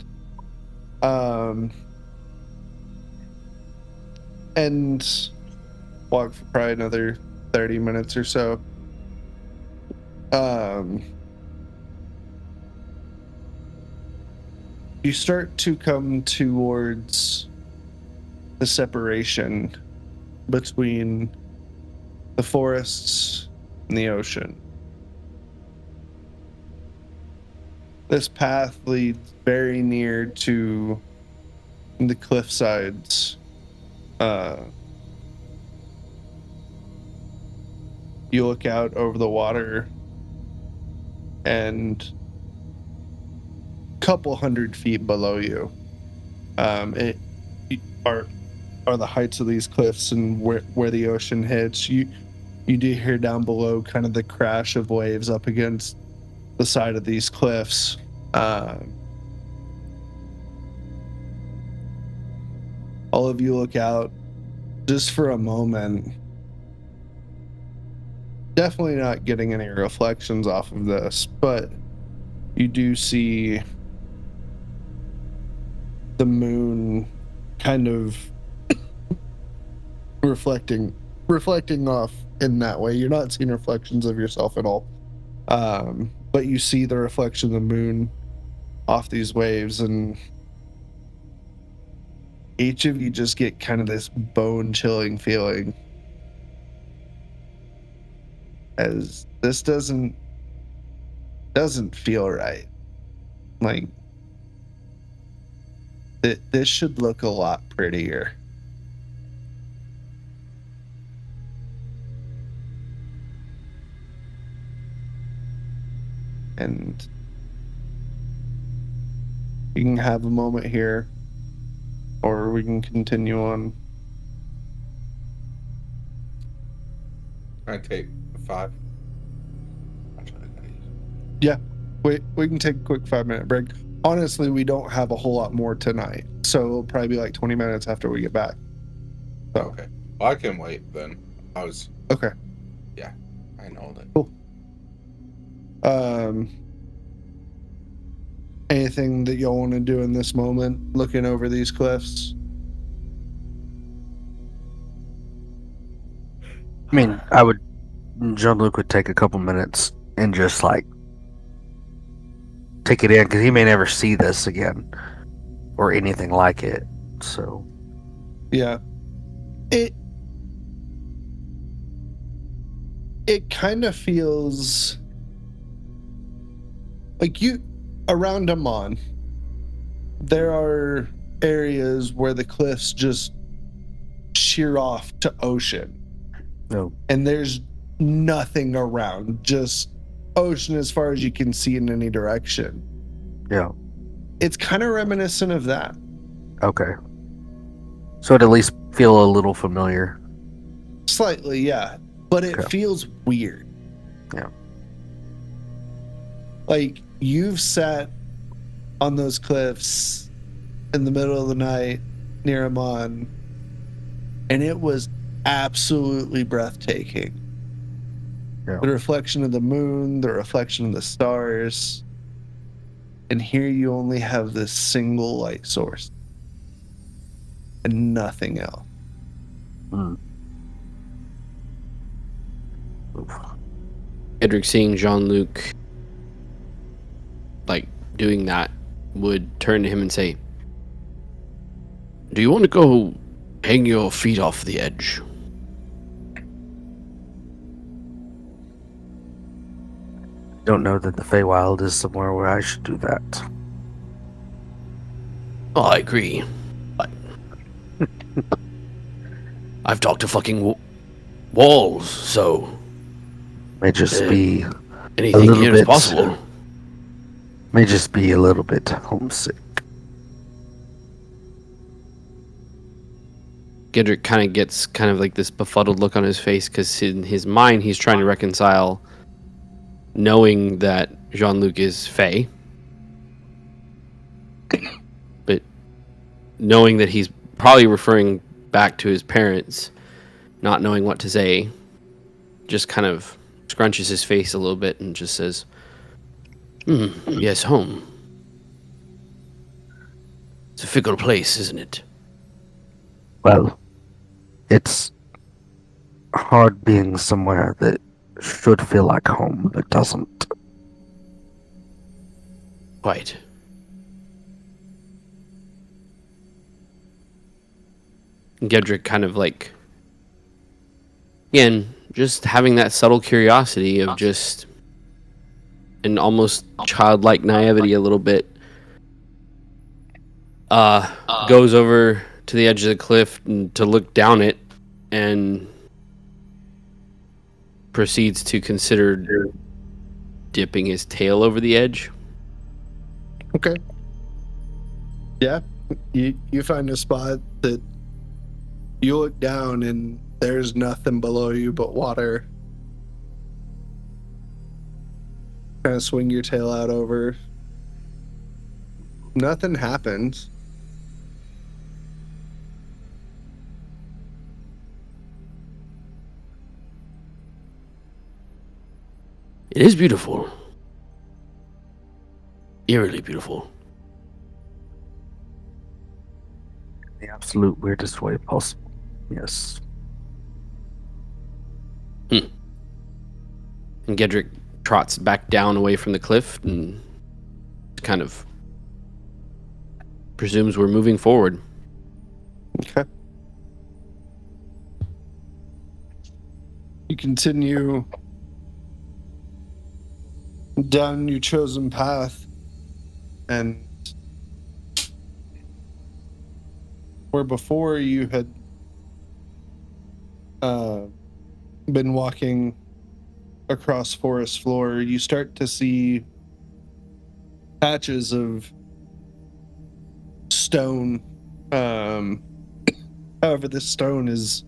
And walk for probably another 30 minutes or so. You start to come towards the separation between the forests and the ocean. This path leads very near to the cliff sides. You look out over the water, and a couple 100 feet below you are the heights of these cliffs, and where the ocean hits. You do hear down below kind of the crash of waves up against the side of these cliffs. All of you look out just for a moment. Definitely not getting any reflections off of this, but you do see the moon kind of reflecting off in that way. You're not seeing reflections of yourself at all, but you see the reflection of the moon off these waves, and each of you just get kind of this bone-chilling feeling as this doesn't feel right. Like, this should look a lot prettier. And you can have a moment here, or we can continue on. Can I take 5? Yeah, we can take a quick 5-minute break. Honestly, we don't have a whole lot more tonight, so it'll probably be like 20 minutes after we get back. So. Okay. Well, I can wait then. Okay. Yeah, I know that. Cool. Anything that y'all want to do in this moment, looking over these cliffs? I mean, Jean-Luc would take a couple minutes and just like take it in, because he may never see this again or anything like it. So Yeah. It kind of feels like you around Amon, there are areas where the cliffs just sheer off to ocean. no. And there's nothing around, just ocean as far as you can see in any direction. Yeah. It's kind of reminiscent of that. Okay. So it at least feel a little familiar. Slightly, yeah. But it Okay. feels weird. Yeah. Like, you've sat on those cliffs in the middle of the night near Amon, and it was absolutely breathtaking. Yeah. The reflection of the moon, the reflection of the stars. And here you only have this single light source and nothing else. Mm. Oof. Gederik, seeing Jean-Luc like doing that, would turn to him and say, "Do you want to go hang your feet off the edge?" don't know that the Feywild is somewhere where I should do that. Oh, I agree. But I've talked to fucking walls, so May just be anything little here is bit- possible. may just be a little bit homesick. Gederik kind of gets kind of like this befuddled look on his face because in his mind he's trying to reconcile knowing that Jean-Luc is Fey, but knowing that he's probably referring back to his parents, not knowing what to say, just kind of scrunches his face a little bit and just says, yes, home. It's a fickle place, isn't it? Well, it's hard being somewhere that should feel like home but doesn't. Quite. Gederik kind of like, again, just having that subtle curiosity of just an almost childlike naivety a little bit, goes over to the edge of the cliff and to look down it and proceeds to consider dipping his tail over the edge. Okay. Yeah. You find a spot that you look down and there's nothing below you but water. Kind of swing your tail out over. Nothing happens. It is beautiful. Eerily beautiful. The absolute weirdest way possible. Yes. And Gederik trots back down away from the cliff and kind of presumes we're moving forward. Okay. You continue down your chosen path, and where before you had been walking across forest floor, you start to see patches of stone. However, this stone is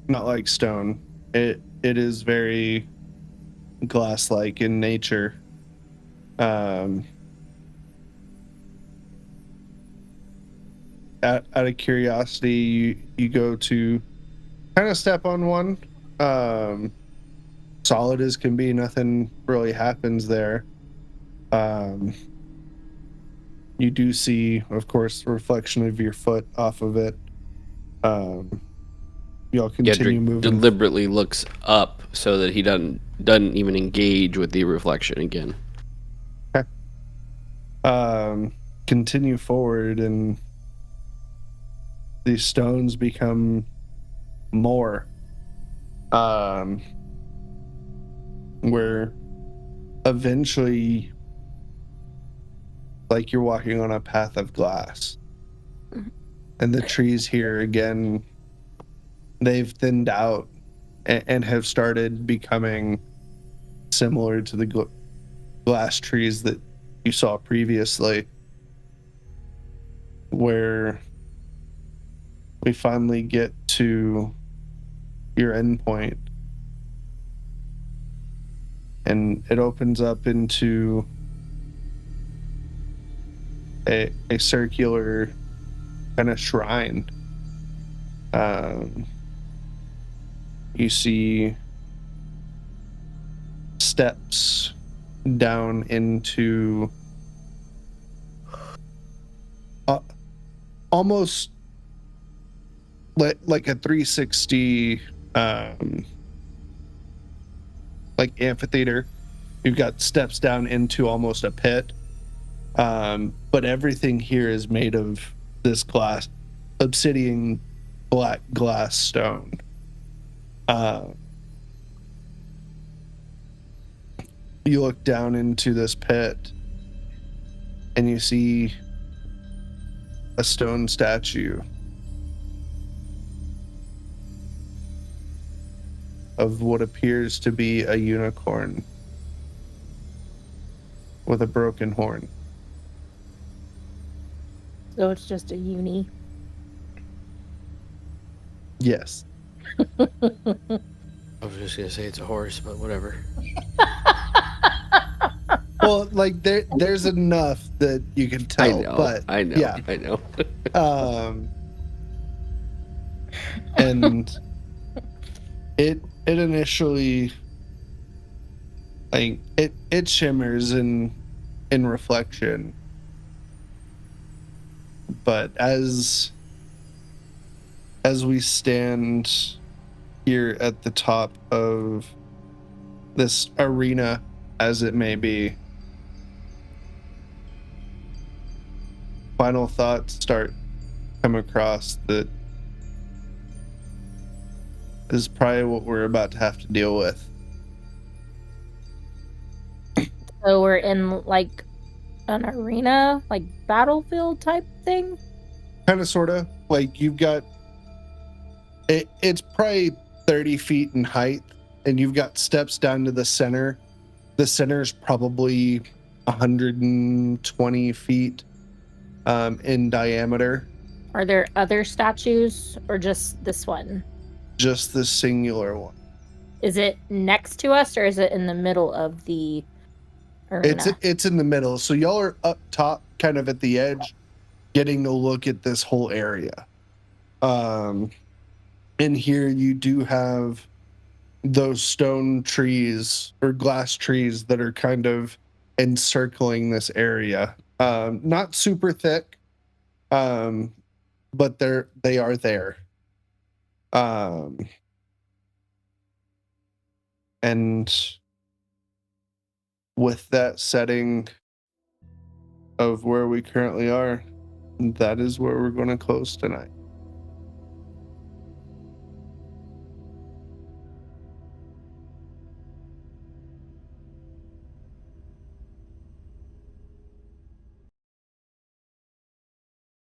not like stone. It is very glass-like in nature. Out of curiosity, you go to kind of step on one. Solid as can be, nothing really happens there. You do see, of course, the reflection of your foot off of it. Y'all continue Gederik moving. deliberately looks up so that he doesn't even engage with the reflection again. Okay. Continue forward, and these stones become more. Where eventually, like, you're walking on a path of glass. And the trees here, again, they've thinned out and have started becoming similar to the glass trees that you saw previously, where we finally get to your endpoint, and it opens up into a circular kind of shrine. You see steps down into almost like a 360 like amphitheater. You've got steps down into almost a pit, but everything here is made of this glass, obsidian black glass you look down into this pit and you see a stone statue of what appears to be a unicorn with a broken horn. So it's just a uni. Yes. I was just gonna say it's a horse, but whatever. Well, like there's enough that you can tell. I know. Yeah. I know. And it initially, like, it shimmers in reflection, but as we stand here at the top of this arena, as it may be, final thoughts start come across that is probably what we're about to have to deal with. So we're in like an arena, like battlefield type thing? Kind of, sort of. Like, you've got it's probably 30 feet in height, and you've got steps down to the center. The center's probably 120 feet in diameter. Are there other statues or just this one? Just the singular one. Is it next to us or is it in the middle of the arena? It's in the middle. So y'all are up top, kind of at the edge, getting a look at this whole area. In here you do have those stone trees or glass trees that are kind of encircling this area. Not super thick, but they are there. And with that setting of where we currently are, that is where we're going to close tonight.